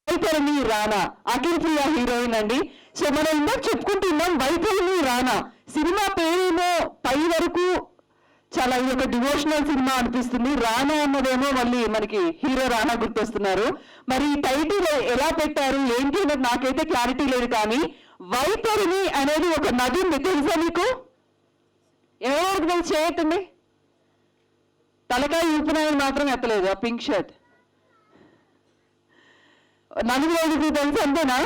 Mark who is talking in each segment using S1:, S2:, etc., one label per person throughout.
S1: వైతరణి రానా, అఖిల్ ప్రియ heroine అండి. So మనం ఇందాక చెప్పుకుంటున్నాం వైతరణి రానా సినిమా పేరేమో పై వరకు చాలా ఇది ఒక డివోషనల్ సినిమా అనిపిస్తుంది. రానా అన్నదేమో మళ్ళీ మనకి హీరో రానా గుర్తొస్తున్నారు. మరి ఈ టైటిల్ ఎలా పెట్టారు ఏంటి అన్నది నాకైతే క్లారిటీ లేదు. కానీ వైతరిణి అనేది ఒక నది ఉంది, తెలుసా మీకు? ఎవరికి తెలిసి చేయటండి? తలకాయ ఊపినాయని మాత్రం ఎత్తలేదు ఆ పింక్ షర్ట్. నలుగురికి తెలుసు అంతేనా?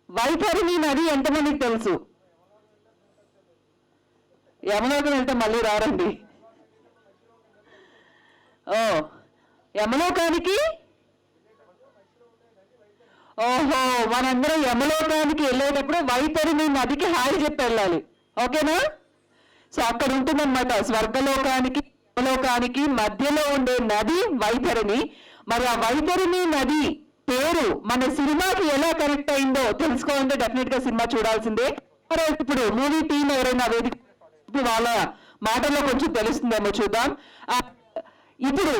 S1: వైతరిణి నది ఎంతమందికి తెలుసు? యమలోకం వెళ్తే మళ్ళీ రారండి. ఓ యమలోకానికి, ఓహో మనందరం యమలోకానికి వెళ్ళేటప్పుడు వైతరిణి నదికి హాయి చెప్పి వెళ్ళాలి, ఓకేనా? సో అక్కడ ఉంటుందన్నమాట స్వర్గలోకానికి యమలోకానికి మధ్యలో ఉండే నది వైతరిణి. మరి ఆ వైతరిణి నది పేరు మన సినిమాకి ఎలా కనెక్ట్ అయిందో తెలుసుకోవాలంటే డెఫినెట్ గా సినిమా చూడాల్సిందే. ఇప్పుడు మూవీ టీం ఎవరైనా వేదిక వాళ్ళ మాటల్లో కొంచెం తెలుస్తుందేమో చూద్దాం. ఇప్పుడు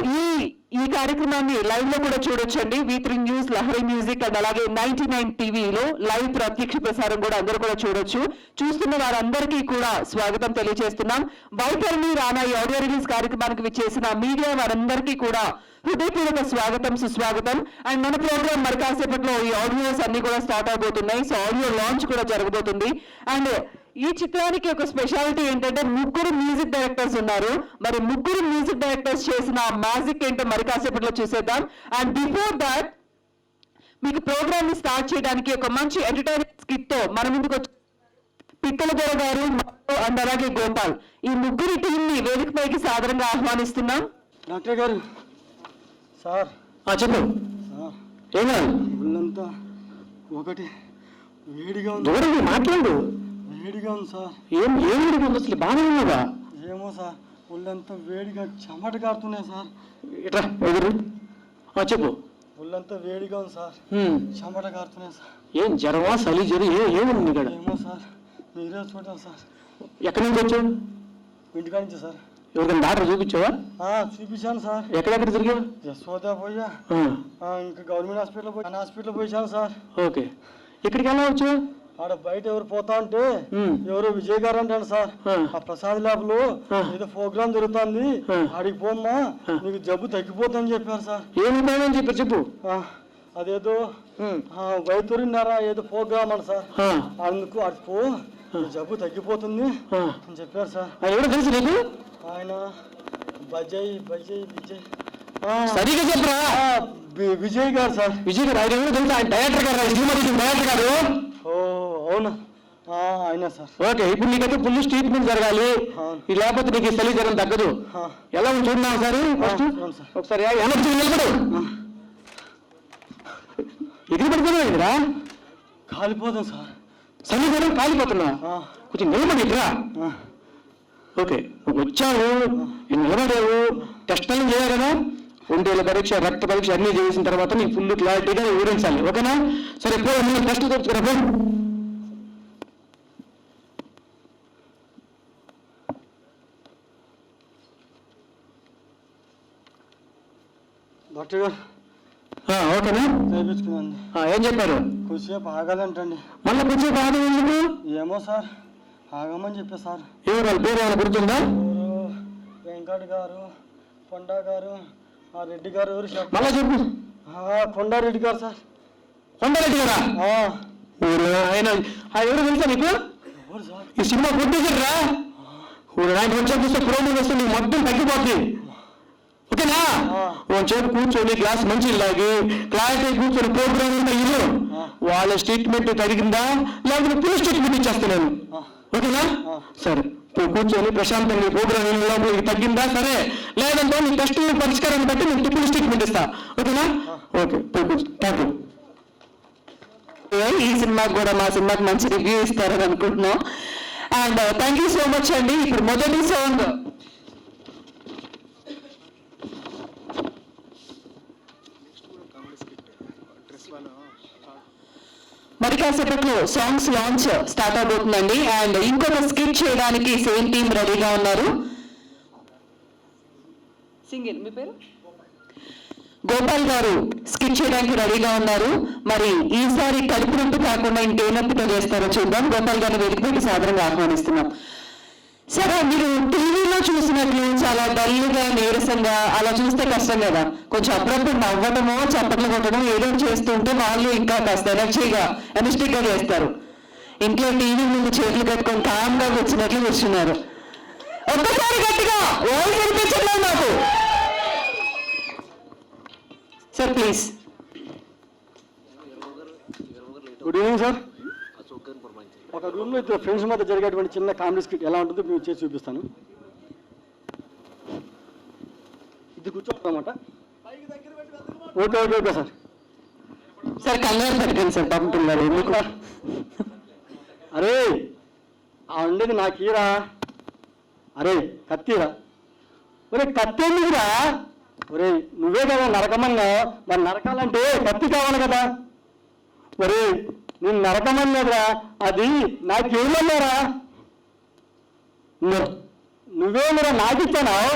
S1: ఈ కార్యక్రమాన్ని లైవ్ లో కూడా చూడొచ్చండి. V3 news, Lahari music and అలాగే 99 టీవీలో లైవ్ ప్రత్యక్ష ప్రసారం కూడా అందరూ కూడా చూడొచ్చు. చూస్తున్న వారందరికీ కూడా స్వాగతం తెలియజేస్తున్నాం. వైతరణి రానా ఈ ఆడియో రిలీజ్ కార్యక్రమానికి విచ్చేసిన మీడియా వారందరికీ కూడా హృదయపూర్వక స్వాగతం, సుస్వాగతం. అండ్ మన ప్రోగ్రామ్ మరి కాసేపట్లో ఈ ఆడియోస్ అన్ని కూడా స్టార్ట్ అవబోతున్నాయి. సో ఆడియో లాంచ్ కూడా జరగబోతుంది. అండ్ ఈ చిత్రానికి ఒక స్పెషాలిటీ ఏంటంటే ముగ్గురు మ్యూజిక్ డైరెక్టర్స్ ఉన్నారు. మరి ముగ్గురు మ్యూజిక్ డైరెక్టర్స్ చేసిన మ్యాజిక్ ఏంటో మరి కాసేపట్లో చూసేద్దాం. అండ్ బిఫోర్ దాట్ మీకు ప్రోగ్రామ్ ని స్టార్ట్ చేయడానికి ఒక మంచి ఎంటర్టైన్మెంట్ స్కిట్ తో మన ముందుకు పిక్కల దొర గారు అండ్ అలాగే గోపాల్ ఈ ముగ్గురి టీం ని వేదికపైకి సాదరంగా ఆహ్వానిస్తున్నాం.
S2: డాక్టర్ గారు సార్
S1: చెప్పు. ఏమన్నా
S2: ఒకటి వేడిగా ఉంది,
S1: మాట్లాడు.
S2: వేడిగా ఉంది సార్.
S1: ఏం వేడిగా ఉంది? అసలు బాగానే ఉన్నదా?
S2: ఏమో సార్, ఒళ్ళంతా వేడిగా చెమట కారుతున్నాయి సార్.
S1: ఎట్లా ఎదురు చెప్పు.
S2: ఒళ్ళంతా వేడిగా ఉంది సార్, చెమట కారుతున్నాయి సార్.
S1: ఏం జ్వరమా, చలి, జ్వరం ఏముంది ఇక్కడ?
S2: ఏమో సార్, మీరే చూడాలి సార్.
S1: ఎక్కడి నుంచి వచ్చావు?
S2: ఇంటికాడ నుంచి సార్.
S1: ఎవరికైనా డాక్టర్ చూపించావా?
S2: చూపించాను సార్.
S1: ఎక్కడెక్కడ తిరిగా?
S2: యశోదా పోయా, ఇంకా గవర్నమెంట్ హాస్పిటల్ పోయించాను సార్.
S1: ఓకే, ఇక్కడికి ఎలా వచ్చు?
S2: ఆడ బయట ఎవరు పోతా ఉంటే ఎవరో విజయ్ గారు అంటాడు సార్, ఆ ప్రసాద్ ల్యాబ్ లో ఏదో ప్రోగ్రామ్ జరుగుతుంది, ఆడికి పోమ్మా నీకు జబ్బు తగ్గిపోతుందని చెప్పారు సార్.
S1: ఏముందని చెప్పారు చెప్పు.
S2: అదేదో వైతరిన్నారా ఏదో ప్రోగ్రామ్ అని సార్, అందుకు అది పో జబ్బు తగ్గిపోతుంది అని చెప్పారు సార్.
S1: ఎవరు తెలుసు నీకు?
S2: ఆయన విజయ్
S1: సరిగా చెప్పరా?
S2: విజయ్ గారు సార్.
S1: విజయ్ గారు ఆయన ఎవరు తెలుసు? ఆయన డైరెక్టర్ గారు, డైరెక్టర్ గారు.
S2: ఓ అవునా, అయినా సార్.
S1: ఓకే, ఇప్పుడు నీకైతే ఫుల్ ట్రీట్మెంట్ జరగాలి, లేకపోతే నీకు చలి జ్వరం తగ్గదు. ఎలా ఉంది చూడన్నా సార్? ఫస్ట్ ఒకసారి వెనక్కి నిలబడు. ఎగిరి పడిపోయినా
S2: కాలిపోతాం సార్.
S1: చలి జ్వరం కాలిపోతున్నా, కొంచెం నిలబడిరా. ఓకే, వచ్చావు, నిలబడావు, టెస్టులు చేయాలి కదా, ఒంటేల పరీక్ష, రక్త పరీక్ష అన్ని చేసిన తర్వాత నీకు ఫుల్ క్లారిటీగా వివరించాలి, ఓకేనా? సరే పో, టెస్ట్ తెచ్చుకురా.
S2: డాక్టర్ గారు
S1: ఓకేనా?
S2: చేయించుకున్నాను.
S1: ఏం చెప్పారు?
S2: కొద్దిసేపు ఆగాలంటండి.
S1: మళ్ళీ కొద్దిసేపు ఆగం ఎందుకు?
S2: ఏమో సార్, ఆగమని చెప్పా సార్.
S1: ఎవరు వాళ్ళ పేరు ఏమైనా గుర్తుందా?
S2: వెంకట్ గారు, కొండా గారు, రెడ్డి గారు. ఎవరు
S1: మళ్ళా చెప్పు.
S2: కొండారెడ్డి గారు సార్.
S1: కొండారెడ్డి గారా? ఆయన ఎవరు తెలుసా నీకు? ఈ సినిమా ప్రొడ్యూసర్ రా. ఆయన వచ్చా చూస్తే ప్రోగ్రామ్ వస్తే నీకు మొత్తం తగ్గిపోతుంది, ఓకేనా? చెప్పు కూర్చొని క్లాస్ మంచి లాగి క్లాస్ కూర్చొని ప్రోగ్రామ్ ఇల్లు వాళ్ళ స్టేట్మెంట్ తగిలిందా లేకపోతే ఫుల్ స్టేట్మెంట్ ఇచ్చేస్తున్నాను, ఓకేనా? సరే కూర్చొని ప్రశాంతంగా ప్రోగ్రామ్ తగ్గిందా? సరే, లేదంటే నీ టెస్ట్ పరిష్కారాన్ని బట్టి నేను ఫుల్ స్టేట్మెంట్ ఇస్తా, ఓకేనా? Okay, thank you. ఈ సినిమాకి కూడా మా సినిమాకి మంచి రివ్యూ ఇస్తారని అనుకుంటున్నాం. And thank you so much అండి. ఇప్పుడు మొదటి సాంగ్ మరి కాసేపట్లో సాంగ్స్ లాంచ్ స్టార్ట్ అవబోతుందండి. అండ్ ఇంకొక స్కిట్ చేయడానికి సేమ్ టీమ్ రెడీగా ఉన్నారు. సింగిల్ మీ పేరు? గోపాల్ గారు స్కిట్ చేయడానికి రెడీగా ఉన్నారు. మరి ఈసారి కడుపు నొప్పి కాకుండా ఇంకే నొప్పితో చేస్తారో చూద్దాం. గోపాల్ గారిని వేదికపైకి సాదరంగా ఆహ్వానిస్తున్నాం. సరే, మీరు టీవీలో చూసినట్లు చాలా డల్గా నీరసంగా అలా చూస్తే కష్టం కదా. కొంచెం అప్పుడప్పుడు నవ్వటమో చప్పట్లు కొట్టడం ఏదో చేస్తుంటే వాళ్ళు ఇంకా కాస్త ఎనర్జెటిక్ గా చేస్తారు. ఇంట్లో టీవీ ముందు చేతులు కట్టుకొని కామ్గా వచ్చినట్లు కూర్చున్నారు. ఒక్కసారి గట్టిగా వాయిస్ వినిపించలేదు నాకు. Sir please.
S2: Good evening sir. ఒక రూమ్లో ఇద్దరు ఫ్రెండ్స్ మధ్య జరిగేటువంటి చిన్న కామెడీ స్కిట్ ఎలా ఉంటుందో మేము చేసి చూపిస్తాను. ఇది కూర్చోమాట. Okay okay okay sir.
S1: Sir కంగారు పెట్టండి సార్, పాపం పిల్లలు ఎందుకు.
S2: అరే ఆ ఉండేది నా కీరా. అరే కత్తిరా. ఒరే కత్తి ఎందుకురా? ఒరే నువ్వే కదా నరకమన్నా, మరి నరకాలంటే కత్తి కావాలి కదా. ఒరే నేను నరకమన్నారా, అది నాకేమన్నారా? నువ్వేమరా నాకిచ్చానావు?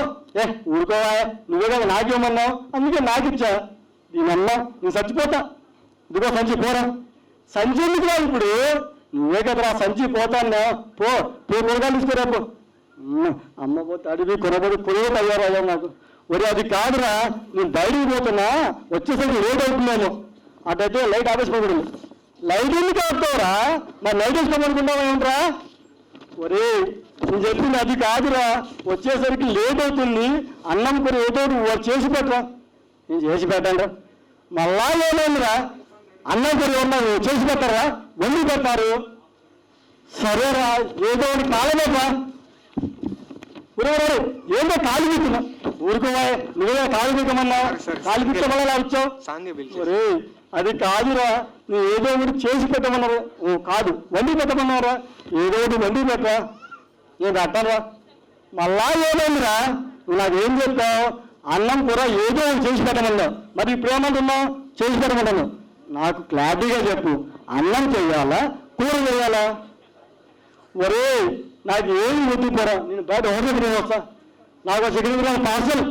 S2: ఊరుకోవా, నువ్వే కదా నాకేమన్నావు, అందుకే నాకిచ్చా. దీనన్నా నేను చచ్చిపోతా. ఇదిగో సంచి పోరా. సంచి ఎందుకురా ఇప్పుడు? నువ్వే కదరా సంచి పోతాన్నా. పో కూరగాయలు తీసుకురాపో. అమ్మ పోతే అడిగి కొనబడి కొనుగోలు అయ్యారా నాకు. ఒరే అది కాదురా, నేను బయటికి పోతున్నా, వచ్చేసరికి లేట్ అవుతున్నాను. అటైతే లైట్ ఆపేసిపోకూడదు. లైట్ ఎందుకు ఆపుతావురా? మరి లైట్ వేసుకోమనుకున్నావా ఏంట్రా? ఒరే నేను చెప్పింది అది కాదురా, వచ్చేసరికి లేట్ అవుతుంది, అన్నం కూర ఏదో చేసి పెట్టరా. నేను చేసి పెట్టండి. మళ్ళా ఏమైందిరా? అన్నం కూర ఏమన్నా చేసి పెట్టరా? వండి పెట్టారు. సరేరా ఏదో ఒకటి కాలమేరా. ఊరే ఏంటో కాలు పీకున్నా. ఊరుకోవా, నువ్వే కాలు పీకమన్నా. కాలు పీకమన్నా వచ్చావు. ఒరే అది కాదురా, నువ్వు ఏదో ఒకటి చేసి పెట్టమన్నారా? కాదు వండి పెట్టమన్నారా? ఏదో ఒకటి వండి పెట్టరా. నేను కట్టారా. మళ్ళా ఏమైందిరా? నువ్వు నాకేం చెప్పావు? అన్నం కూర ఏదో ఒకటి చేసి పెట్టమన్నావు. మరి ఇప్పుడు ఏమంటున్నావు? చేసి పెట్టమన్నాను. నాకు క్లారిటీగా చెప్పు, అన్నం చేయాలా కూర చేయాలా? ఒరే నాకు ఏమి వద్దుకోరా, నేను బయట హోటల్కి నేను వస్తా. నాకు చికెన్ పార్సల్.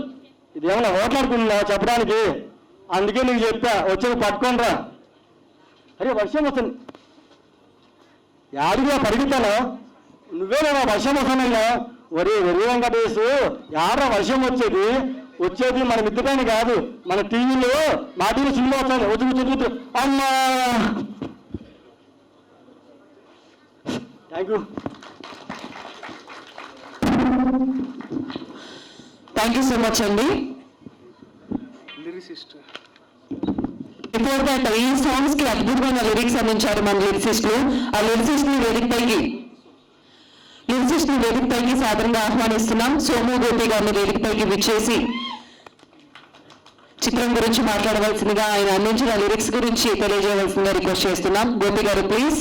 S2: ఇది ఏమన్నా హోటలాడుకుందా చెప్పడానికి? అందుకే నీకు చెప్పా, వచ్చి పట్టుకోనరా. అరే వర్షం వస్తుంది. యాడిగా పరిగెత్తాను. నువ్వేనా వర్షం వస్తుందా? ఒరే వెంకటేశ్, యాడ్రా వర్షం వచ్చేది మన మిద్దపైన కాదు, మన టీవీలో మా టీవీ సినిమా వస్తుంది. వచ్చి అమ్మా. Thank you.
S1: Thank you so much అండి. బిఫోర్ దట్ ఈ సాంగ్స్ కి అద్భుతమైన లిరిక్స్ అందించారు మన లిరిసిస్టులు. ఆ లిరిసిస్ట్ ని వేదిక పైకి సాధారణంగా ఆహ్వానిస్తున్నాం. సోము గోపి గారిని వేదిక పైకి విచ్చేసి చిత్రం గురించి మాట్లాడవలసిందిగా, ఆయన అందించిన లిరిక్స్ గురించి తెలియజేయవలసిందిగా రిక్వెస్ట్ చేస్తున్నాం. గోపి గారు ప్లీజ్.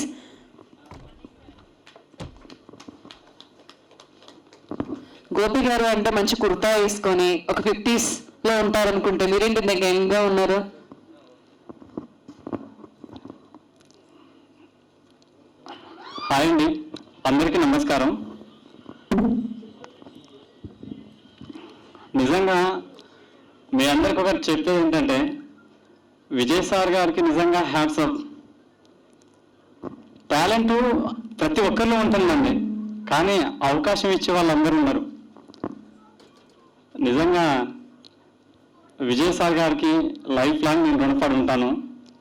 S1: గోపి గారు అంటే మంచి కుర్తా వేసుకొని ఒక 50s లో ఉంటారనుకుంటే, మీరేంటి ఇంత యంగ్గా ఉన్నారు?
S3: హాయ్ అండి, అందరికీ నమస్కారం. నిజంగా మీ అందరికి ఒకటి చెప్పేది ఏంటంటే, విజయ్ సార్ గారికి నిజంగా హ్యాట్స్ ఆఫ్. టాలెంట్ ప్రతి ఒక్కరిలో ఉంటుందండి, కానీ అవకాశం ఇచ్చే వాళ్ళందరూ ఉన్నారు. నిజంగా విజయ్ సార్ గారికి లైఫ్ లాంగ్ నేను రుణపడి ఉంటాను.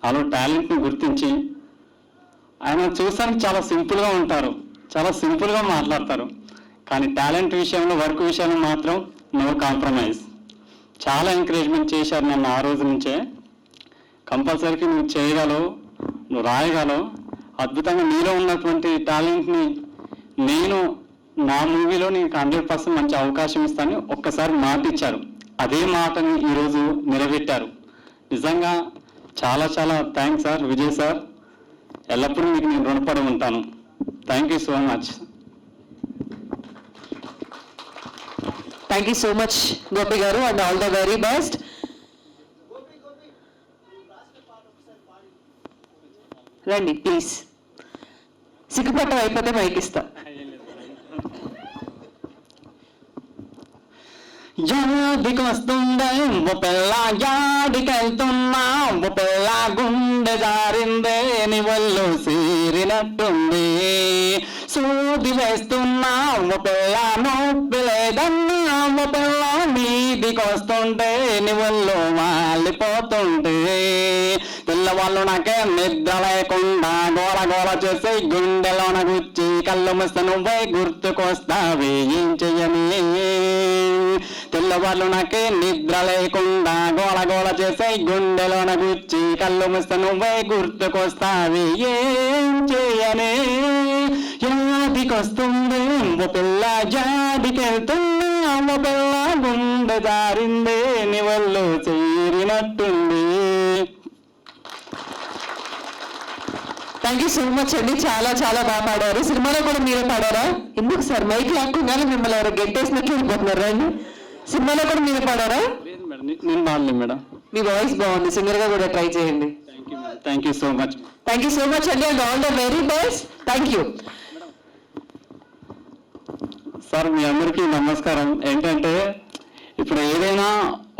S3: అలా టాలెంట్ని గుర్తించి, ఆయన చూసానికి చాలా సింపుల్గా ఉంటారు, చాలా సింపుల్గా మాట్లాడతారు, కానీ టాలెంట్ విషయంలో, వర్క్ విషయంలో మాత్రం నో కాంప్రమైజ్. చాలా ఎంకరేజ్మెంట్ చేశారు నన్ను ఆ రోజు నుంచే. కంపల్సరీకి నువ్వు చేయగలవు, నువ్వు రాయగలవు, అద్భుతంగా నీలో ఉన్నటువంటి టాలెంట్ని నేను నా మూవీలో నీకు 100% మంచి అవకాశం ఇస్తాను ఒక్కసారి మాట ఇచ్చారు. అదే మాటని ఈరోజు నిలబెట్టారు. నిజంగా చాలా చాలా థ్యాంక్స్ సార్, విజయ్ సార్. ఎల్లప్పుడూ మీకు నేను రుణపడి ఉంటాను. Thank you so much.
S1: Thank you so much Gopi గారు, and all the very best. రండి ప్లీజ్. సిగ్గుపట్టం అయిపోతే మైక్ ఇస్తా.
S3: యాదికొస్తుందే ఓ పిల్ల యాడికెళ్తున్నా ఓ పిల్ల గుండె జారిందే నీ ఒళ్ళు సీరినట్టుంది సూది వేస్తున్నా ఓ పిల్ల నొప్పి లేదన్నా ఓ పిల్ల మీదికొస్తుంటే నీ ఒళ్ళు వాలిపోతుంటే పిల్లవాళ్ళు నాకే నిద్ర లేకుండా గోల గోల చేసి గుండెలోన గుచ్చి కళ్ళు మూస్తే నువ్వే గుర్తుకొస్తావే ఏం చెయ్యని తెల్లవాళ్ళు నాకే నిద్ర లేకుండా గోల గోల చేసే గుండెలోన గుచ్చి కళ్ళు మూస్తే నువ్వే గుర్తుకొస్తావి ఏం చేయనే యాదికొస్తుంది ఓ పిల్ల జాడికెళ్తున్నా ఓ పిల్ల గుండె జారిందే నీ ఒళ్ళు చేరినట్టుంది.
S1: థ్యాంక్ యూ సో మచ్ అండి, చాలా చాలా బాగా పాడారు. సినిమాలో కూడా మీరే పాడారా? ఎందుకు సార్ మైక్ లాక్కున్నాను మిమ్మల్ని ఎవరు గెట్టేసినట్లు వెళ్ళిపోతున్నారు రండి. సినిమాలో కూడా మీరే పాడారా?
S3: నేను బాగాలేదు మేడం.
S1: మీ వాయిస్ బాగుంది, సింగర్ గా కూడా ట్రై చేయండి.
S3: Thank you so much.
S1: Thank you so much అండి, and all the very best. Thank you
S3: sir. మీ అందరికీ నమస్కారం. ఏంటంటే ఇప్పుడు ఏదైనా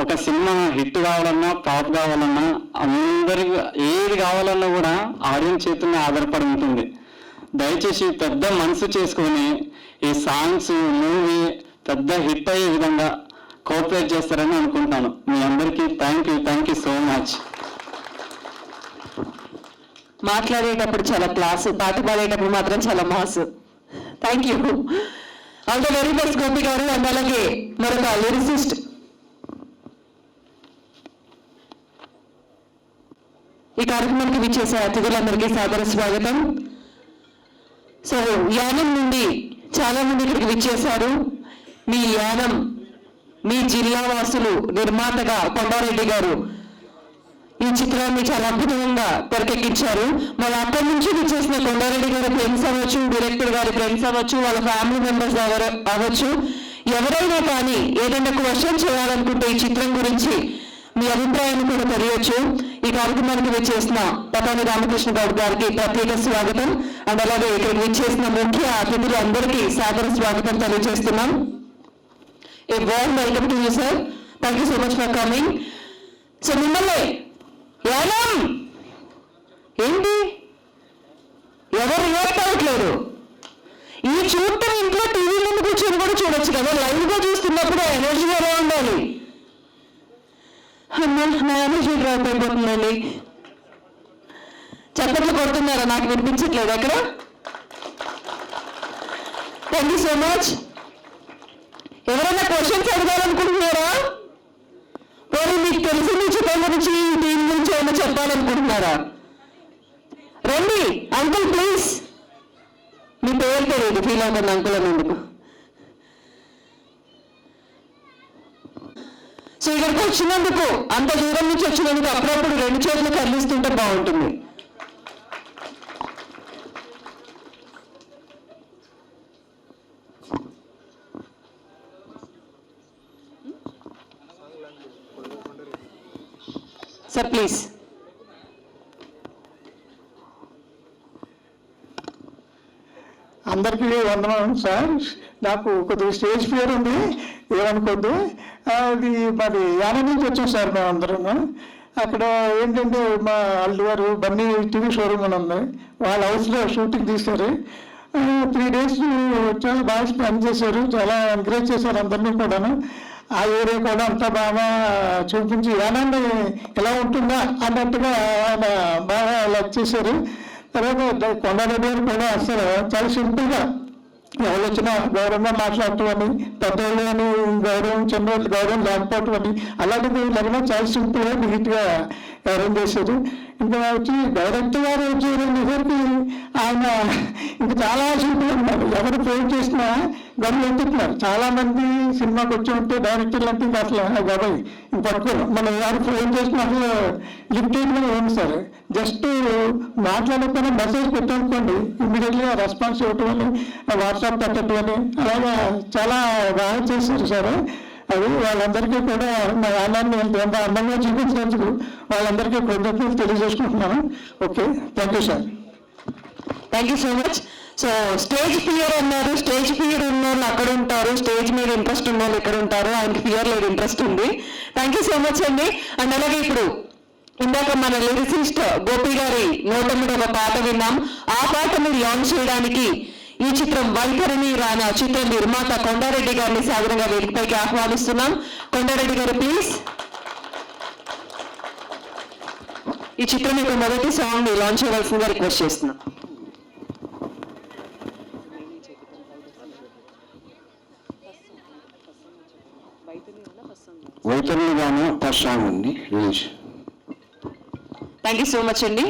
S3: ఒక సినిమా హిట్ కావాలన్నా ఫ్లాప్ కావాలన్నా అందరికి ఏది కావాలన్నా కూడా ఆడియన్స్ చేతుల్లో ఆధారపడి ఉంటుంది. దయచేసి పెద్ద మనసు చేసుకొని ఈ సాంగ్స్ మూవీ పెద్ద హిట్ అయ్యే విధంగా కోఆపరేట్ చేస్తారని అనుకుంటాను. మీ అందరికీ థ్యాంక్ యూ సో మచ్.
S1: మాట్లాడేటప్పుడు చాలా క్లాసు, పాట పాడేటప్పుడు మాత్రం చాలా mass. Thank you, all the very best Gopi గారు. అండ్ అలాగే మరొక లిరిసిస్ట్ ఈ కార్యక్రమానికి విచ్చేసే అతిథులందరికీ సాదర స్వాగతం. సో యానం నుండి చాలా మంది ఇక్కడికి విచ్చేశారు. మీ యానం, మీ జిల్లా వాసులు నిర్మాతగా కొండారెడ్డి గారు ఈ చిత్రాన్ని చాలా అద్భుతంగా తెరకెక్కించారు. మన అక్కడి నుంచి విచ్చేసిన కొండారెడ్డి గారి ఫ్రెండ్స్ అవ్వచ్చు, డైరెక్టర్ గారి ఫ్రెండ్స్ అవ్వచ్చు, వాళ్ళ ఫ్యామిలీ మెంబర్స్ అవ్వచ్చు, ఎవరైనా కానీ ఏదైనా క్వశ్చన్ చేయాలనుకుంటే ఈ చిత్రం గురించి మీ అభిప్రాయాన్ని కూడా తెలియచ్చు. ఈ కార్యక్రమానికి విచ్చేసిన పటాని రామకృష్ణ గౌడ్ గారికి ప్రత్యేక స్వాగతం. అండ్ అలాగే ఇక్కడికి విచ్చేసిన ముఖ్య అతిథులు అందరికీ సాదర స్వాగతం తెలియజేస్తున్నాం. A warm welcome to you sir. Thank you so much for coming. So మిమ్మల్ని యానం ఏంటి ఎవరు రియాక్ట్ అవ్వట్లేదు? ఈ చూడటం ఇంట్లో టీవీ ముందు కూర్చొని కూడా చూడొచ్చు కదా, లైవ్ గా చూస్తున్నప్పుడు ఎనర్జీ ఎలా ఉండాలి? నా ఎనర్జీ డ్రాప్ అయిపోతుందండి. చప్పట్లు కొడుతున్నారా? నాకు వినిపించట్లేదు అక్కడ. Thank you so much. ఎవరైనా క్వశ్చన్స్ అడగాలనుకుంటున్నారా? పోనీ మీకు తెలిసిన చిత్రం గురించి, దీని గురించి ఏమైనా చెప్పాలనుకుంటున్నారా? రండి అంకుల్ ప్లీజ్. మీ పేరు తెలియదు, ఫీల్ అవుతుంది అంకుల్ అనేందుకు. సో ఇక్కడికి వచ్చినందుకు, అంత దూరం నుంచి వచ్చినందుకు అప్పుడప్పుడు రెండు చేతులు కదిలిస్తుంటే బాగుంటుంది. Sir please.
S2: అందరికీ వందనం సార్. నాకు కొద్దిగా స్టేజ్ ఫియర్ ఉంది, ఏమనుకోద్దు. అది మరి యానం నుంచి వచ్చాం సార్ మేమందరం. అక్కడ ఏంటంటే మా అల్లు గారు బన్నీ టీవీ షోరూమ్ అని ఉంది, వాళ్ళ హౌస్లో షూటింగ్ తీశారు. 3 days చాలా బాగా స్పెండ్ చేశారు, చాలా ఎంకరేజ్ చేశారు అందరినీ కూడాను. ఆ ఏరియా కూడా అంతా బాగా చూపించి యానాన్ని ఎలా ఉంటుందా అన్నట్టుగా ఆయన బాగా లైక్ చేశారు. తర్వాత కొండారెడ్డి గారు కూడా అసలు చాలా సింపుల్గా ఎవరు వచ్చినా గౌరవంగా మాట్లాడటం అని, పెద్దవాళ్ళు అని గౌరవం, చిన్నవాళ్ళు గౌరవం లేకపోవటం అని, అలాంటిది లేకుండా చాలా సింపుల్గా నీట్గా అరేంజ్ చేశారు. ఇంకా వచ్చి డైరెక్టర్ గారు వచ్చేసరికి ఆయన ఇంకా చాలా సింపుల్ ఉన్నారు. ఎవరు ఫోన్ చేసినా గడులు ఎత్తుతున్నారు. చాలా మంది సినిమాకి వచ్చి ఉంటే డైరెక్టర్లు అంటే ఇంకా అసలు గొడవ పట్టుకోరు. మనం ఎవరు ఫోన్ చేసినా అసలు లిమిటెడ్గా ఉంది సార్. జస్ట్ మాట్లాడకపోయినా మెసేజ్ పెట్టానుకోండి, ఇమీడియట్గా రెస్పాన్స్ ఇవ్వటం అని, వాట్సాప్ పెట్టడం అని, అలాగా చాలా బాగా చేశారు సార్. అది వాళ్ళందరికీ కూడా మా యానాన్ని ఎంత అందంగా చూపించినందుకు వాళ్ళందరికీ కృతజ్ఞతలు తెలియజేసుకుంటున్నాను. Okay, thank you sir.
S1: Thank you so much. So stage fear అన్నారు, స్టేజ్ ఫియర్ ఉన్న వాళ్ళు అక్కడ ఉంటారు, స్టేజ్ మీద ఇంట్రెస్ట్ ఉన్న వాళ్ళు ఇక్కడ ఉంటారు. ఆయనకి ఫియర్ లేదు, ఇంట్రెస్ట్ ఉంది. థ్యాంక్ యూ సో మచ్ అండి. అండ్ అలాగే ఇప్పుడు ఇందాక మన లిరిసిస్ట్ గోపి గారి నోట మీద ఒక పాట విన్నాం. ఆ పాటని లాంచ్ చేయడానికి ఈ చిత్రం వైఖరిని రాన చిత్ర నిర్మాత కొండారెడ్డి గారిని సాధారణంగా వేదికపైకి ఆహ్వానిస్తున్నాం. కొండారెడ్డి గారు ప్లీజ్. ఈ చిత్రం యొక్క మొదటి సాంగ్ ని లాంచ్ చేయవలసిందిగా రిక్వెస్ట్ చేస్తున్నాం.
S2: వైఖరిని గాను ఫస్ట్ సాంగ్ ఉంది release.
S1: Thank you so much అండి.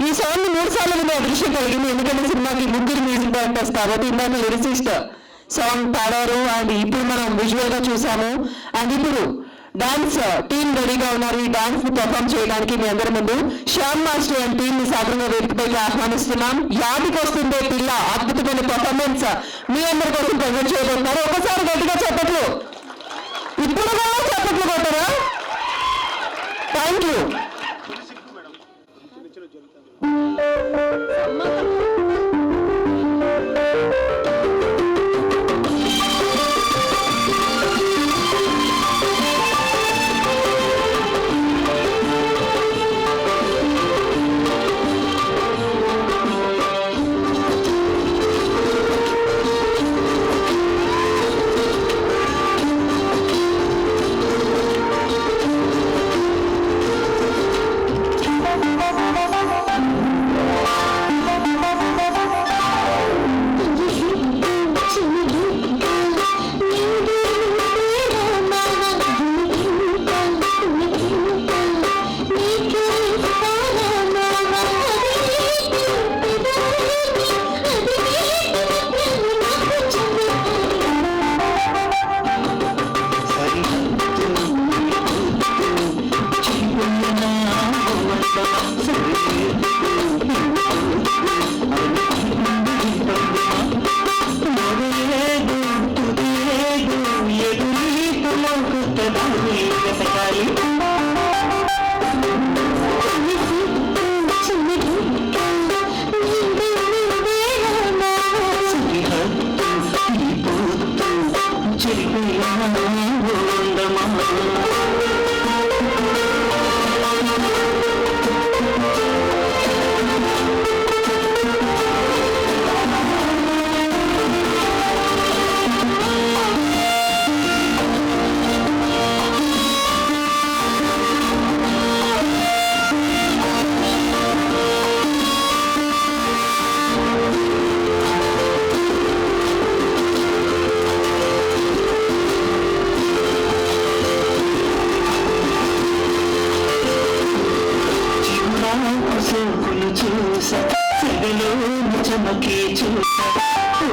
S1: ఈ సాంగ్ 3 సార్లు వినే అదృష్టం కలిగింది. ఎందుకంటే సినిమాకి ముగ్గురు మ్యూజిక్ డైరెక్టర్స్ కాబట్టి ఇందాక లిరిసిస్ట్ సాంగ్ పాడారు అండ్ ఇప్పుడు మనం విజువల్ గా చూసాము. అండ్ ఇప్పుడు డాన్స్ టీమ్ రెడీగా ఉన్నారు ఈ డాన్స్ ని పర్ఫామ్ చేయడానికి. మీ అందరి ముందు శ్యామ్ మాస్టర్ అండ్ టీమ్ ని సాధారణంగా వేదికపైకి ఆహ్వానిస్తున్నాం. యాదికి వస్తుందే పిల్ల అద్భుతమైన పర్ఫార్మెన్స్ మీ అందరి కోసం ప్రజెంట్ చేయబోతున్నారు. ఒకసారి గట్టిగా చెప్పట్లు, ఇప్పుడు కూడా చెప్పట్లు కొట్టరా? Thank you.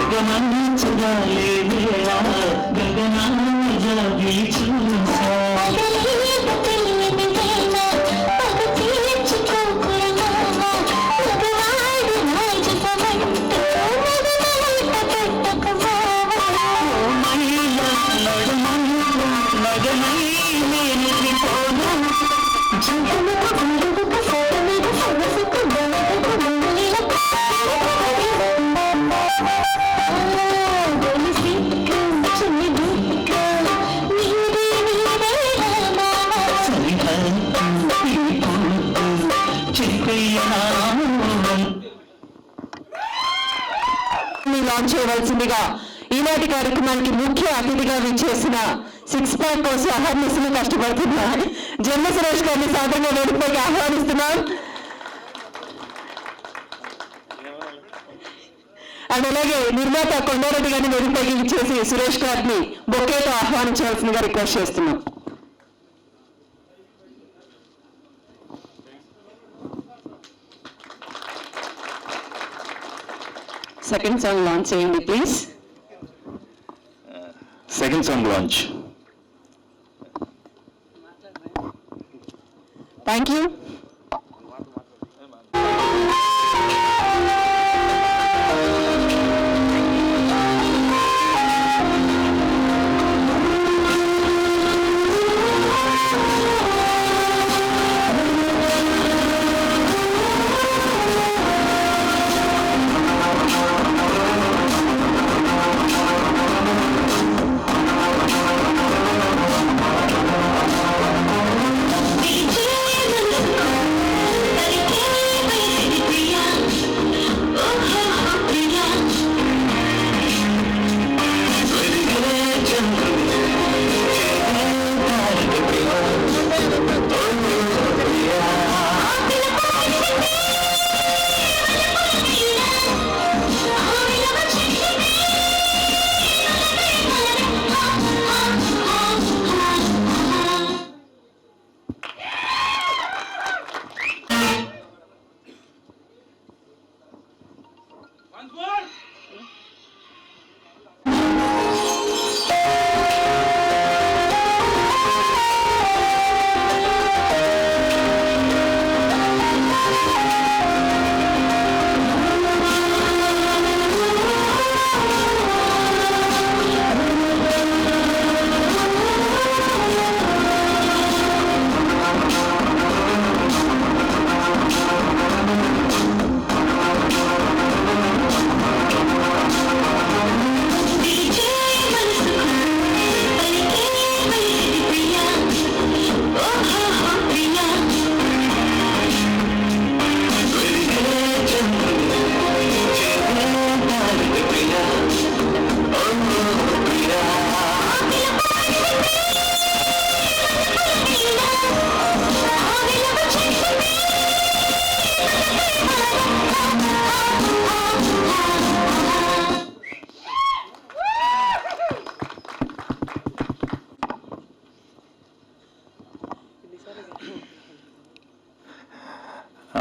S4: గగనా
S1: ఆహ్వానం చేయవలసిందిగా ఈనాటి కార్యక్రమానికి ముఖ్య అతిథిగా విచ్చేసిన 6 ప్యాక్ కోసం అహర్నిశలు కష్టపడుతున్న జన్మ సురేష్ గారిని సాధారణ వేదికపైకి ఆహ్వానిస్తున్నాం. అండ్ అలాగే నిర్మాత కొండారెడ్డి గారిని వేదికపైకి విచ్చేసి సురేష్ గారిని బొకేతో ఆహ్వానించవలసిందిగా రిక్వెస్ట్ చేస్తున్నాం. సెకండ్ సాంగ్ లాంచ్ చేయండి please.
S4: Second song launch.
S1: Thank you.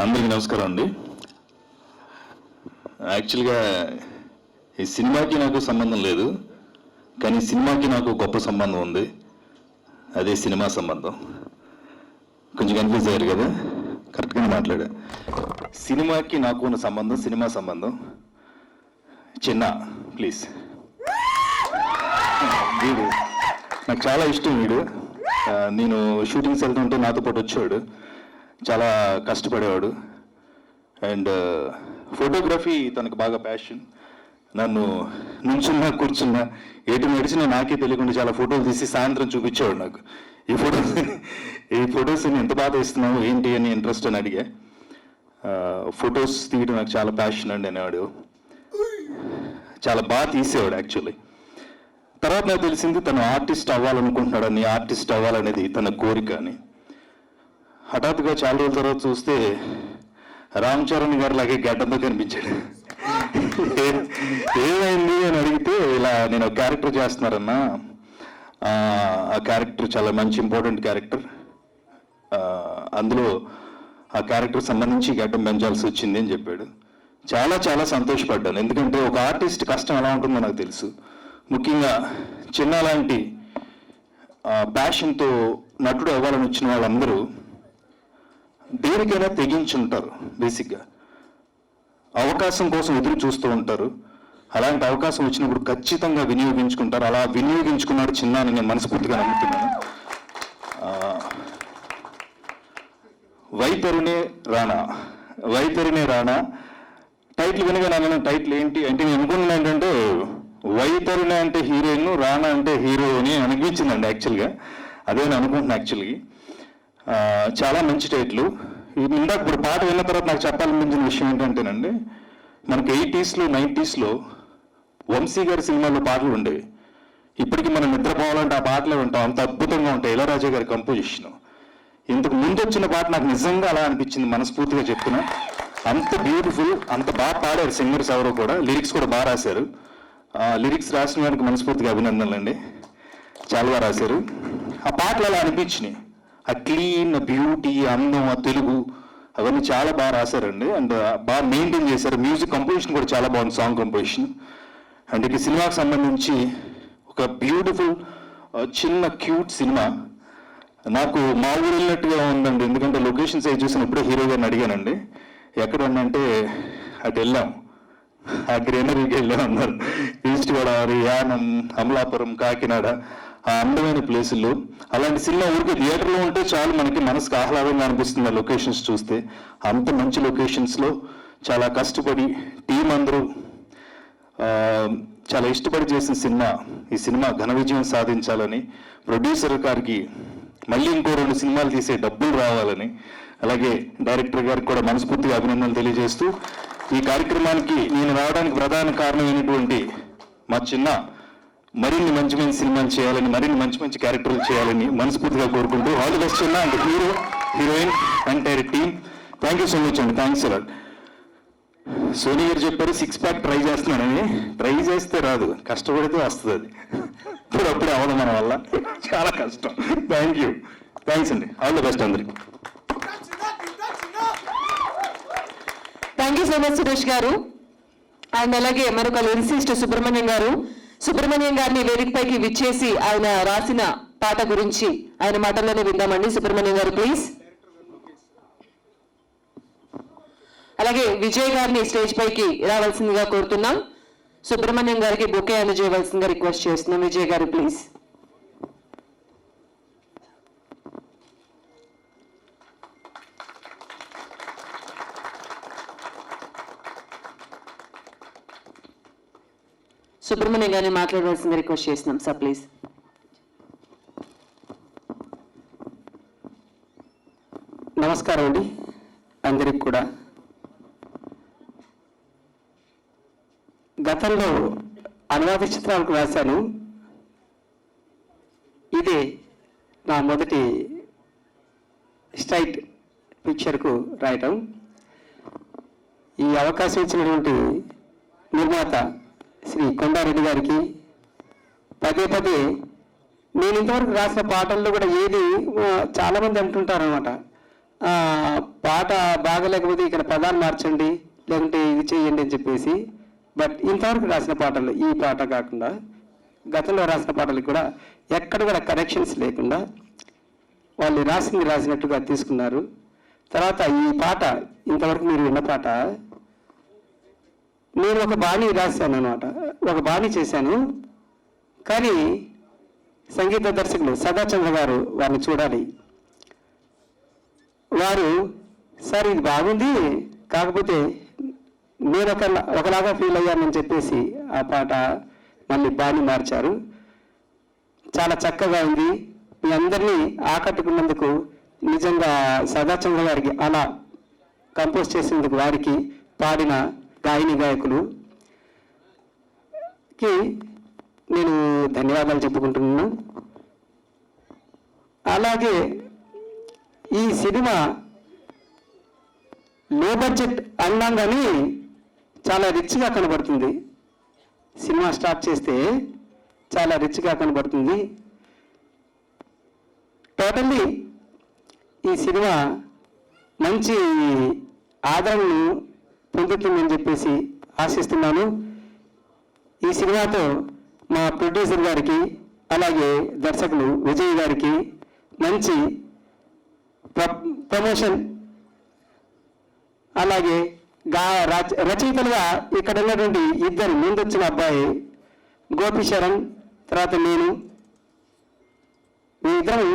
S4: అందరికీ నమస్కారం అండి. యాక్చువల్గా ఈ సినిమాకి నాకు సంబంధం లేదు, కానీ సినిమాకి నాకు గొప్ప సంబంధం ఉంది. అదే సినిమా సంబంధం. కొంచెం కన్ఫ్యూజ్ అయ్యారు కదా, కరెక్ట్గానే మాట్లాడా. సినిమాకి నాకు ఉన్న సంబంధం సినిమా సంబంధం. చిన్న ప్లీజ్. వీడు నాకు చాలా ఇష్టం. వీడు నేను షూటింగ్స్ వెళ్తుంటే నాతో పాటు వచ్చాడు. చాలా కష్టపడేవాడు. అండ్ ఫోటోగ్రఫీ తనకు బాగా ప్యాషన్. నన్ను నుంచున్నా కూర్చున్నా ఎటు నడిచినా నాకే తెలియకుండా చాలా ఫోటోలు తీసి సాయంత్రం చూపించేవాడు నాకు. ఈ ఫొటోస్ ఎంత బాగా ఇస్తున్నావు ఏంటి అని ఇంట్రెస్ట్ అని అడిగా. ఫొటోస్ తీయడం నాకు చాలా ప్యాషన్ అండి అనేవాడు. చాలా బాగా తీసేవాడు యాక్చువల్లీ. తర్వాత నాకు తెలిసింది తను ఆర్టిస్ట్ అవ్వాలనుకుంటున్నాడని, ఆర్టిస్ట్ అవ్వాలనేది తన కోరిక అని. హఠాత్తుగా చాలా రోజుల తర్వాత చూస్తే రామ్ చరణ్ గారు లాగే గడ్డంతో కనిపించాడు. ఏమైంది అని అడిగితే, ఇలా నేను ఒక క్యారెక్టర్ చేస్తున్నారన్నా, ఆ క్యారెక్టర్ చాలా మంచి ఇంపార్టెంట్ క్యారెక్టర్, అందులో ఆ క్యారెక్టర్ సంబంధించి గడ్డం పెంచాల్సి వచ్చింది అని చెప్పాడు. చాలా చాలా సంతోషపడ్డాను. ఎందుకంటే ఒక ఆర్టిస్ట్ కష్టం ఎలా ఉంటుందో నాకు తెలుసు. ముఖ్యంగా చిన్న లాంటి ప్యాషన్తో నటుడు అవ్వాలని వచ్చిన వాళ్ళందరూ దేనికైనా తెగించుంటారు. బేసిక్గా అవకాశం కోసం ఎదురు చూస్తూ ఉంటారు. అలాంటి అవకాశం వచ్చినప్పుడు ఖచ్చితంగా వినియోగించుకుంటారు. అలా వినియోగించుకున్నాడు చిన్న అని నేను మనస్ఫూర్తిగా నమ్ముతున్నాను. వైతరిణే రాణా, వైతరిణే రాణా టైటిల్ వినగానే టైటిల్ ఏంటి అంటే నేను అనుకున్నాను ఏంటంటే వైతరిణి అంటే హీరోయిన్, రాణా అంటే హీరో అని అనిపించిందండి యాక్చువల్గా. అదే నేను అనుకుంటున్నాను యాక్చువల్గా. చాలా మంచి టైటిల్. ఇందాక ఇప్పుడు పాట విన్న తర్వాత నాకు చెప్పాలనిపించిన విషయం ఏంటంటేనండి, మనకి 80s, 90s వంశీ గారి సినిమాల్లో పాటలు ఉండేవి. ఇప్పటికీ మనం నిద్రపోవాలంటే ఆ పాటలే ఉంటాం, అంత అద్భుతంగా ఉంటాయి. ఇళయరాజా గారి కంపోజిషన్. ఇంతకు ముందు వచ్చిన పాట నాకు నిజంగా అలా అనిపించింది, మనస్ఫూర్తిగా చెప్తున్నా. అంత బ్యూటిఫుల్, అంత బాగా పాడారు సింగర్స్ ఎవరో కూడా. లిరిక్స్ కూడా బాగా రాశారు. లిరిక్స్ రాసిన వారికి మనస్ఫూర్తిగా అభినందనలు అండి, చాలా బాగా రాశారు. ఆ పాటలు అలా అనిపించినాయి. ఆ క్లీన్, ఆ బ్యూటీ, అందం, ఆ తెలుగు అవన్నీ చాలా బాగా రాశారండి. అండ్ బాగా మెయింటైన్ చేశారు. మ్యూజిక్ కంపోజిషన్ కూడా చాలా బాగుంది, సాంగ్ కంపోజిషన్. అండ్ ఈ సినిమాకి సంబంధించి ఒక బ్యూటిఫుల్ చిన్న క్యూట్ సినిమా. నాకు మా ఊరు వెళ్ళినట్టుగా ఉందండి, ఎందుకంటే లొకేషన్స్ అవి చూసిన ఇప్పుడే హీరో గారిని అడిగానండి, ఎక్కడ ఉందంటే అటు వెళ్ళాం, ఆ గ్రీనరీకి వెళ్ళాం అన్నారు. ఈస్ట్ గోదావరి, యానం, అమలాపురం, కాకినాడ, ఆ అందమైన ప్లేసుల్లో. అలాంటి సినిమా ఊరికి థియేటర్లో ఉంటే చాలు, మనకి మనసుకు ఆహ్లాదంగా అనిపిస్తుంది ఆ లొకేషన్స్ చూస్తే. అంత మంచి లొకేషన్స్లో చాలా కష్టపడి టీం అందరూ చాలా ఇష్టపడి చేసిన సినిమా. ఈ సినిమా ఘన విజయం సాధించాలని, ప్రొడ్యూసర్ గారికి మళ్ళీ ఇంకో 2 సినిమాలు తీసే డబ్బులు రావాలని, అలాగే డైరెక్టర్ గారికి కూడా మనస్ఫూర్తిగా అభినందనలు తెలియజేస్తూ, ఈ కార్యక్రమానికి నేను రావడానికి ప్రధాన కారణమైనటువంటి మా చిన్న మరిన్ని మంచి మంచి సినిమాలు చేయాలని, మరిన్ని మంచి మంచి క్యారెక్టర్లు చేయాలని మనస్ఫూర్తిగా కోరుకుంటూ, ఆల్ ది బెస్ట్ చిన్న and hero, heroine, entire team. Thank you so much అండి, థ్యాంక్స్ అలాట్. సోనీ గారు చెప్పారు 6 ప్యాక్ ట్రై చేస్తున్నానని. ట్రై చేస్తే రాదు, కష్టపడితే వస్తుంది. అది ఇప్పుడప్పుడే అవ్వడం మన వల్ల చాలా కష్టం. థ్యాంక్ యూ, థ్యాంక్స్ అండి, ఆల్ ది బెస్ట్ అందరికి.
S1: Thank you so much Suresh గారు. అండ్ అలాగే మరొక లిరిసిస్ట్ సుబ్రహ్మణ్యం గారు. సుబ్రహ్మణ్యం గారిని వేదికపైకి విచ్చేసి ఆయన రాసిన పాట గురించి ఆయన మాటల్లోనే విందామండి. సుబ్రహ్మణ్యం గారు ప్లీజ్. అలాగే విజయ్ గారిని స్టేజ్ పైకి రావాల్సిందిగా కోరుతున్నాం. సుబ్రహ్మణ్యం గారికి బొకే అందజేయవలసిందిగా రిక్వెస్ట్ చేస్తున్నాం. విజయ్ గారు ప్లీజ్. సుబ్రహ్మణ్యం గారిని మాట్లాడవలసిందిగా రిక్వెస్ట్ చేస్తున్నాం సార్ ప్లీజ్.
S5: నమస్కారం అండి అందరికి కూడా. గతంలో అనువాద చిత్రాలకు రాశాను. ఇదే నా మొదటి స్ట్రైట్ పిక్చర్కు రాయటం. ఈ అవకాశం ఇచ్చినటువంటి నిర్మాత శ్రీ కొండారెడ్డి గారికి పదే పదే నేను ఇంతవరకు రాసిన పాటల్లో కూడా ఏది చాలామంది అంటుంటారు అనమాట, పాట బాగలేకపోతే ఇక్కడ పదాలు మార్చండి లేకుంటే ఇది చేయండి అని చెప్పేసి. బట్ ఇంతవరకు రాసిన పాటలు, ఈ పాట కాకుండా గతంలో రాసిన పాటలకు కూడా ఎక్కడ కూడా కరెక్షన్స్ లేకుండా వాళ్ళు రాసినట్టుగా తీసుకున్నారు. తర్వాత ఈ పాట ఇంతవరకు మీరు విన్న పాట నేను ఒక బాణీ రాశాను అనమాట, ఒక బాణీ చేశాను. కానీ సంగీత దర్శకులు సదాచంద్ర గారు వారిని చూడాలి. వారు సార్ ఇది బాగుంది, కాకపోతే నేను ఒకలాగా ఫీల్ అయ్యానని చెప్పేసి ఆ పాట మళ్ళీ బాణీ మార్చారు. చాలా చక్కగా ఉంది. మీ అందరినీ ఆకట్టుకున్నందుకు నిజంగా సదాచంద్ర గారికి, అలా కంపోజ్ చేసినందుకు వారికి, పాడిన గాయని గాయకులుకి నేను ధన్యవాదాలు చెప్పుకుంటున్నాను. అలాగే ఈ సినిమా లో బడ్జెట్ అన్నాం కానీ చాలా రిచ్గా కనబడుతుంది. సినిమా స్టార్ట్ చేస్తే చాలా రిచ్గా కనబడుతుంది. టోటల్లీ ఈ సినిమా మంచి ఆదరణను పొందుతుందని చెప్పేసి ఆశిస్తున్నాను. ఈ సినిమాతో మా ప్రొడ్యూసర్ గారికి అలాగే దర్శకులు విజయ్ గారికి మంచి ప్రమోషన్, అలాగే రచయితలుగా ఇక్కడ ఉన్నటువంటి ఇద్దరు ముందొచ్చిన అబ్బాయి గోపి శరణ్, తర్వాత నేను, మీ ఇద్దరం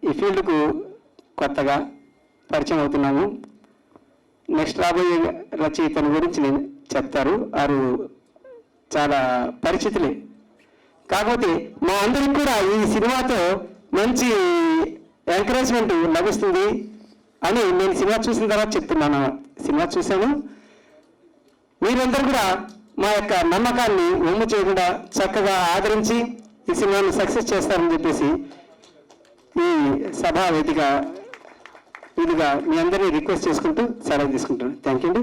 S5: ఈ ఫీల్డ్కు కొత్తగా పరిచయం అవుతున్నాము. నెక్స్ట్ రాబోయే రచయితల గురించి నేను చెప్తారు, వారు చాలా పరిచితులే. కాకపోతే మా అందరికి కూడా ఈ సినిమాతో మంచి ఎంకరేజ్మెంట్ లభిస్తుంది అని నేను సినిమా చూసిన తర్వాత చెప్తున్నాను. సినిమా చూశాను, మీరందరూ కూడా మా యొక్క నమ్మకాన్ని ఒమ్ము చేయకుండా చక్కగా ఆదరించి ఈ సినిమాను సక్సెస్ చేస్తారని చెప్పేసి ఈ సభా వేదిక ఇదిగా మీ అందరినీ రిక్వెస్ట్ చేసుకుంటూ సెలవు తీసుకుంటాను. థ్యాంక్ యూ అండి.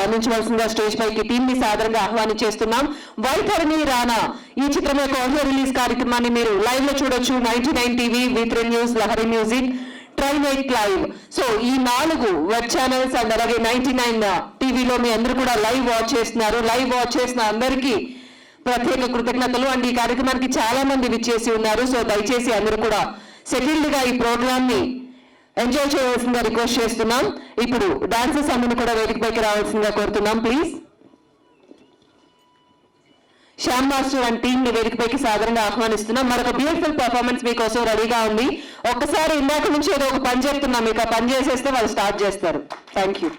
S1: అందించవలసిందిగా స్టేజ్ పైకి టీం ని సాదరంగా ఆహ్వానించేస్తున్నాం. వైతరణి రానా ఈ చిత్రం యొక్క ఆడియో రిలీజ్ కార్యక్రమాన్ని మీరు లైవ్ లో చూడొచ్చు. 99 TV, V3 news, Lahari music, ట్రైనైట్ లైవ్. సో ఈ 4 వెబ్ ఛానల్స్ అండ్ అలాగే 99 టీవీలో మీ అందరూ కూడా లైవ్ వాచ్ చేస్తున్నారు. లైవ్ వాచ్ చేసిన అందరికీ ప్రత్యేక కృతజ్ఞతలు. అండ్ ఈ కార్యక్రమానికి చాలా మంది విచ్చేసి ఉన్నారు. సో దయచేసి అందరూ కూడా సెటిల్డ్ గా ఈ ప్రోగ్రామ్ ని ఎంజాయ్ చేయవలసిందిగా రిక్వెస్ట్ చేస్తున్నాం. ఇప్పుడు డాన్సర్స్ అందరిని కూడా వేదికపైకి రావాల్సిందిగా కోరుతున్నాం please. Shyam master and team ని వేదికపైకి సాధారణంగా ఆహ్వానిస్తున్నాం. మరొక బ్యూటిఫుల్ పర్ఫార్మెన్స్ మీకోసం రెడీగా ఉంది. ఒక్కసారి ఇందాక నుంచి ఏదో ఒక పని చెప్తున్నాం, మీకు ఆ పని చేసేస్తే వాళ్ళు స్టార్ట్ చేస్తారు. Thank you.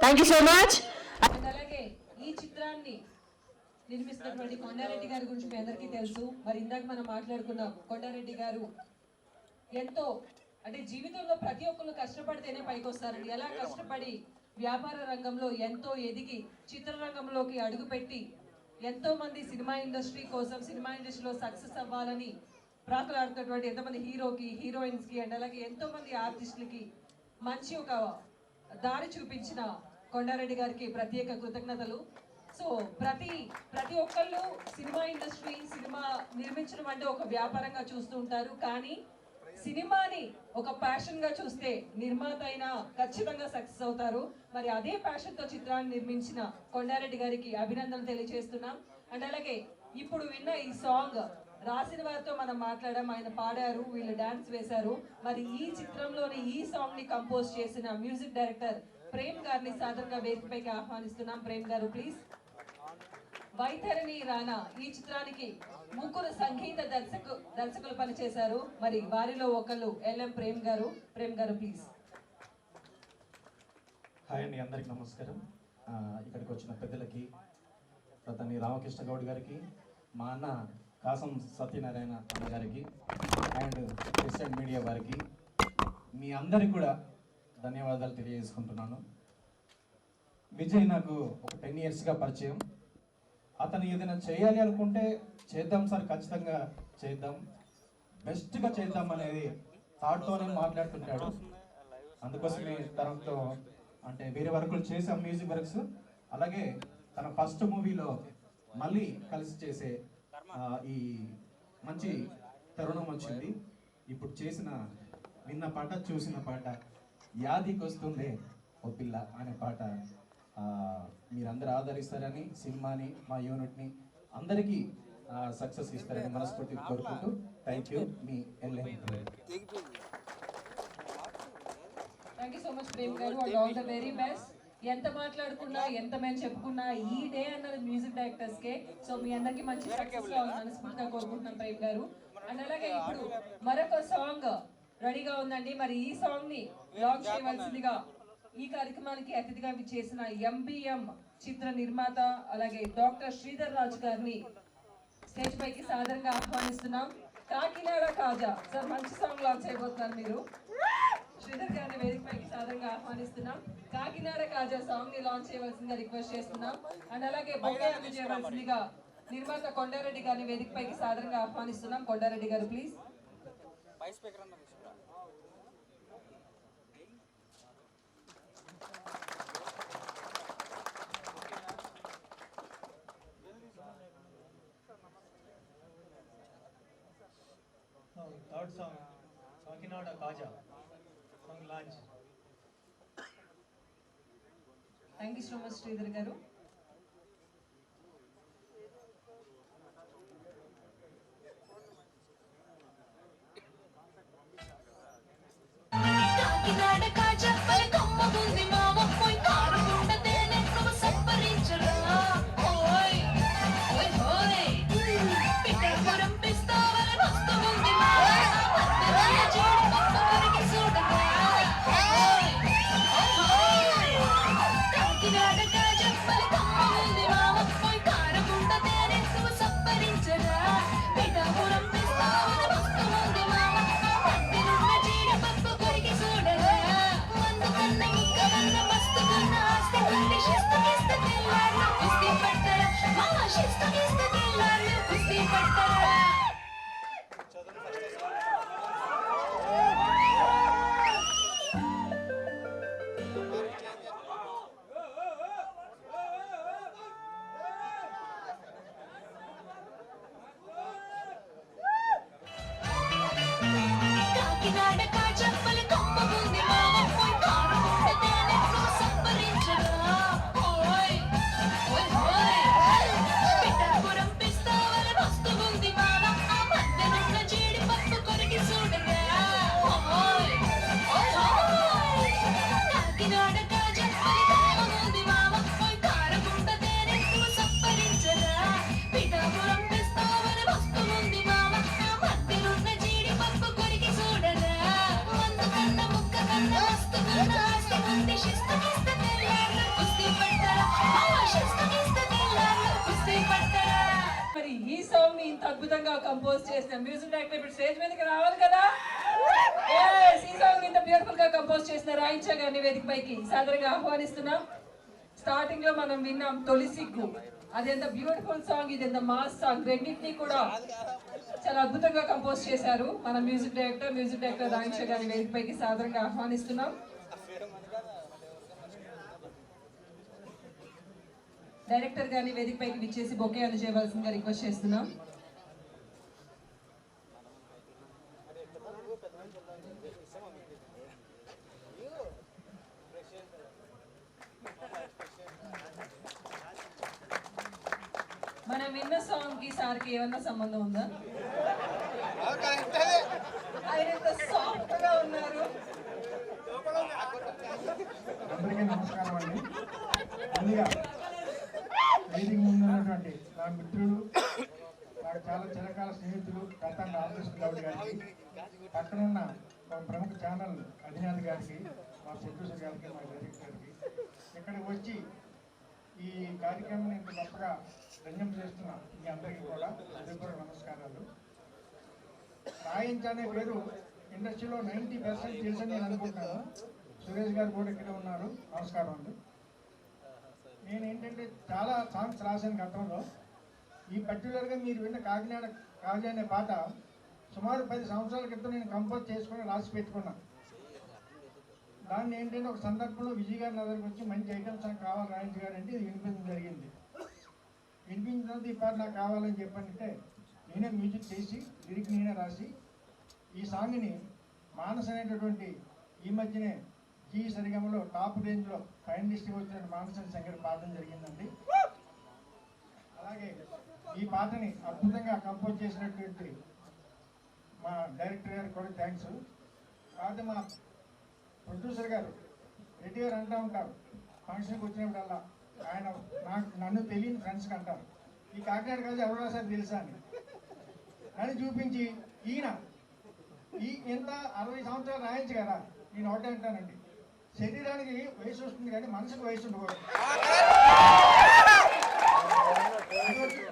S1: Thank you so much.
S6: అలాగే ఈ చిత్రాన్ని నిర్మిస్తున్నటువంటి కొండారెడ్డి గారి గురించి మీ అందరికీ తెలుసు. మరి ఇందాక మనం మాట్లాడుకున్నాం, కొండారెడ్డి గారు ఎంతో అంటే జీవితంలో ప్రతి ఒక్కరు కష్టపడితేనే పైకి వస్తారండి. ఎలా కష్టపడి వ్యాపార రంగంలో ఎంతో ఎదిగి చిత్రరంగంలోకి అడుగుపెట్టి ఎంతో మంది సినిమా ఇండస్ట్రీ కోసం, సినిమా ఇండస్ట్రీలో సక్సెస్ అవ్వాలని ప్రాకులాడుతున్నటువంటి ఎంతోమంది హీరోకి, హీరోయిన్స్కి అండ్ అలాగే ఎంతో మంది ఆర్టిస్టులకి మంచి ఒక దారి చూపించిన కొండారెడ్డి గారికి ప్రత్యేక కృతజ్ఞతలు. సో ప్రతి ఒక్కళ్ళు సినిమా ఇండస్ట్రీ, సినిమా నిర్మించడం అంటే ఒక వ్యాపారంగా చూస్తూ ఉంటారు. కానీ సినిమాని ఒక ప్యాషన్ గా చూస్తే నిర్మాత అయినా ఖచ్చితంగా సక్సెస్ అవుతారు. మరి అదే ప్యాషన్ తో చిత్రాన్ని నిర్మించిన కొండారెడ్డి గారికి అభినందనలు తెలియజేస్తున్నాం. అండ్ అలాగే ఇప్పుడు విన్న ఈ సాంగ్ రాసిన వారితో మనం మాట్లాడాం, ఆయన పాడారు, వీళ్ళు డాన్స్ వేశారు. మరి ఈ చిత్రంలోని ఈ సాంగ్ ని కంపోజ్ చేసిన మ్యూజిక్ డైరెక్టర్ ప్రేమ్ గారిని సాధారణంగా వేదికపైకి ఆహ్వానిస్తున్నాం. ప్రేమ్ గారు ప్లీజ్. వైతరణి రానా ఈ చిత్రానికి ముగ్గురు సంగీత దర్శకులు పనిచేశారు. మరి వారిలో ఒకళ్ళు ఎల్ఎం ప్రేమ్ గారు. ప్రేమ్ గారు ప్లీజ్.
S7: హాయ్ అండి, అందరికి నమస్కారం. ఇక్కడికి వచ్చిన పెద్దలకి, ప్రధాని రామకృష్ణ గౌడ్ గారికి, మా అన్న కాసం సత్యనారాయణ అన్న గారికి అండ్ ప్రెసిడెంట్ మీడియా వారికి, మీ అందరికి కూడా ధన్యవాదాలు తెలియజేసుకుంటున్నాను. విజయ్ నాకు ఒక 10 yearsగా పరిచయం. అతను ఏదైనా చేయాలి అనుకుంటే చేద్దాం సార్, ఖచ్చితంగా చేద్దాం, బెస్ట్గా చేద్దాం అనేది థాట్తోనే మాట్లాడుతుంటాడు. అందుకోసమే తనతో అంటే వేరే వర్కులు చేసాం, మ్యూజిక్ వర్క్స్. అలాగే తన ఫస్ట్ మూవీలో మళ్ళీ కలిసి చేసే ఈ మంచి తరుణం వచ్చింది. ఇప్పుడు చేసిన విన్న పాట, చూసిన పాట యాదికి వస్తుందే ఓ పిల్ల అనే పాట మీరందరూ ఆదరిస్తారని, సినిమాని, మా యూనిట్ని అందరికీ సక్సెస్ ఇస్తారని మనస్ఫూర్తిగా కోరుకుంటూ థ్యాంక్ యూ. మీ ఎల్ఎం.
S6: Thank you so much Prem గారు, and all the very best. ఎంత మాట్లాడుకున్నా, ఎంత మేము చెప్పుకున్నా, ఈ డే అన్నది మ్యూజిక్ డైరెక్టర్స్ కే. సో మీ అందరికి మంచి సక్సెస్ మనస్ఫూర్తిగా కోరుకుంటున్నాం ప్రేమ్ గారు. అండ్ అలాగే ఇప్పుడు మరొక సాంగ్ రెడీగా ఉందండి. మరి ఈ సాంగ్ ని లాంచ్ చేయవలసిందిగా ఈ కార్యక్రమానికి అతిథిగా చేసిన ఎంబిఎం చిత్ర నిర్మాత అలాగే డాక్టర్ శ్రీధర్ రాజు గారిని స్టేజ్ పైకి సాదరంగా ఆహ్వానిస్తున్నాం. కాకినాడ కాజా సార్, మంచి సాంగ్ లాంచ్ అయిపోతున్నారు మీరు. శ్రీధర్ గారిని వేదిక పైకి సాదరంగా ఆహ్వానిస్తున్నాం. కాకినాడ కాజా సాంగ్ ని లాంచ్ చేయవలసిందిగా రిక్వెస్ట్ చేస్తున్నాం. అండ్ అలాగే బొకే అందజేయవలసిందిగా నిర్మాత కొండారెడ్డి గారిని వేదిక పైకి సాదరంగా ఆహ్వానిస్తున్నాం. Kondareddy garu please.
S7: Third song Kakinada Kaja song launch.
S6: Thank you so much Sridhar garu.
S8: Kakinada కాజా పై కొమ్మగుంది మామ, పోయి కారుకుండ తేనె నువ్వు సంపరించరా. ఓయ్ ఓయ్ ఓయ్ పిఠాపురం పిస్తావల వస్తుంది మామ, మధ్యరాయ జోడి పక్క కొరికి చూడగా. ఓయ్ ఓయ్ కాకినాడ కాజా పై కొమ్మగుంది మామ, పోయి కారుకుండ తేనె నువ్వు సంపరించరా. పిఠాపురం పిస్తావల వస్తుంది మామ, మధ్యనున్న జీడి పక్క కొరికి చూడగా. మందుకన్న ముక్కవన్న మస్తుకున్న ఆస్తి ఉంది, శిస్తుకిస్తే తెల్లార్లు కుస్తీ పట్టరా. మామ శిస్తుకిస్తే తెల్లార్లు కుస్తీ పట్టరా. కాకినాడ కాజప్పలి కొమ్మగుంది మామ, పోయి కారుకుండ తేనె నువ్వు సంపరించరా. ఓయ్ ఓయ్ ఓయ్ పిఠాపురం పిస్తావల వస్తుంది మామ, ఆ మధ్యనున్న జీడి పప్పు కొరికి చూడగా. ఓయ్ ఓయ్ ఓయ్ కాకినాడ కాజప్పలి కొమ్మగుంది మామ, పోయి కారుకుండ తేనె నువ్వు సంపరించరా. పిఠాపురం పిస్తావల వస్తుంది మామ, ఆ మధ్యనున్న జీడి పప్పు కొరికి చూడరా. మందుకన్న ముక్క కన్న మస్తుకున్న ఆస్తి ఉంది, శిస్తుకిస్తే తెల్లార్లు కుస్తీ పట్టరా. మామ శిస్తుకిస్తే తెల్లార్లు కుస్తీ పట్టరా.
S6: మరి ఈ సాంగ్ ని ఇంత అద్భుతంగా కంపోజ్ చేసిన మ్యూజిక్ డైరెక్టర్ ఇప్పుడు స్టేజ్ మీదకి రావాలి కదా. ఈ సాంగ్ ఇంత బ్యూటిఫుల్ గా కంపోజ్ చేసిన రాయించా గారిని వేదిక పైకి సాదరంగా ఆహ్వానిస్తున్నాం. స్టార్టింగ్ లో మనం విన్నాం తొలి సిగ్గు, అది ఎంత బ్యూటిఫుల్ సాంగ్, ఇది ఎంత మాస్ సాంగ్, రెండింటినీ కూడా చాలా అద్భుతంగా కంపోజ్ చేశారు మన మ్యూజిక్ డైరెక్టర్ రాయించా గారిని వేదిక పైకి సాదరంగా ఆహ్వానిస్తున్నాం. డైరెక్టర్ గారిని వేదిక పైకి విచ్చేసి బొకే అందజేయవలసిందిగా రిక్వెస్ట్ చేస్తున్నాం. మనం విన్న సాంగ్ కి సార్ కి ఏమన్నా సంబంధం ఉందా? ఆయన ఎంత సాఫ్ట్ గా ఉన్నారు.
S9: అందరికీ నమస్కారం అండి. ముందుగా వేదిక ముందు ఉన్నటువంటి నా మిత్రుడు, నాకు చాలా చిరకాల స్నేహితులు కర్తాన్ రామకృష్ణ గౌడ్ గారికి, పక్కనున్న ఒక ప్రముఖ ఛానల్ అధినేత గారికి, మా ప్రొడ్యూసర్ గారికి, మా డైరెక్టర్ గారికి, ఇక్కడికి వచ్చి ఈ కార్యక్రమాన్ని ఇంత గొప్పగా ధన్యం చేస్తున్న మీ అందరికీ కూడా హృదయపూర్వక నమస్కారాలు. రాయించ అనే పేరు ఇండస్ట్రీలో 90% తెలుసని నేను అనుకుంటున్నాను. సురేష్ గారు కూడా ఇక్కడ ఉన్నారు. నమస్కారం అండి. నేను ఏంటంటే చాలా సాంగ్స్ రాశాను గతంలో. ఈ పర్టికులర్గా మీరు విన్న కాకినాడ కాజీ అనే పాట సుమారు 10 సంవత్సరాల క్రితం నేను కంపోజ్ చేసుకుని రాసి పెట్టుకున్నా. దాన్ని ఏంటంటే ఒక సందర్భంలో విజయ్ గారి నా దగ్గరికి వచ్చి మంచి ఐటమ్ సాంగ్ కావాలి రాయించు గారు అంటే ఇది వినిపించడం జరిగింది. వినిపించిన తర్వాత ఈ పాట నాకు కావాలని చెప్పంటే నేనే మ్యూజిక్ చేసి లిరిక్ నేనే రాసి ఈ సాంగ్ని మానస్ అనేటటువంటి ఈ మధ్యనే జీ సరిగమలో టాప్ రేంజ్లో ఫైనలిస్ట్గా వచ్చిన మానస్ అనే సంగతి పాడడం జరిగిందండి. అలాగే ఈ పాటని అద్భుతంగా కంపోజ్ చేసినటువంటి మా డైరెక్టర్ గారికి కూడా థ్యాంక్స్. కాకపోతే మా ప్రొడ్యూసర్ గారు రెడ్డి గారు అంటూ ఉంటారు ఫంక్షన్కి వచ్చినప్పుడల్లా, ఆయన నన్ను తెలియని ఫ్రెండ్స్కి అంటారు, ఈ కాకినాడ కలిసి ఎవరు రాశారు తెలుసా అని. నన్ను చూపించి ఈయన ఎంత 60 సంవత్సరాలు రాయించు కదా, నేను ఒకటే అంటానండి, శరీరానికి వయసు వస్తుంది కానీ మనసుకు వయసు ఉండకూడదు.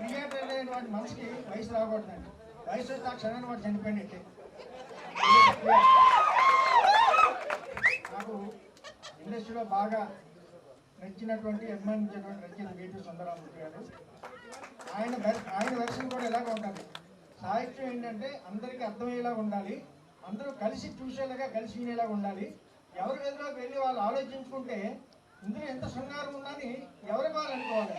S9: క్రియేటర్ అయిన వాటి మనసుకి వయసు రాకూడదండి. వయసు వస్తే ఆ క్షణాన్ని వాడు చనిపోయినట్టే. నాకు ఇండస్ట్రీలో బాగా నచ్చినటువంటి అభిమానించినటువంటి రచయిత వేటూరి సుందరరామూర్తి గారు. ఆయన వెర్షన్ కూడా ఎలాగ ఉంటుంది, సాహిత్యం ఏంటంటే అందరికీ అర్థమయ్యేలాగా ఉండాలి, అందరూ కలిసి చూసేలాగా కలిసి వినేలాగా ఉండాలి. ఎవరి గదిలోకి వెళ్ళి వాళ్ళు ఆలోచించుకుంటే ఇందులో ఎంత శృంగారం ఉందని ఎవరికి వాళ్ళు అనుకోవాలి.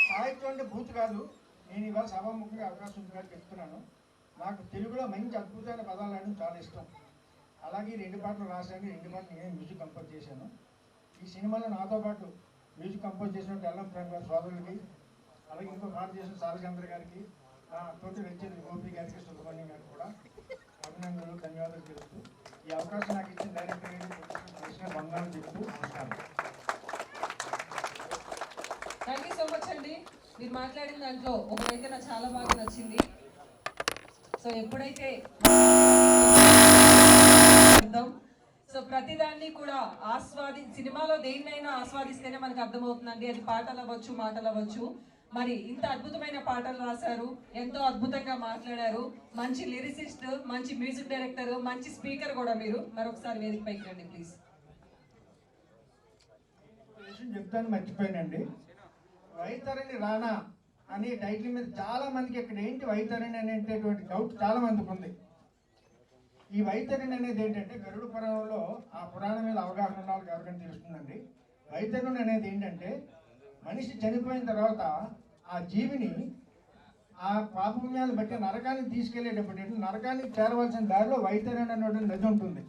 S9: సాహిత్యం అంటే బూత్ కాదు. నేను ఇవాళ సభాముఖంగా అవకాశం ఉంది కాబట్టి చెప్తున్నాను. నాకు తెలుగులో మంచి అద్భుతమైన పదాలు ఆడడం చాలా ఇష్టం. అలాగే 2 పాటలు రాశాను, 2 పాటలు నేను మ్యూజిక్ కంపోజ్ చేశాను. ఈ సినిమాలో నాతో పాటు మ్యూజిక్ కంపోజ్ చేసినట్టు ఎల్లం ప్రేమ్ గారి సోదరులకి, అలాగే ఇంకో పాట చేసిన సాలచంద్ర గారికి, నా తోటి రచయిత గోపి గారికి, సుబ్రహ్మణ్యం గారికి కూడా అభినందనలు, ధన్యవాదాలు తెలుస్తూ ఈ అవకాశం నాకు ఇచ్చిన డైరెక్టర్ గారికి వందనాలు చెప్తూ నమస్కారం.
S6: థ్యాంక్ యూ సో మచ్ అండి. మీరు మాట్లాడిన దాంట్లో ఒకటైతే నాకు చాలా బాగా నచ్చింది. సో ఎప్పుడైతే సో ప్రతిదాన్ని కూడా సినిమాలో దేన్నైనా ఆస్వాదిస్తేనే మనకు అర్థమవుతుందండి. అది పాటలు అవ్వచ్చు, మాటలు అవ్వచ్చు. మరి ఇంత అద్భుతమైన పాటలు రాశారు, ఎంతో అద్భుతంగా మాట్లాడారు, మంచి లిరిసిస్ట్, మంచి మ్యూజిక్ డైరెక్టర్, మంచి స్పీకర్ కూడా మీరు. మరొకసారి వేదిక పైకి రండి ప్లీజ్.
S9: చెప్తాను మర్చిపోయానండి. వైతరణి రానా అనే టైటిల్ మీద చాలా మందికి ఇక్కడ ఏంటి వైతరణి అనేటటువంటి డౌట్ చాలా మందికి ఉంది. ఈ వైతరణి అనేది ఏంటంటే గరుడ పురాణంలో ఆ పురాణం మీద అవగాహన ఉన్న వాళ్ళకి ఎవరికైనా తెలుస్తుందండి. వైతరణి అనేది ఏంటంటే మనిషి చనిపోయిన తర్వాత ఆ జీవిని ఆ పాపపుణ్యాలు బట్టి నరకానికి తీసుకెళ్లేటప్పుడు నరకానికి చేరవలసిన దారిలో వైతరణి అనేటువంటి నది ఉంటుంది.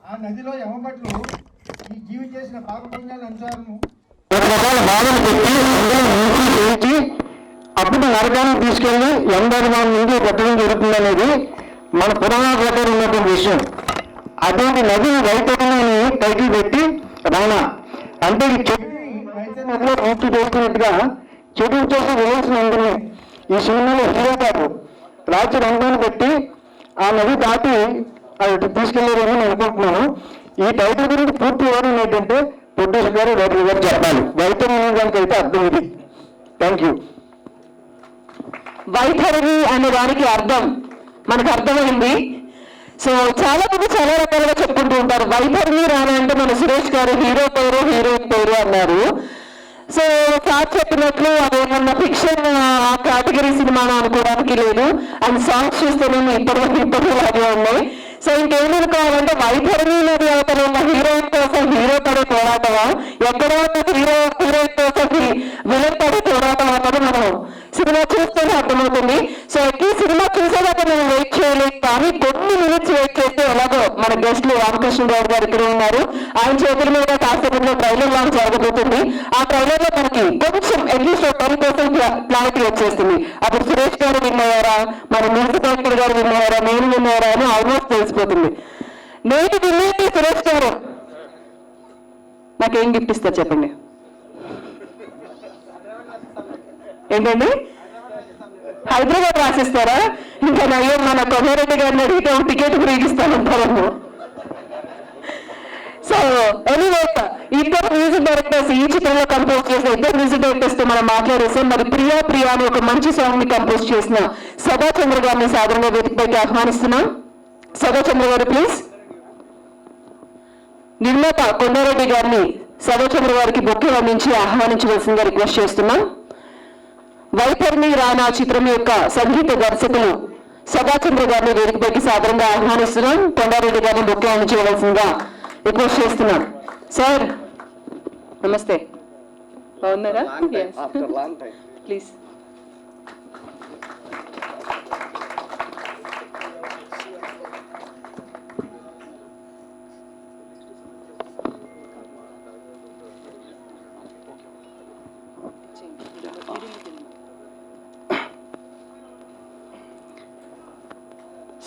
S9: ఆ నదిలో యమభట్లు ఈ జీవి చేసిన పాపపుణ్యాల అనుసారము
S2: రకరకాల బాధలు పెట్టి చేయించి అప్పుడు నరకానికి తీసుకెళ్లి ఎందరిమానం నుండి పెట్టడం జరుగుతుంది అనేది మన పురాణాల ప్రకారం ఉన్నటువంటి విషయం. అటువంటి నది వైతరణి అని టైటిల్ పెట్టి రానా అంటే ఈ చెడు నదిలో పూర్తి చేస్తున్నట్టుగా చెడు చేసి విలేసిన అందరినీ ఈ సినిమాలో హీరో గారు రాత్రి రంగాన్ని పెట్టి ఆ నది దాటి అది తీసుకెళ్లారని నేను అనుకుంటున్నాను. ఈ టైటిల్ గురించి పూర్తి వివరణ ఏంటంటే ప్రొడ్యూసర్ గారు డైరెక్టర్ గారు చెప్పాలి. వైతరణి అనే దానికి అయితే అర్థం ఇది. Thank you.
S1: వైతరణి అనే దానికి అర్థం మనకు అర్థమైంది. సో చాలా మంది చాలా రకాలుగా చెప్పుకుంటూ ఉంటారు. వైతరణి రానా అంటే మన సురేష్ గారు హీరో పేరు హీరోయిన్ పేరు అన్నారు. సో సార్ చెప్పినట్లు అదేమన్నా ఫిక్షన్ కేటగిరీ సినిమా అనుకోవడానికి లేదు. అండ్ సాంగ్స్ చూస్తేనేమో ఇప్పటిలాగే ఉన్నాయి. సో ఇంకేమనుకోవాలంటే వైతరణి నది అవతల ఉన్న హీరోయిన్ కోసం హీరో పడే పోరాటమా, ఎక్కడ హీరో హీరోయిన్ తోటి విలపడి పోరాటం అన్నది మనం సినిమా చూస్తేనే అర్థమవుతుంది. సో ఈ సినిమా చూసేదాకా మనం వెయిట్ చేయలేదు, కానీ కొన్ని మినిట్స్ వెయిట్ చేస్తే ఎలాగో మన గెస్ట్లు రామకృష్ణరావు గారు ఇక్కడ ఉన్నారు. ఆయన చేతుల మీద కాసేపట్లో ట్రైలర్ లాంచ్ జరగబోతుంది. ఆ ట్రైలర్ లో మనకి కొంచెం అట్లీస్ట్ 10% క్లారిటీ వచ్చేస్తుంది. అప్పుడు సురేష్ గారు విన్నయ్యారా, మన మ్యూజిక్ డైరెక్టర్ గారు విన్నయ్యారా, నేను విన్నయ్యారా అని ఆల్మోస్ట్ తెలిసిపోతుంది. నేను విన్నది సురేష్ గారు నాకేం గిఫ్ట్ ఇస్తారు చెప్పండి? ఏంటండి, హైదరాబాద్ రాసిస్తారా? ఇంకా నయ్యో మన కొమరెడ్డి గారిని అడిగితే టికెట్ ఫ్రీకి ఇస్తానంటారేమో. సో ఎనీవే, ఇద్దరు మ్యూజిక్ డైరెక్టర్స్ ఈ చిత్రంలో కంపోజ్ చేసిన ఇద్దరు మ్యూజిక్ డైరెక్టర్స్ తో మనం మాట్లాడేసాం. మరి ప్రియా ప్రియా అని ఒక మంచి సాంగ్ ని కంపోజ్ చేసిన సదాచంద్ర గారిని సాధారణంగా వేదికపైకి ఆహ్వానిస్తున్నాం. సదాచంద్ర గారు ప్లీజ్. నిర్మాత కొండారెడ్డి గారిని సదాచంద్ర గారికి బొకే అందించి ఆహ్వానించవలసిందిగా రిక్వెస్ట్ చేస్తున్నాం. వైతరిణి రానా చిత్రం యొక్క సంగీత దర్శకులు సదాచంద్ర గారిని వేదికపైకి సాధారణంగా ఆహ్వానిస్తున్నాం. కొండారెడ్డి గారిని బొకే అందించవలసిందిగా రిక్వెస్ట్ చేస్తున్నాం. సార్ నమస్తే, బాగున్నారా? ప్లీజ్.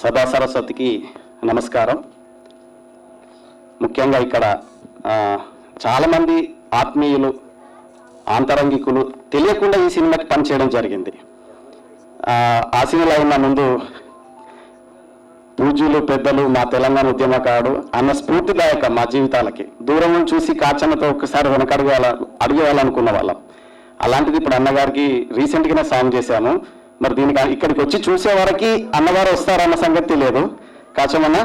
S10: సభా సరస్వతికి నమస్కారం. ముఖ్యంగా ఇక్కడ చాలామంది ఆత్మీయులు, ఆంతరంగికులు తెలియకుండా ఈ సినిమాకి పనిచేయడం జరిగింది. ఆశీనులు అయిన ముందు పూజ్యులు పెద్దలు, మా తెలంగాణ ఉద్యమకారుడు అన్న స్ఫూర్తిదాయక మా జీవితాలకి దూరం నుంచి చూసి కాచన్నతో ఒక్కసారి అడిగేయాలనుకున్న వాళ్ళం. అలాంటిది ఇప్పుడు అన్నగారికి రీసెంట్గానే సాంగ్ చేశాము. మరి దీనికి ఇక్కడికి వచ్చి చూసే వరకు అన్నగారు వస్తారన్న సంగతి తెలియదు. కాచమన్న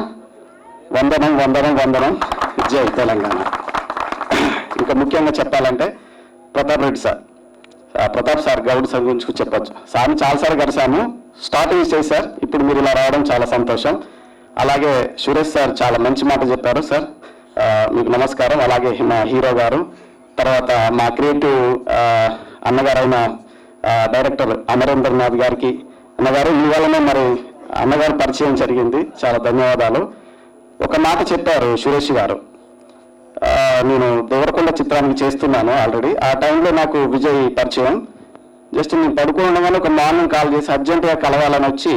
S10: వందనం వందనం వందనం, జై తెలంగాణ. ఇంకా ముఖ్యంగా చెప్పాలంటే ప్రతాప్ సార్ గౌడ్ సార్ గురించి చెప్పచ్చు. సార్ని చాలాసార్లు కలిసాము, స్టార్టింగ్ స్టేజ్ సార్. ఇప్పుడు మీరు ఇలా రావడం చాలా సంతోషం. అలాగే సురేష్ సార్ చాలా మంచి మాట చెప్పారు సార్, మీకు నమస్కారం. అలాగే మా హీరో గారు, తర్వాత మా క్రియేటివ్ అన్నగారైన డైరెక్టర్ అమరేంద్రనాథ్ గారికి, అన్నగారు ఈ వల్లనే మరి అన్నగారు పరిచయం జరిగింది, చాలా ధన్యవాదాలు. ఒక మాట చెప్పారు సురేష్ గారు, నేను దేవరకొండ చిత్రానికి చేస్తున్నాను ఆల్రెడీ. ఆ టైంలో నాకు విజయ్ పరిచయం. జస్ట్ నేను పడుకోవడం ఒక మార్నింగ్ కాల్ చేసి అర్జెంటుగా కలవాలని వచ్చి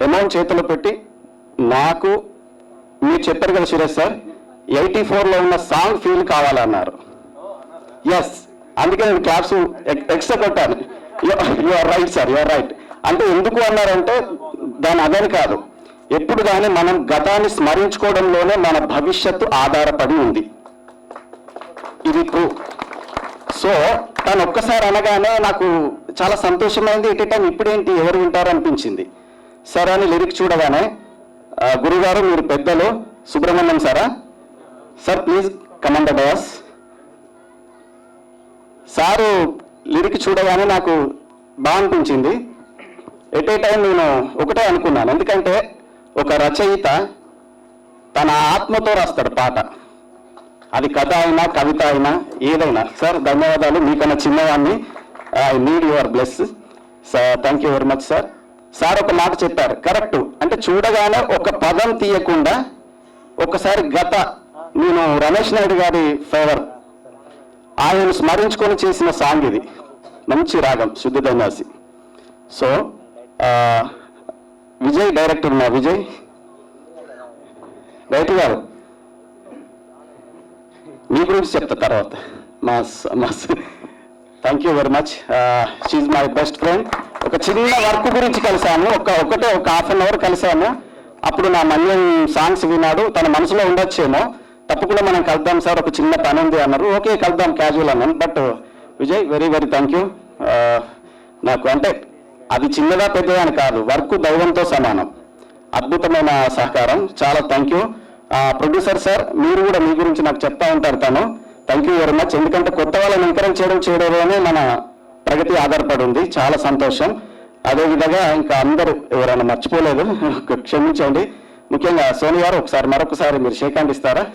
S10: అమౌంట్ చేతిలో పెట్టి, నాకు మీరు చెప్పారు కదా సురేష్ సార్ 84లో ఉన్న సాంగ్ ఫీల్ కావాలన్నారు. ఎస్, అందుకే నేను క్లాప్స్ ఎక్స్ట్రా కొట్టాను. You're right sir, you're right. అంటే ఎందుకు అన్నారంటే దాని అదని కాదు, ఎప్పుడు కానీ మనం గతాన్ని స్మరించుకోవడంలోనే మన భవిష్యత్తు ఆధారపడి ఉంది. ఇది ట్రూ. సో తను ఒక్కసారి అనగానే నాకు చాలా సంతోషమైంది. ఎట్ ఏ టైం ఇప్పుడేంటి ఎవరు వింటారు అనిపించింది. సరే అని లిరిక్ చూడగానే, గురుగారు మీరు పెద్దలు, సుబ్రహ్మణ్యం సారా sir please come and the dais. Sir lyric చూడగానే నాకు బాగా అనిపించింది. ఎట్ ఏ టైం నేను ఒకటే అనుకున్నాను, ఎందుకంటే ఒక రచయిత తన ఆత్మతో రాస్తాడు పాట, అది కథ అయినా కవిత అయినా ఏదైనా. సార్ ధన్యవాదాలు, మీకన్నా చిన్నవాడిని. I need your bless sir, thank you very much sir. Sir ఒక మాట చెప్పారు కరెక్ట్, అంటే చూడగానే ఒక పదం తీయకుండా ఒకసారి నేను రమేష్ నాయుడు గారి ఫేవర్, ఆయనను స్మరించుకొని చేసిన సాంగ్ ఇది. మంచి రాగం, శుద్ధ ధన్యాసి. సో విజయ్ డైరెక్టర్, మా విజయ్ డైరెక్టర్ గారు మీ గురించి చెప్తా తర్వాత. Thank you very much. She's my best friend. ఒక చిన్న వర్క్ గురించి కలిసాము, ఒక హాఫ్ అన్ అవర్ కలిసాము. అప్పుడు నా మన్యం సాంగ్స్ విన్నాడు, తన మనసులో ఉండొచ్చేమో, తప్పకుండా మనం కలుద్దాం సార్, ఒక చిన్న పని ఉంది అన్నారు. ఓకే కలుద్దాం క్యాజువల్ అన్నాను. But Vijay very very thank you. నాకు అంటే అది చిన్నదా పెద్దదా అని కాదు, వర్క్ దైవంతో సమానం. అద్భుతమైన సహకారం, చాలా థ్యాంక్ యూ. ప్రొడ్యూసర్ సార్ మీరు కూడా మీ గురించి నాకు చెప్తా ఉంటారు తను. Thank you very much. ఎందుకంటే కొత్త వాళ్ళని ఎంకరేజ్ చేయడంలోనే మన ప్రగతి ఆధారపడి ఉంది. చాలా సంతోషం. అదేవిధంగా ఇంకా అందరూ ఎవరైనా మర్చిపోలేదు క్షమించండి. ముఖ్యంగా సోని గారు ఒకసారి మరొకసారి మీరు షేక్ హ్యాండ్ ఇస్తారా?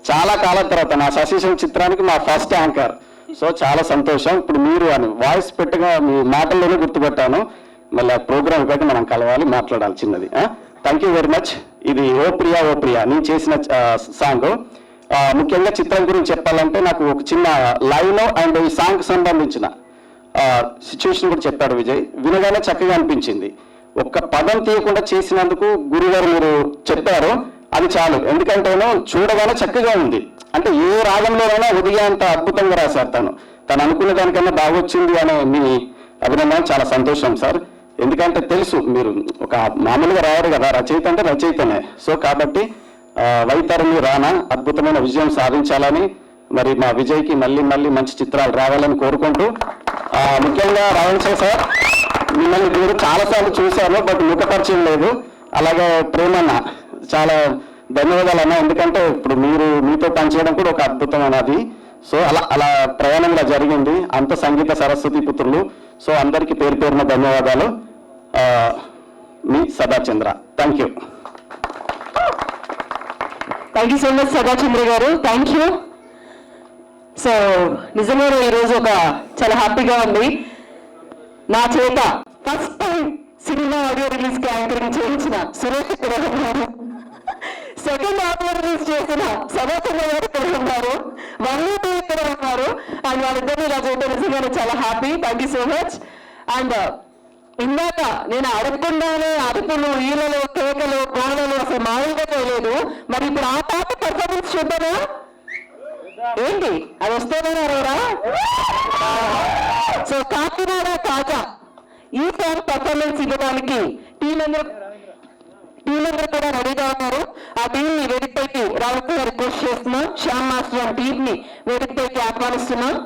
S10: చాలా కాలం తర్వాత నా సశేషన్ చిత్రానికి మా ఫస్ట్ యాంకర్. సో చాలా సంతోషం. ఇప్పుడు మీరు అని వాయిస్ పెట్టగా మీ మాటల్లోనే గుర్తుపెట్టాను. మళ్ళీ ఆ ప్రోగ్రామ్ అయితే మనం కలవాలి, మాట్లాడాలి చిన్నది. Thank you very much. ఇది ఓ ప్రియా ఓ ప్రియా నేను చేసిన సాంగ్. ముఖ్యంగా చిత్రం గురించి చెప్పాలంటే నాకు ఒక చిన్న లైవ్ అండ్ ఈ సాంగ్ సంబంధించిన సిచ్యువేషన్ కూడా చెప్పాడు విజయ్. వినగానే చక్కగా అనిపించింది. ఒక్క పదం తీయకుండా చేసినందుకు గురుగారు మీరు చెప్పారు, అది చాలు. ఎందుకంటే చూడగానే చక్కగా ఉంది. అంటే ఏ రాగంలోనైనా ఉదయంత అద్భుతంగా రాశారు తను అనుకున్న దానికన్నా బాగొచ్చింది అనే మీ అభినందన. చాలా సంతోషం సార్. ఎందుకంటే తెలుసు మీరు ఒక మామూలుగా రావారు కదా, రచయిత అంటే రచయితనే. సో కాబట్టి వైతరిణి రానా అద్భుతమైన విజయం సాధించాలని, మరి మా విజయ్కి మళ్ళీ మళ్ళీ మంచి చిత్రాలు రావాలని కోరుకుంటూ, ముఖ్యంగా రావణ్ సార్ మిమ్మల్ని మీరు చాలాసార్లు చూశాను, బట్ ముఖపరిచయం లేదు. అలాగే ప్రేమన్న చాలా ధన్యవాదాలు అన్న. ఎందుకంటే ఇప్పుడు మీతో పనిచేయడం కూడా ఒక అద్భుతమైనది. సో అలా ప్రయాణం ఇలా జరిగింది. అంత సంగీత సరస్వతి పుత్రులు. సో అందరికీ పేరు పేరున ధన్యవాదాలు. మీ Sadachandra. Thank you.
S1: Thank you so much Sadachandra గారు. Thank you. సో నిజంగా ఈరోజు చాలా హ్యాపీగా ఉంది. నా చేత first time cinema audio release కి యాంకరింగ్ చేయించిన సురేష్ ఇక్కడ ఉన్నారు. సెకండ్ ఆడియో రిలీజ్ చేసిన సదాచంద్ర గారు ఇక్కడ ఉన్నారు. వల్లి ఇక్కడ ఉన్నారు. అండ్ వాళ్ళిద్దరిని ఇలా చేయడం నిజంగానే చాలా happy. Thank you so much. And ఇందాక నేను అడగకుండానే అరుపులు, ఈలలు, కేకలు, గోడలు అసలు మామూలుగా చేయలేదు. మరి ఇప్పుడు ఆ పాట పర్ఫార్మెన్స్ చూద్దామా ఏంటి? అది వస్తేనేరా. సో కాకినాడ కాజా ఈ సాంగ్ పర్ఫార్మెన్స్ ఇవ్వడానికి టీం అందరూ కూడా రెడీగా ఉన్నారు. ఆ టీం ని వేదికపైకి రావాల్సిన రిక్వెస్ట్ చేస్తున్నాం. శ్యామ్ మాస్టర్ టీం ని వేదికపైకి ఆహ్వానిస్తున్నాం.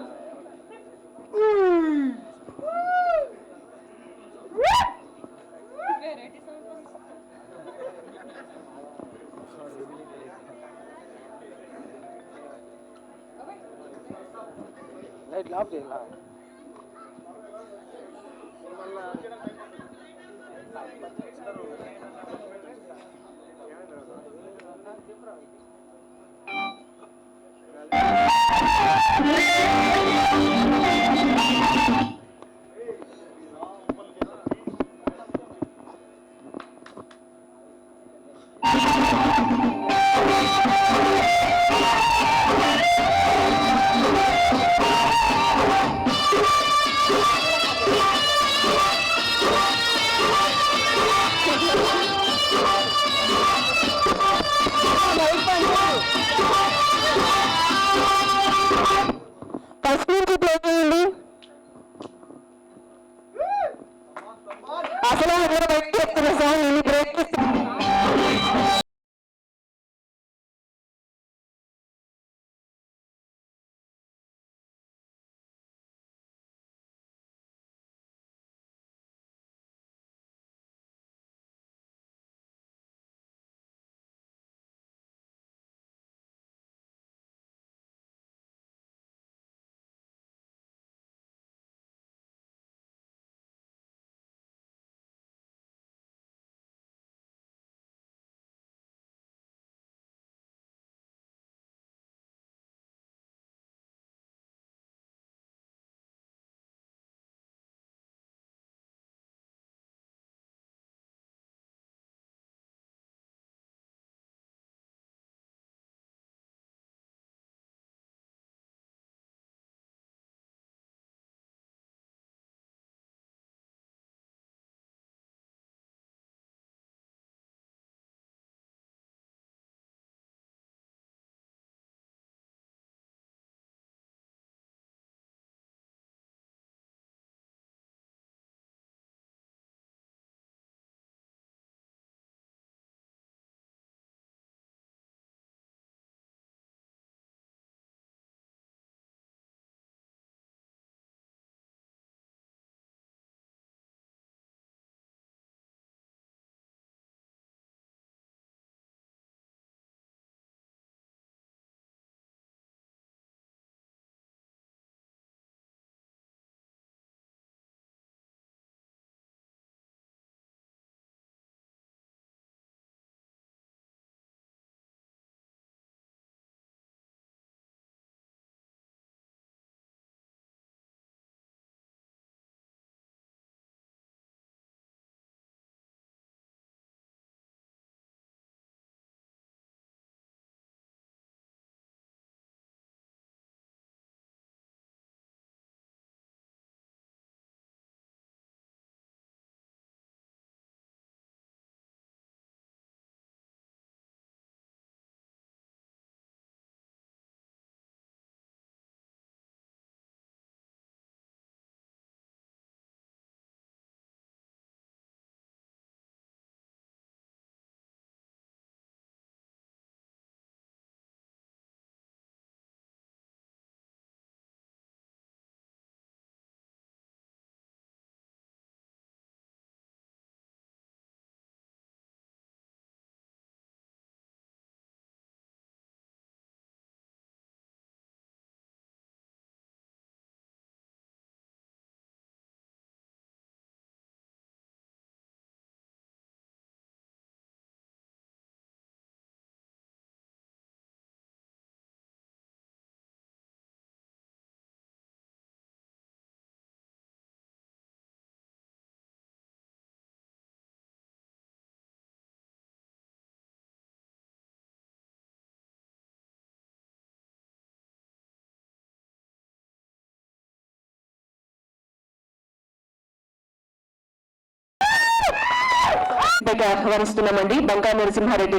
S1: పైకి ఆహ్వానిస్తున్నామండి. బంకా నరసింహారెడ్డి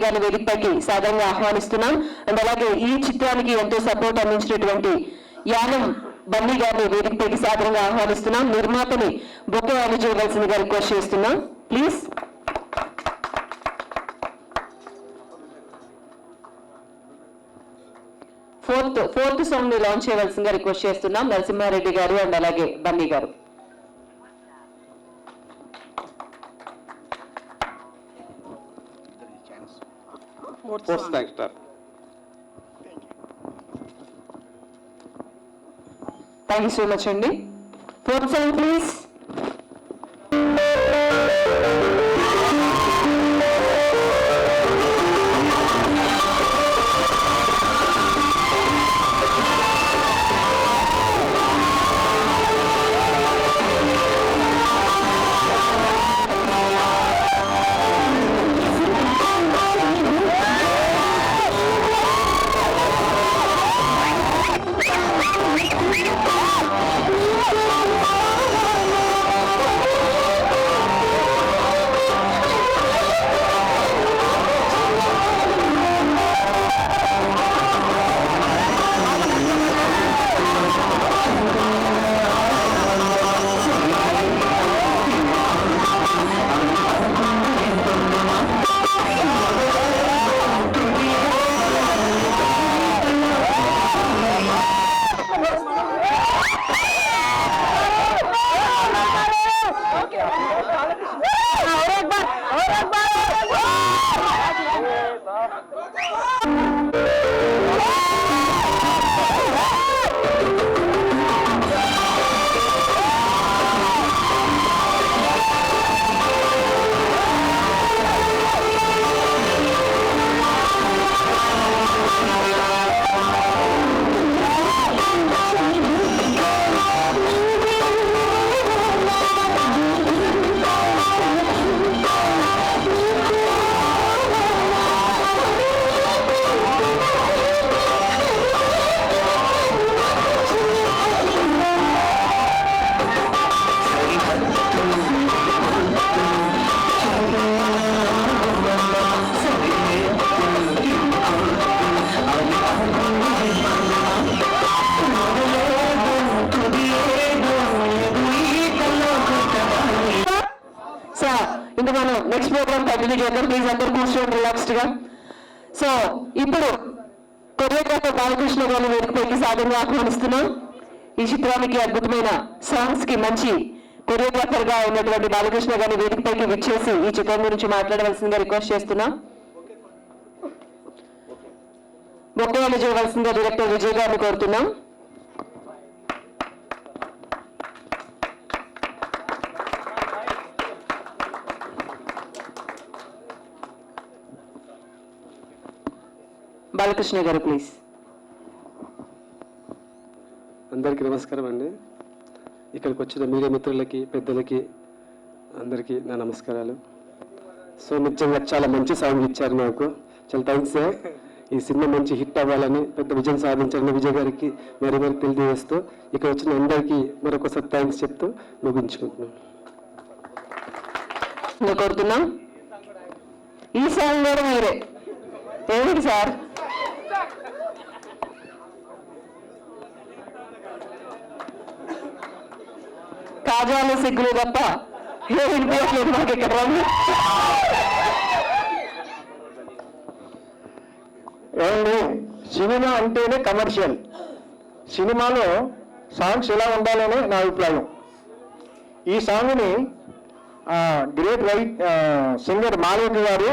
S1: గారిని వేదికపైకి సాధారణంగా ఆహ్వానిస్తున్నాం. అండ్ అలాగే ఈ చిత్రానికి ఎంతో సపోర్ట్ అందించినటువంటి యానం బన్నీ గారిని వేదికపైకి సాధారణంగా ఆహ్వానిస్తున్నాం. నిర్మాతని బొకే అందజేయవలసిందిగా రిక్వెస్ట్ చేస్తున్నాం ప్లీజ్. ఫోర్త్ సాంగ్ ని లాంచ్ చేయవలసిందిగా రిక్వెస్ట్ చేస్తున్నాం నరసింహారెడ్డి గారు అండ్ అలాగే బన్నీ గారు. థ్యాంక్ యూ సో మచ్ అండి. Fourth song please. ఇంకా మనం నెక్స్ట్ ప్రోగ్రామ్ కంటిన్యూ చేద్దాం. ప్లీజ్ అందరూ కూర్చోండి రిలాక్స్డ్ గా. సో ఇప్పుడు కొరియోగ్రాఫర్ బాలకృష్ణ గారిని వేదికపైకి సాధనగా ఆహ్వానిస్తున్నాం. ఈ చిత్రానికి అద్భుతమైన సాంగ్స్ కి మంచి కొరియోగ్రాఫర్ గా ఉన్నటువంటి బాలకృష్ణ గారిని వేదికపైకి విచ్చేసి ఈ చిత్రం గురించి మాట్లాడవలసిందిగా రిక్వెస్ట్ చేస్తున్నాం. బొక్కలు చేయవలసిందిగా డైరెక్టర్ విజయ్ గారిని కోరుతున్నాం. బాలకృష్ణ గారు ప్లీజ్.
S5: అందరికీ నమస్కారం అండి. ఇక్కడికి వచ్చిన మీడియా మిత్రులకి పెద్దలకి అందరికీ నా నమస్కారాలు. సో నిజంగా చాలా మంచి సాంగ్ ఇచ్చారు నాకు, చాలా థ్యాంక్స్. ఈ సినిమా మంచి హిట్ అవ్వాలని పెద్ద విజయం సాధించాలని విజయ్ గారికి మరి తెలియజేస్తూ ఇక్కడ వచ్చిన అందరికీ మరొకసారి థ్యాంక్స్ చెప్తూ ముగించుకుంటున్నాం.
S1: కోరుతున్నాం. ఈ సాంగ్ కూడా మీరే ఏమిటి సార్? కాజాలు సిగ్గులు తప్ప ఏ వినిపించలేదు మాకు ఇక్కడ.
S2: ఏమండి, సినిమా అంటేనే కమర్షియల్. సినిమాలో సాంగ్స్ ఎలా ఉండాలని నా అభిప్రాయం. ఈ సాంగ్ని గ్రేట్ సింగర్ మాలవతి గారు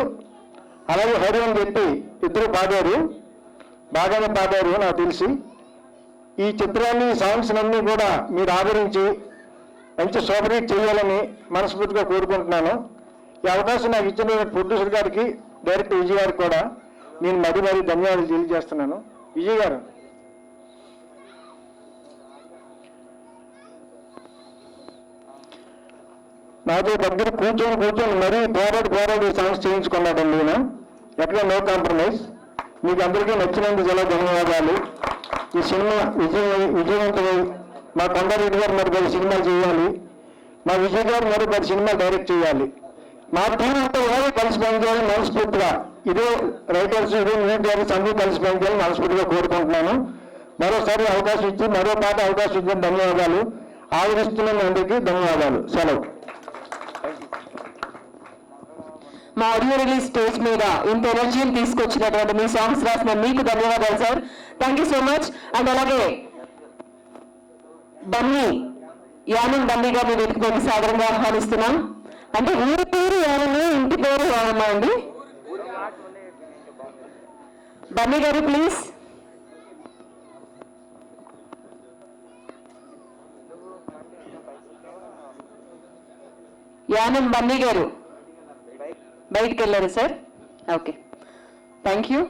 S2: అలాగే హరివన్ చెప్పి ఇద్దరు పాడారు, బాగానే పాడారు నాకు తెలిసి. ఈ చిత్రాన్ని సాంగ్స్ అన్నీ కూడా మీరు ఆదరించి మంచి సూపర్హిట్ చేయాలని మనస్ఫూర్తిగా కోరుకుంటున్నాను. ఈ అవకాశం నాకు ఇచ్చిన ప్రొడ్యూసర్ గారికి, డైరెక్టర్ విజయ్ గారికి కూడా నేను మరీ ధన్యవాదాలు తెలియజేస్తున్నాను. విజయ్ గారు, నాతో దగ్గర కూర్చొని మరీ పోరాడి సాంగ్స్ చేయించుకున్నాడండి. నేను ఎక్కడ నో కాంప్రమైజ్. మీకు అందరికీ నచ్చినందుకు చాలా ధన్యవాదాలు. ఈ సినిమా విజయవంతమై మా కొండారెడ్డి గారు మరి 10 సినిమాలు చేయాలి. మా విజయ్ గారు మరో 10 సినిమాలు డైరెక్ట్ చేయాలి. మా టీం అంతా ఇలాగే కలిసి పనిచేయాలి మనస్ఫూర్తిగా. ఇదే రైటర్స్, ఇదే మ్యూజిక్ డైరెక్టర్స్ అందరూ కలిసి పనిచేయాలి మనస్ఫూర్తిగా కోరుకుంటున్నాను. మరోసారి అవకాశం ఇచ్చి మరో పాట అవకాశం ఇచ్చిన ధన్యవాదాలు. ఆదరిస్తున్న అందరికీ ధన్యవాదాలు. సెలవు.
S1: మా ఆడియో రిలీజ్ స్టేజ్ మీద ఇంత ఎనర్జీని తీసుకొచ్చినటువంటి మీ సాంగ్స్ రాసిన మీకు ధన్యవాదాలు sir. Thank you so much. And అలాగే బన్నీ, యానం బన్నీ గారిని వెతుకుని సాదరంగా ఆహ్వానిస్తున్నాం. అంటే ఊరి పేరు యానము, ఇంటి పేరు యానమ్మా అండి. బన్నీ గారు ప్లీజ్. యానం బన్నీ గారు బయటికి వెళ్ళారు sir. Okay, thank you.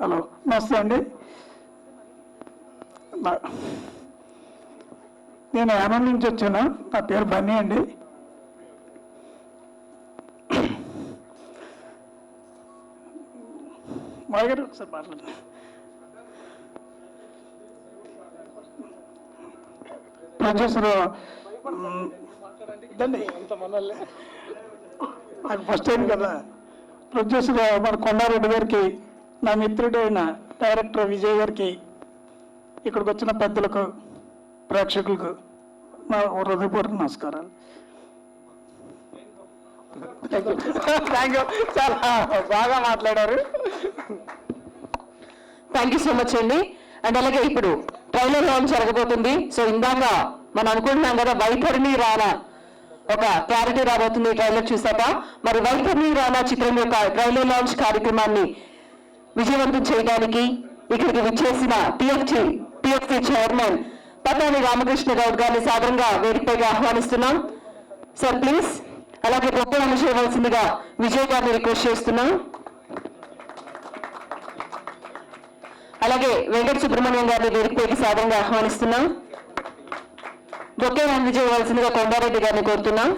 S9: Hello, నమస్తే అండి. నేను యానం నుంచి వచ్చాను. నా పేరు బన్నీ అండి. మాగారు ఒకసారి మాట్లాడండి. ప్రొడ్యూసర్ ఇదండి, నాకు ఫస్ట్ టైం కదా. ప్రొడ్యూసర్ మన కొండారెడ్డి గారికి, నా మిత్రుడైన డైరెక్టర్ విజయ్ గారికి, ఇక్కడికి వచ్చిన పెద్దలకు, ప్రేక్షకులకు నా హృదయపూర్వక నమస్కారాలు. థ్యాంక్ యూ, చాలా బాగా మాట్లాడారు.
S1: థ్యాంక్ యూ సో మచ్ అండి. అండ్ అలాగే ఇప్పుడు ట్రైలర్ లాంచ్ జరగబోతుంది. సో ఇందాక మనం అనుకుంటున్నాం కదా వైఖరిని రానా ఒక క్లారిటీ రాబోతుంది ట్రైలర్ చూసాక. మరి వైఖరిని రానా చిత్రం యొక్క ట్రైలర్ లాంచ్ కార్యక్రమాన్ని విజయవంతం చేయడానికి ఇక్కడికి విచ్చేసిన టిఎఫ్సి చైర్మన్ పతాని రామకృష్ణ గౌడ్ గారిని సాదరంగా వేదికపైకి ఆహ్వానిస్తున్నాం. Sir please. అలాగే ప్రోగ్రామ్ చేయవలసిందిగా విజయ్ గారిని రిక్వెస్ట్ చేస్తున్నాం. అలాగే వెంకట సుబ్రహ్మణ్యం గారిని వేదికపైకి సాదరంగా ఆహ్వానిస్తున్నాం. బొకే అందజేయవలసిందిగా కొండారెడ్డి గారిని కోరుతున్నాం.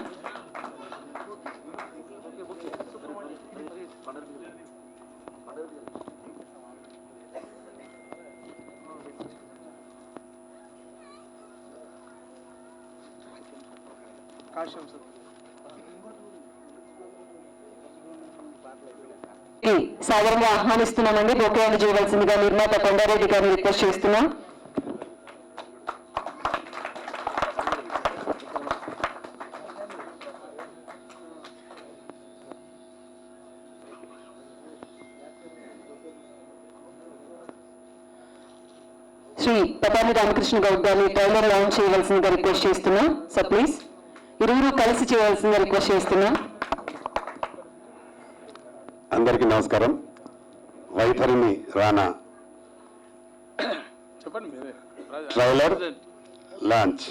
S1: సాదరంగా ఆహ్వానిస్తున్నామండి. బొకే అందజేయవలసిందిగా నిర్మాత కొండారెడ్డి గారిని రిక్వెస్ట్ చేస్తున్నాం. శ్రీ పతాని రామకృష్ణ గౌడ్ గారిని ట్రైలర్ లాంచ్ చేయవలసిందిగా రిక్వెస్ట్ చేస్తున్నాం. Sir please. ఇరువురు కలిసి చేయవలసిందిగా రిక్వెస్ట్ చేస్తున్నాం.
S10: అందరికీ నమస్కారం. వైఖరిని రానా trailer launch.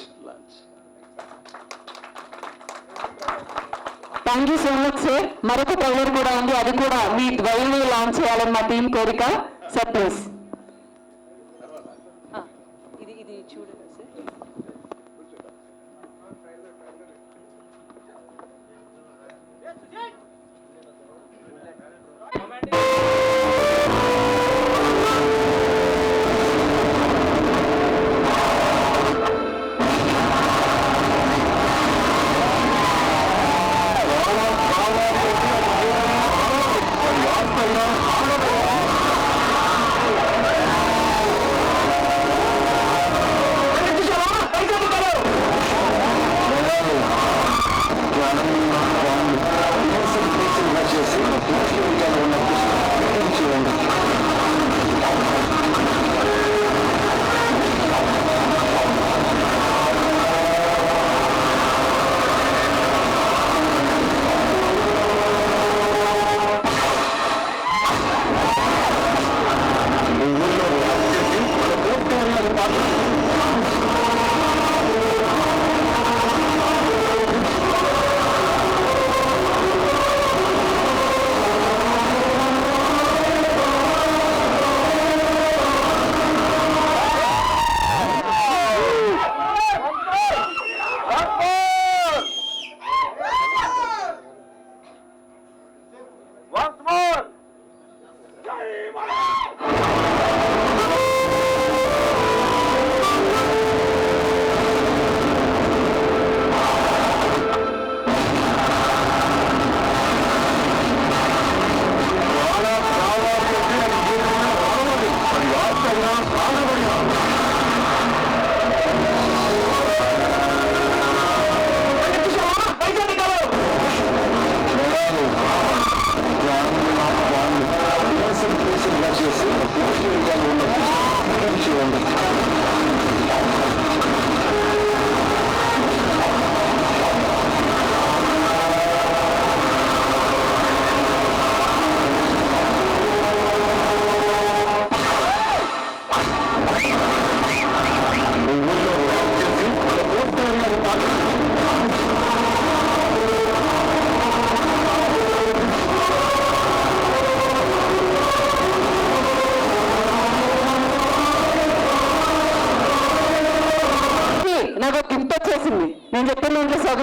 S1: Thank you so much sir. మరొక ట్రైలర్ కూడా ఉంది, అది కూడా మీ ద్వయంలో లాంచ్ చేయాలని మా టీం కోరిక. Sir please. ఇది చూడండి సార్.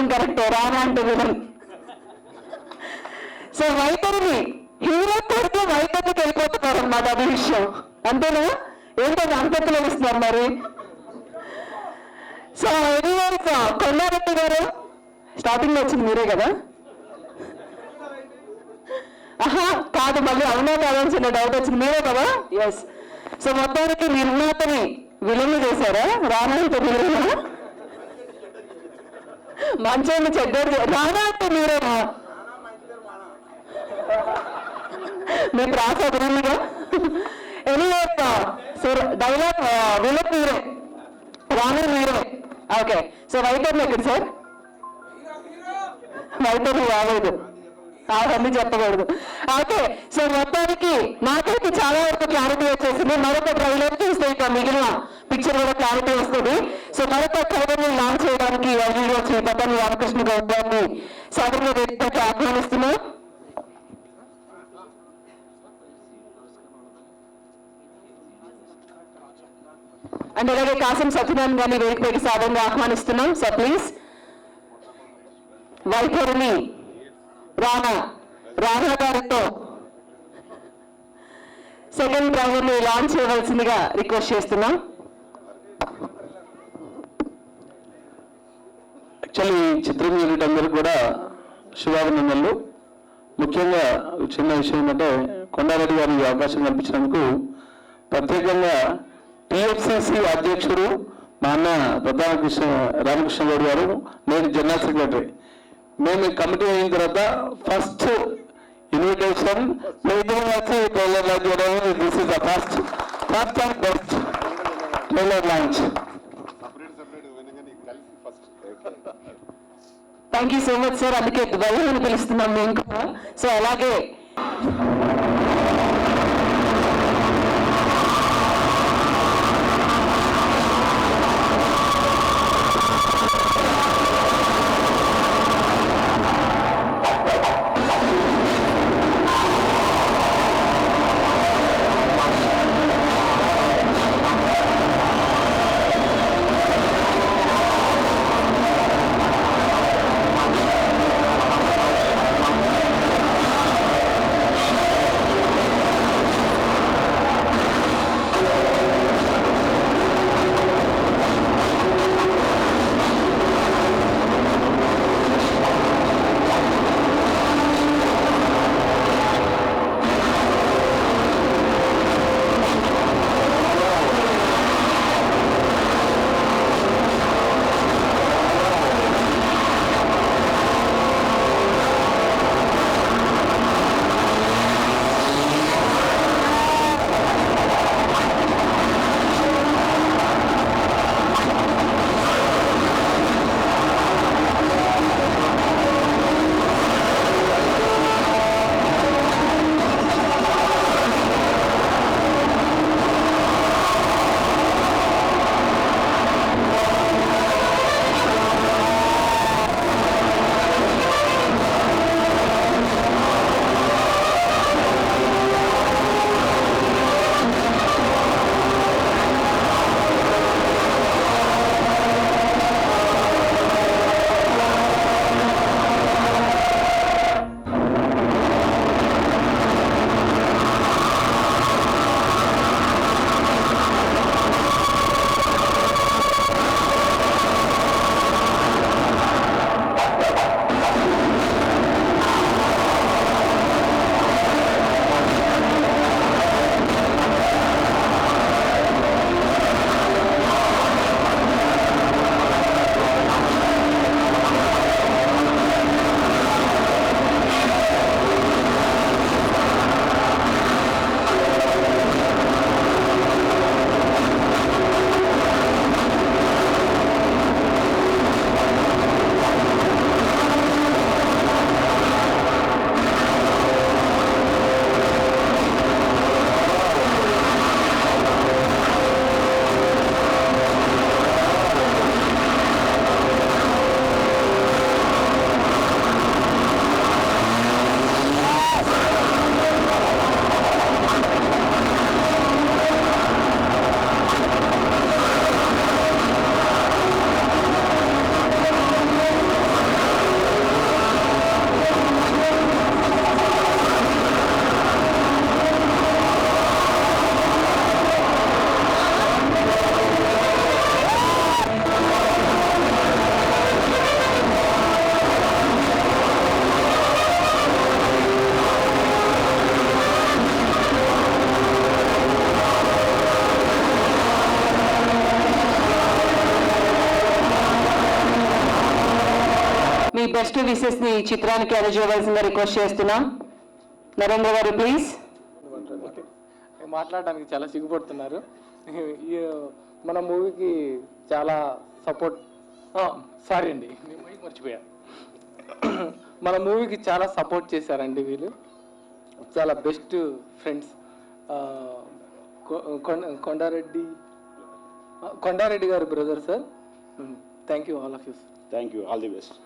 S1: చెప్పడం కరెక్టే, రానా అంటే విలన్. సో వైఖరిని హీరో కొడుకు వైఖరికి వెళ్ళిపోతున్నారు అన్నమాట, అది విషయం. అంతేనా? ఏంటో అంతలో ఇస్తున్నారు మరి. సో ఎనీవేస్ కొండారెడ్డి గారు, స్టార్టింగ్ లో వచ్చింది మీరే కదా? ఆహా కాదు, మళ్ళీ అవునా కాదని చిన్న డౌట్ వచ్చింది, మీరే కదా? ఎస్. సో మొత్తానికి నిర్మాతని విలన్ చేశారా? రానా అంటే విలనా? మంచోళ్ళు చెడ్డోడు రానా అంటే మీరేనా? మీకు రాసా గురువుగా. ఎనీవేస్ సో డైలాగ్ విలన్ మీరే, రానా మీరే. ఓకే. సో వైఖరిని ఎక్కడ సార్? వైఖరి రాలేదు, అవన్నీ చెప్పకూడదు. ఓకే. సో మొత్తానికి నాకైతే చాలా వరకు క్లారిటీ వచ్చేసింది. మరొక ట్రైలర్ చూస్తే ఇంకా మిగిలిన పిక్చర్ కూడా క్లారిటీ వస్తుంది. సో మరొక ట్రైలర్ ని లాంచ్ చేయడానికి వీడియో వచ్చి పతని రామకృష్ణ గౌడ్ గారిని సాధారణ వేదికకి ఆహ్వానిస్తున్నాం. అండ్ అలాగే కాసం సత్యనారాయణ గారిని వేదికపైకి సాధారణంగా ఆహ్వానిస్తున్నాం. సో ప్లీజ్ వైఖరిని రానా గారితో సెకండ్ ట్రైలర్ ని లాంచ్ చేయవలసిందిగా రిక్వెస్ట్ చేస్తున్నాం.
S10: యాక్చువల్లీ చిత్రం యూనిట్ అందరూ కూడా శుభాభినందనలు. ముఖ్యంగా చిన్న విషయం ఏంటంటే కొండారెడ్డి గారు ఈ అవకాశం కల్పించినందుకు ప్రత్యేకంగా టిఎఫ్సిసి అధ్యక్షుడు మా అన్న రామకృష్ణ గౌడ్ గారు, నేను జనరల్ సెక్రటరీ, మేము కమిటీ అయిన తర్వాత ఫస్ట్ ఇన్విటేషన్ ట్రైలర్ లాంచ్ చేయడం. This is the first and best trailer launch.
S1: Thank you so much sir. అందుకే దుబాయ్ అని పిలుస్తున్నాం మేము కూడా. సో అలాగే మీ బెస్ట్ విషెస్ ని ఈ చిత్రానికి అందజేయవలసిందిగా రిక్వెస్ట్ చేస్తున్నాం. నరేంద్ర గారు ప్లీజ్.
S11: మాట్లాడడానికి చాలా సిగ్గుపడుతున్నారు. మన మూవీకి చాలా సపోర్ట్ సారీ అండి నేను మైక్ మర్చిపోయా. మన మూవీకి చాలా సపోర్ట్ చేశారండి వీళ్ళు, చాలా బెస్ట్ ఫ్రెండ్స్. కొండారెడ్డి గారు brother sir. Thank you all of you.
S10: Thank you, all the best.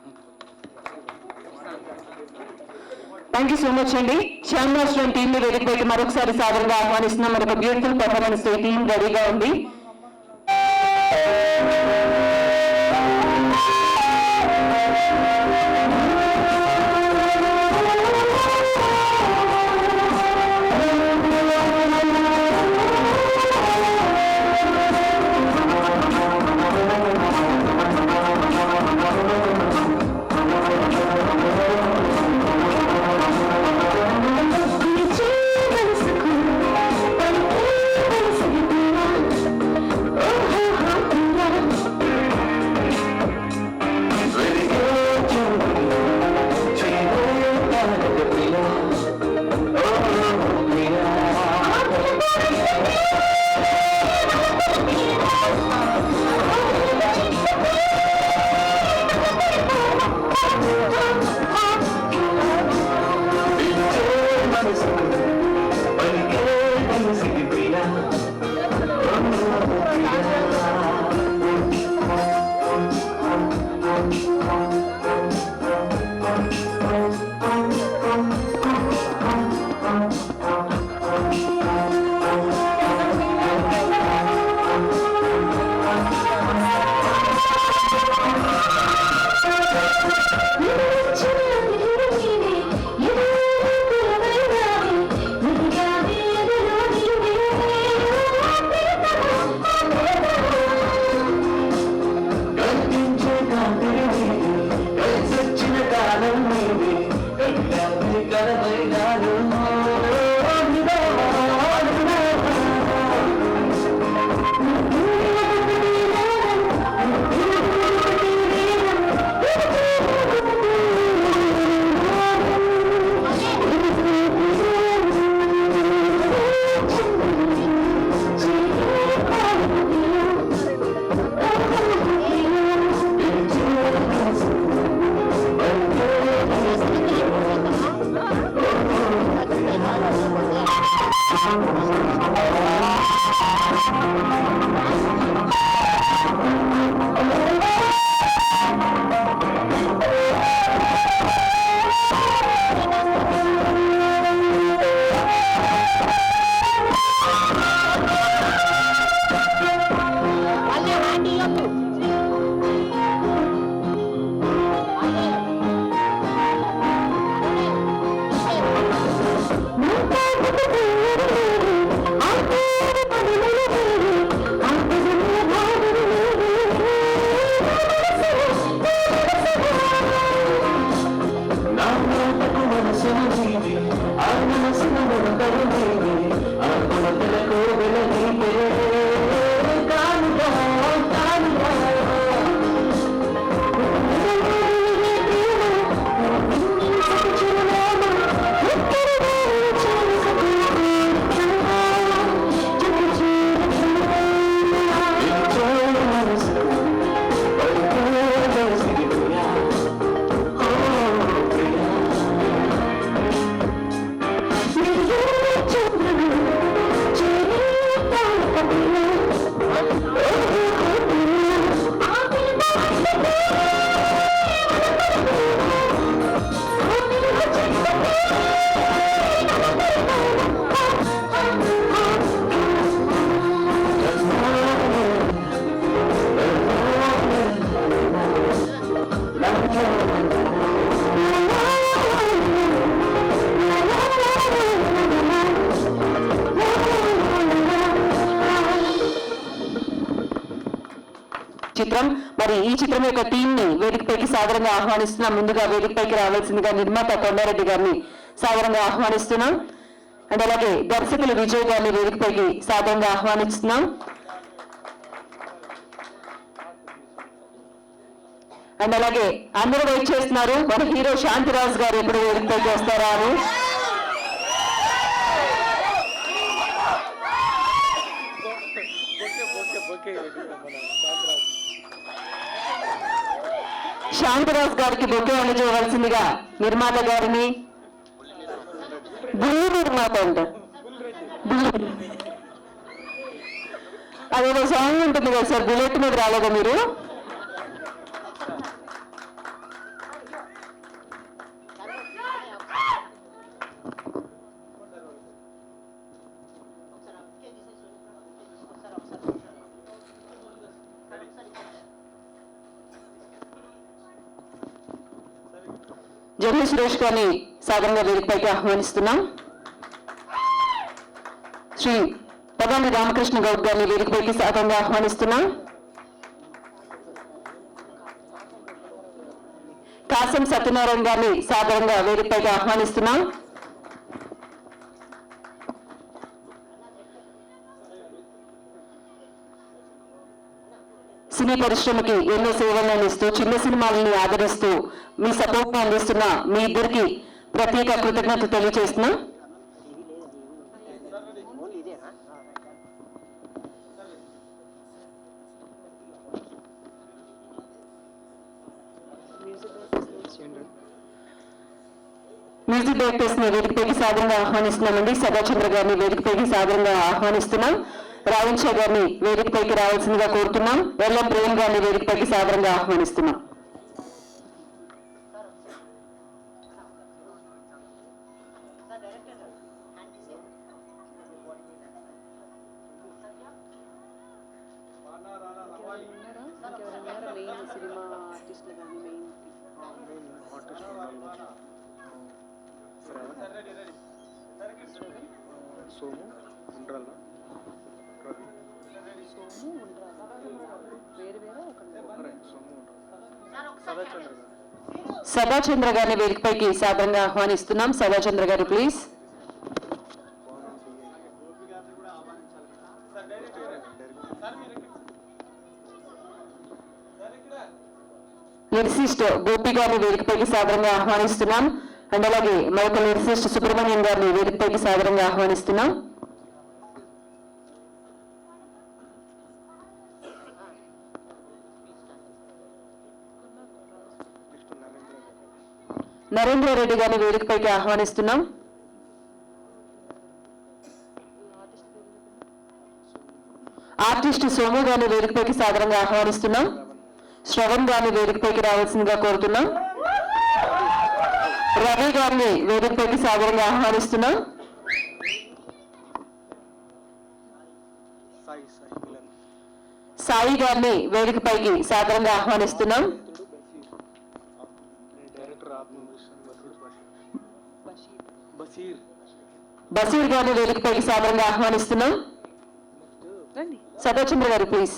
S1: Thank you so much అండి. శ్యామ్ రాష్ట్రం టీమ్ ని వేదికపైకి మరొకసారి సాదరంగా ఆహ్వానిస్తున్నాం. మరొక బ్యూటిఫుల్ పర్ఫార్మెన్స్ తో టీం రెడీగా ఉంది. చిత్రం. మరి ఈ చిత్రం యొక్క టీం ని వేదికపైకి సాదరంగా ఆహ్వానిస్తున్నాం. ముందుగా వేదికపైకి రావాల్సిందిగా నిర్మాత కొండారెడ్డి గారిని సాదరంగా ఆహ్వానిస్తున్నాం. అండ్ అలాగే దర్శకులు విజయ్ గారిని వేదికపైకి సాదరంగా ఆహ్వానిస్తున్నాం. అండ్ అలాగే అందరూ వెయిట్ చేస్తున్నారు మన హీరో శాంతిరాజ్ గారు ఎప్పుడు వేదికపైకి వస్తారా అని. శాంతిరాజ్ గారికి బొకే అందజేయవలసిందిగా నిర్మాత గారిని, బుల్లి నిర్మాత అంట, అదేదో సాంగ్ ఉంటుంది కదా సార్, బుల్లెట్ మీద రాలేదా మీరు? జర్నీ సురేష్ గారిని సాధారణంగా వేదికపైకి ఆహ్వానిస్తున్నాం. శ్రీ పగాని రామకృష్ణ గౌడ్ గారిని వేదికపైకి సాధారణంగా ఆహ్వానిస్తున్నాం. కాసం సత్యనారాయణ గారిని సాధారణంగా వేదికపైకి ఆహ్వానిస్తున్నాం. సినీ పరిశ్రమకి ఎన్నో సేవలను అందిస్తూ చిన్న సినిమాలని ఆదరిస్తూ మీ సపోర్ట్ అందిస్తున్న మీ ఇద్దరికి ప్రత్యేక కృతజ్ఞత తెలియజేస్తున్నా. మ్యూజిక్ డైరెక్టర్స్ ని వేదికపైకి సాధారణంగా ఆహ్వానిస్తున్నామండి. సదాచంద్ర గారిని వేదికపైకి సాధారణంగా ఆహ్వానిస్తున్నాం. రావణ్ షా గారిని వేదికపైకి రావాల్సిందిగా కోరుతున్నాం. ఎల్ఎం ప్రేమ్ గారిని వేదికపైకి సాధారణంగా ఆహ్వానిస్తున్నాం. సదాచంద్ర గారిని వేదికపైకి సాధారణంగా ఆహ్వానిస్తున్నాం. సదాచంద్ర గారు ప్లీజ్. లిరిసిస్ట్ గోపి గారిని వేదికపైకి సాధారణంగా ఆహ్వానిస్తున్నాం. అండ్ అలాగే మరొక లిరిసిస్ట్ సుబ్రహ్మణ్యం గారిని వేదికపైకి సాధారణంగా ఆహ్వానిస్తున్నాం. నరేంద్ర రెడ్డి గారిని వేదికపైకి ఆహ్వానిస్తున్నాం. ఆర్టిస్ట్ సోము గారిని వేదికపైకి సాధారణంగా ఆహ్వానిస్తున్నాం. శ్రవణ్ గారిని వేదికపైకి రావాల్సిందిగా కోరుతున్నాం. రవి గారిని వేదికపైకి సాధారణంగా ఆహ్వానిస్తున్నాం. సాయి గారిని వేదికపైకి సాధారణంగా ఆహ్వానిస్తున్నాం. బషీర్ గారిని వేదికపైకి సాధారణంగా ఆహ్వానిస్తున్నాం. సదాచంద్ర గారు ప్లీజ్.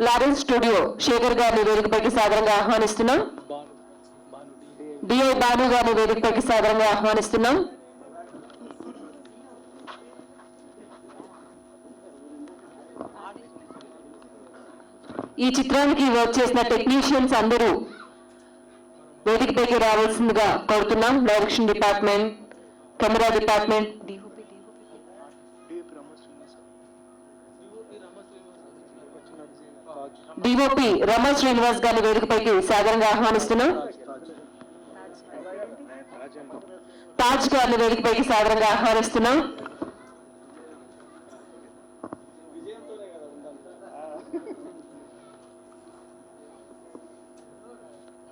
S1: లారెన్స్ స్టూడియో శేఖర్ గారిని వేదికపైకి సాధారణంగా ఆహ్వానిస్తున్నాం. డిఐ బాను గారిని వేదికపైకి సాధారణంగా ఆహ్వానిస్తున్నాం. ఈ చిత్రానికి వర్క్ చేసిన టెక్నీషియన్స్ అందరూ వేదికపైకి రావాల్సిందిగా కోరుతున్నాం. Direction department, camera department, DOP Rama Srinivas గారిని వేదికపైకి సాధారణంగా ఆహ్వానిస్తున్నాం. తాజ్ గారిని వేదికపైకి సాధారణంగా ఆహ్వానిస్తున్నాం.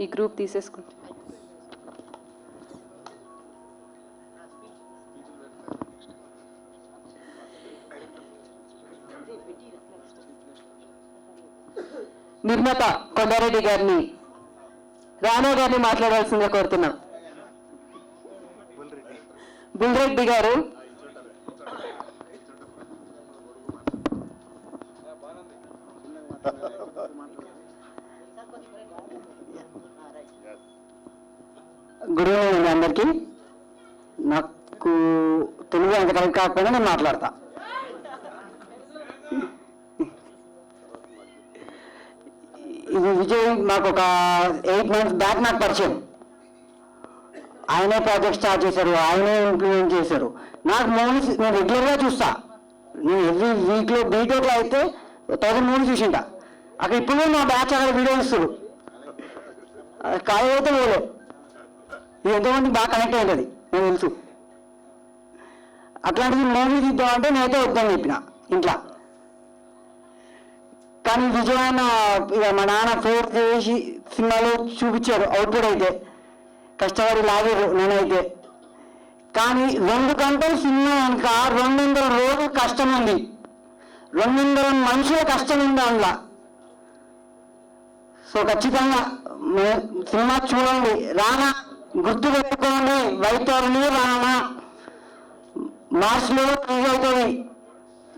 S1: ఈ గ్రూప్ తీసేసుకుంటా. నిర్మాత కొండారెడ్డి గారిని, రానా గారిని మాట్లాడాల్సిందిగా కోరుతున్నాం. బుల్రెడ్డి గారు,
S5: గుడ్ ఈవినింగ్ అందరికీ. నాకు తెలుగు కరెక్ట్ కాకపోయినా నేను మాట్లాడతా. ఇది విజయ్ మాకు ఒక 8 months బ్యాక్ నాకు పరిచయం. ఆయనే ప్రాజెక్ట్ స్టార్ట్ చేశారు, ఆయనే ఇంప్లిమెంట్ చేశారు. నాకు మూవీస్ నేను రెగ్యులర్గా చూస్తా. నేను ఎవ్రీ వీక్లో బీటెక్లో అయితే 1000 మూవీస్ చూసింటా. అక్కడ ఇప్పుడు మా బ్యాచ్ అక్కడ వీడియో ఇస్తారు. ఖాళీ అయితే పోలే. ఇది ఎంతోమంది బాగా కనెక్ట్ అవుతుంది నేను తెలుసు. అట్లాంటిది మూవీస్ ఇద్దామంటే నేనైతే వద్దని చెప్పిన ఇంట్లో. కానీ విజయమైన ఇక మా నాన్న ఫోర్స్ చేసి సినిమాలో చూపించారు అవుట్పుట్ అయితే. కష్టపడి లాగారు నేనైతే. కానీ 2 గంటలు సినిమా కనుక 200 రోజులు కష్టం ఉంది, 200 మనుషుల కష్టం ఉంది అందులో. సో ఖచ్చితంగా సినిమా చూడండి. రానా గుర్తు పెట్టుకోండి, వైతరుని రానా మార్చ్లో రిలీజ్ అవుతుంది.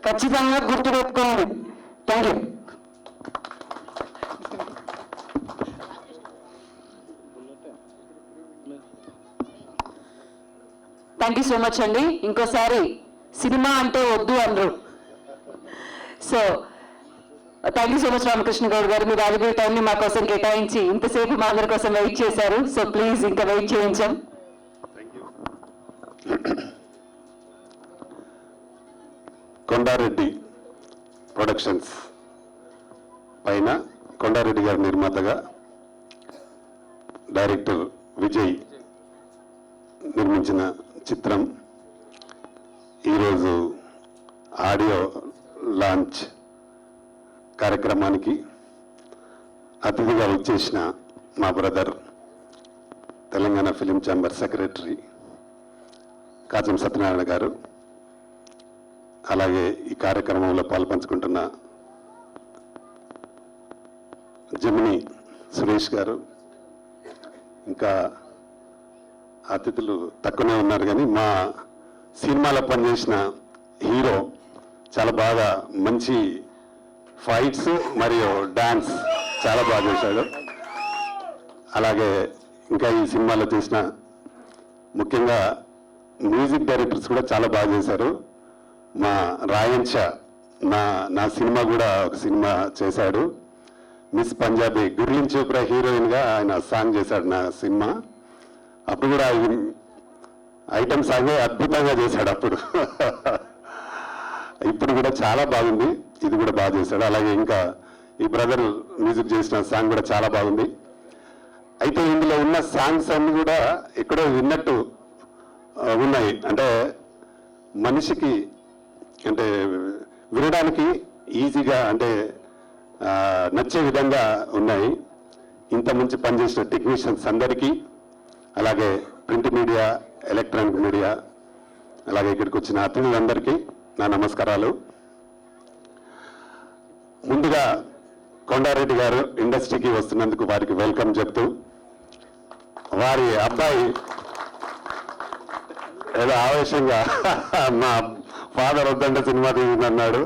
S5: ఖచ్చితంగా గుర్తు పెట్టుకోండి. Thank you.
S1: Thank you so much అండి. ఇంకోసారి సినిమా అంటే వద్దు అనరు. So thank you so much Ramakrishna Goud గారు. మీరు వాల్యుబుల్ టైంని మా కోసం కేటాయించి ఇంతసేపు మా అందరి కోసం వెయిట్ చేశారు. సో ప్లీజ్ ఇంకా వెయిట్ చేయించాం.
S10: కొండారెడ్డి ప్రొడక్షన్స్ పైన కొండారెడ్డి గారి నిర్మాతగా డైరెక్టర్ విజయ్ నిర్మించిన చిత్రం ఈరోజు ఆడియో లాంచ్ కార్యక్రమానికి అతిథిగా వచ్చేసిన మా brother Telangana film chamber secretary Kajam Satyanarayana గారు, అలాగే ఈ కార్యక్రమంలో పాల్పంచుకుంటున్న జమిని సురేష్ గారు, ఇంకా అతిథులు తక్కువనే ఉన్నారు కానీ మా సినిమాలో పనిచేసిన హీరో చాలా బాగా మంచి ఫైట్స్ మరియు డాన్స్ చాలా బాగా చేశాడు. అలాగే ఇంకా ఈ సినిమాలో చేసిన ముఖ్యంగా మ్యూజిక్ డైరెక్టర్స్ కూడా చాలా బాగా చేశారు. మా రాయన్ షా నా సినిమా కూడా ఒక సినిమా చేశాడు. మిస్ పంజాబీ గుర్లిన్ చోప్రా హీరోయిన్గా ఆయన సాంగ్ చేశాడు నా సినిమా. అప్పుడు కూడా ఐటమ్ సాంగే అద్భుతంగా చేశాడు అప్పుడు. ఇప్పుడు కూడా చాలా బాగుంది, ఇది కూడా బాగా చేశాడు. అలాగే ఇంకా ఈ బ్రదర్ మ్యూజిక్ చేసిన సాంగ్ కూడా చాలా బాగుంది. అయితే ఇందులో ఉన్న సాంగ్స్ అన్ని కూడా ఎక్కడో విన్నట్టు ఉన్నాయి. అంటే మనిషికి అంటే వినడానికి ఈజీగా అంటే నచ్చే విధంగా ఉన్నాయి. ఇంత మంచి పనిచేసిన టెక్నీషియన్స్ అందరికీ, అలాగే ప్రింట్ మీడియా, ఎలక్ట్రానిక్ మీడియా, అలాగే ఇక్కడికి వచ్చిన అతిథులందరికీ నా నమస్కారాలు. ముందుగా కొండారెడ్డి గారు ఇండస్ట్రీకి వస్తున్నందుకు వారికి వెల్కమ్ చెప్తూ, వారి అబ్బాయి ఏదో ఆవేశంగా మా ఫాదర్ వద్దంటే సినిమా తీసిందన్నాడు.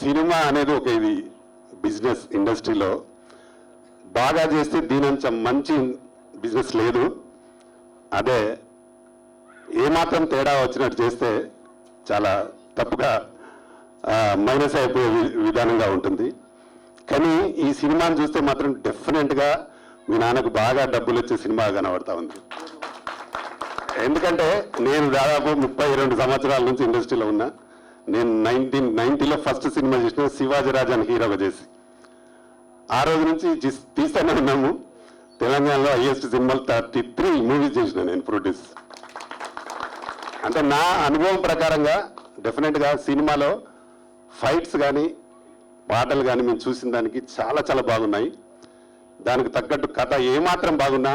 S10: సినిమా అనేది ఒక ఇది బిజినెస్. ఇండస్ట్రీలో బాగా చేస్తే దీనంత మంచి బిజినెస్ లేదు. అదే ఏమాత్రం తేడా వచ్చినట్టు చేస్తే చాలా తప్పుగా మైనస్ అయిపోయే విధానంగా ఉంటుంది. కానీ ఈ సినిమాని చూస్తే మాత్రం డెఫినెట్గా మీ నాన్నకు బాగా డబ్బులు వచ్చే సినిమా కనబడతా ఉంది. ఎందుకంటే నేను దాదాపు 32 సంవత్సరాల నుంచి ఇండస్ట్రీలో ఉన్నా. నేను 1990లో ఫస్ట్ సినిమా చేసిన శివాజీ రాజాని హీరోగా చేసి, ఆ రోజు నుంచి తీస్తూనే ఉన్నాము. తెలంగాణలో హైయెస్ట్ సినిమాలు 33 మూవీస్ చేసిన నేను ప్రొడ్యూస్. అంటే నా అనుభవం ప్రకారంగా డెఫినెట్గా సినిమాలో ఫైట్స్ కానీ పాటలు కానీ మేము చూసిన దానికి చాలా చాలా బాగున్నాయి. దానికి తగ్గట్టు కథ ఏమాత్రం బాగున్నా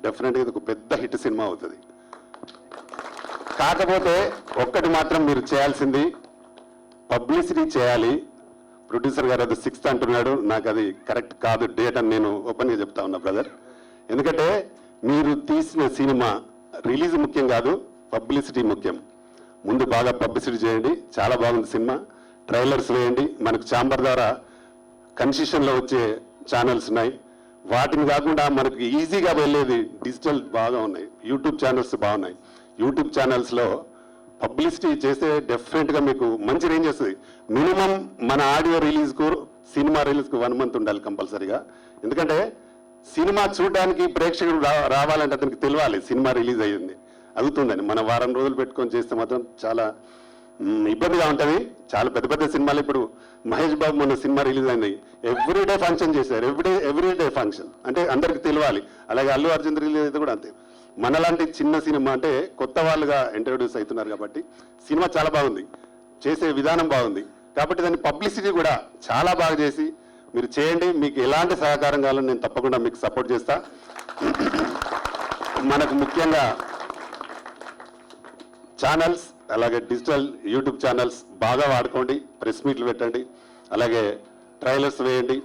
S10: డెఫినెట్గా ఇది ఒక పెద్ద హిట్ సినిమా అవుతుంది. కాకపోతే ఒక్కటి మాత్రం మీరు చేయాల్సింది పబ్లిసిటీ చేయాలి. ప్రొడ్యూసర్ గారు అది 6th అంటున్నాడు, నాకు అది కరెక్ట్ కాదు డేట్ అని నేను ఓపెన్గా చెప్తా ఉన్నా బ్రదర్. ఎందుకంటే మీరు తీసిన సినిమా రిలీజ్ ముఖ్యం కాదు, పబ్లిసిటీ ముఖ్యం. ముందు బాగా పబ్లిసిటీ చేయండి. చాలా బాగుంది సినిమా. ట్రైలర్స్ వేయండి. మనకు ఛాంబర్ ద్వారా కన్సెషన్లో వచ్చే ఛానల్స్ ఉన్నాయి. వాటిని కాకుండా మనకు ఈజీగా వెళ్ళేది డిజిటల్ బాగా ఉన్నాయి. యూట్యూబ్ ఛానల్స్ బాగున్నాయి. యూట్యూబ్ ఛానల్స్లో
S12: పబ్లిసిటీ చేస్తే డెఫినెట్గా మీకు మంచి రేంజ్ వస్తుంది. మినిమం మన ఆడియో రిలీజ్కు సినిమా రిలీజ్కు 1 month ఉండాలి కంపల్సరీగా. ఎందుకంటే సినిమా చూడడానికి ప్రేక్షకుడు రావాలంటే అతనికి తెలియాలి సినిమా రిలీజ్ అయ్యింది అవుతుందని. మనం వారం రోజులు పెట్టుకొని చేస్తే మాత్రం చాలా ఇబ్బందిగా ఉంటుంది. చాలా పెద్ద పెద్ద సినిమాలు, ఇప్పుడు మహేష్ బాబు మొన్న సినిమా రిలీజ్ అయింది, ఎవ్రీడే ఫంక్షన్ చేశారు. ఎవ్రీడే ఫంక్షన్ అంటే అందరికి తెలియాలి. అలాగే అల్లు అర్జున్ రిలీజ్ అయితే కూడా అంతే. మనలాంటి చిన్న సినిమా అంటే కొత్త వాళ్ళుగా ఇంట్రడ్యూస్ అవుతున్నారు కాబట్టి సినిమా చాలా బాగుంది, చేసే విధానం బాగుంది. కాబట్టి దాన్ని పబ్లిసిటీ కూడా చాలా బాగా చేసి మీరు చేయండి. మీకు ఎలాంటి సహకారం కావాలని నేను తప్పకుండా మీకు సపోర్ట్ చేస్తా. మనకు ముఖ్యంగా ఛానల్స్, అలాగే డిజిటల్ యూట్యూబ్ ఛానల్స్ బాగా వాడుకోండి, ప్రెస్ మీట్లు పెట్టండి, అలాగే ట్రైలర్స్ వేయండి.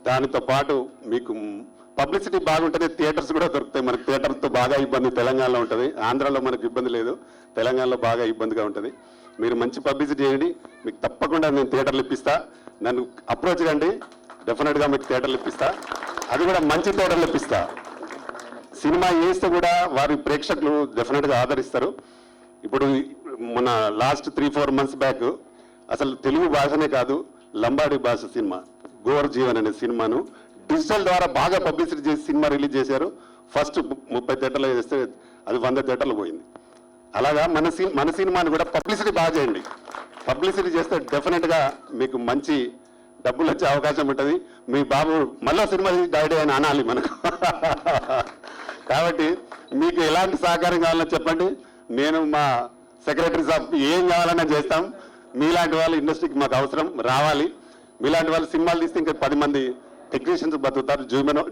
S12: దానితో పాటు మీకు పబ్లిసిటీ బాగుంటుంది, థియేటర్స్ కూడా దొరుకుతాయి. మనకు థియేటర్తో బాగా ఇబ్బంది తెలంగాణలో ఉంటుంది, ఆంధ్రాలో మనకు ఇబ్బంది లేదు, తెలంగాణలో బాగా ఇబ్బందిగా ఉంటుంది. మీరు మంచి పబ్లిసిటీ చేయండి, మీకు తప్పకుండా నేను థియేటర్లు ఇప్పిస్తా. నన్ను అప్రోచ్ కండి, డెఫినెట్గా మీకు థియేటర్లు ఇప్పిస్తా. అది కూడా మంచి థియేటర్లు ఇప్పిస్తా. సినిమా వేస్తే కూడా వారి ప్రేక్షకులు డెఫినెట్గా ఆదరిస్తారు. ఇప్పుడు మన లాస్ట్ 3-4 months బ్యాక్ అసలు తెలుగు భాషనే కాదు, లంబాడి భాష సినిమా గోర్ జీవన్ అనే సినిమాను డిజిటల్ ద్వారా బాగా పబ్లిసిటీ చేసి సినిమా రిలీజ్ చేశారు. ఫస్ట్ 30 థియేటర్లు చేస్తే అది 100 థియేటర్లు పోయింది. అలాగా మన సినిమాని కూడా పబ్లిసిటీ బాగా చేయండి. పబ్లిసిటీ చేస్తే డెఫినెట్గా మీకు మంచి డబ్బులు వచ్చే అవకాశం ఉంటుంది. మీ బాబు మళ్ళీ సినిమా డైడ్ అని అనాలి మనకు. కాబట్టి మీకు ఎలాంటి సహకారం కావాలో చెప్పండి, నేను మా సెక్రటరీ సాబ్ ఏం కావాలన్నా చేస్తాం. మీలాంటి వాళ్ళు ఇండస్ట్రీకి మాకు అవసరం రావాలి. మీలాంటి వాళ్ళు సినిమాలు తీస్తే ఇంకా 10 మంది టెక్నీషియన్స్ బతుకుతారు,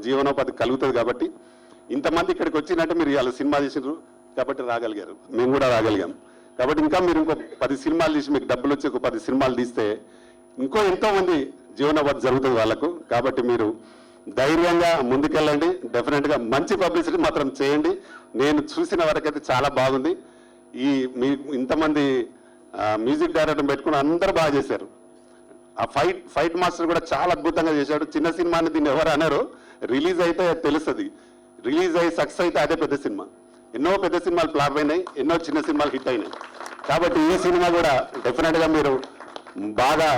S12: జీవనోపాధి కలుగుతుంది. కాబట్టి ఇంతమంది ఇక్కడికి వచ్చినట్టు మీరు ఇవాళ సినిమా చేసినారు కాబట్టి రాగలిగారు, మేము కూడా రాగలిగాం. కాబట్టి ఇంకా మీరు ఇంకో 10 సినిమాలు తీసి మీకు డబ్బులు వచ్చి ఒక 10 సినిమాలు తీస్తే ఇంకో ఎంతోమంది జీవనోపాధి జరుగుతుంది వాళ్ళకు. కాబట్టి మీరు ధైర్యంగా ముందుకెళ్ళండి, డెఫినెట్గా మంచి పబ్లిసిటీ మాత్రం చేయండి. నేను చూసిన వరకైతే చాలా బాగుంది. ఈ మీ ఇంతమంది మ్యూజిక్ డైరెక్టర్ పెట్టుకుని అందరూ బాగా చేశారు. ఆ ఫైట్ మాస్టర్ కూడా చాలా అద్భుతంగా చేశాడు. చిన్న సినిమాని దీన్ని ఎవరు అన్నారు, రిలీజ్ అయితే తెలుస్తుంది. రిలీజ్ అయ్యి సక్సెస్ అయితే అదే పెద్ద సినిమా. ఎన్నో పెద్ద సినిమాలు ఫ్లాప్ అయినాయి, ఎన్నో చిన్న సినిమాలు హిట్ అయినాయి. కాబట్టి ఈ సినిమా కూడా డెఫినెట్గా మీరు బాగా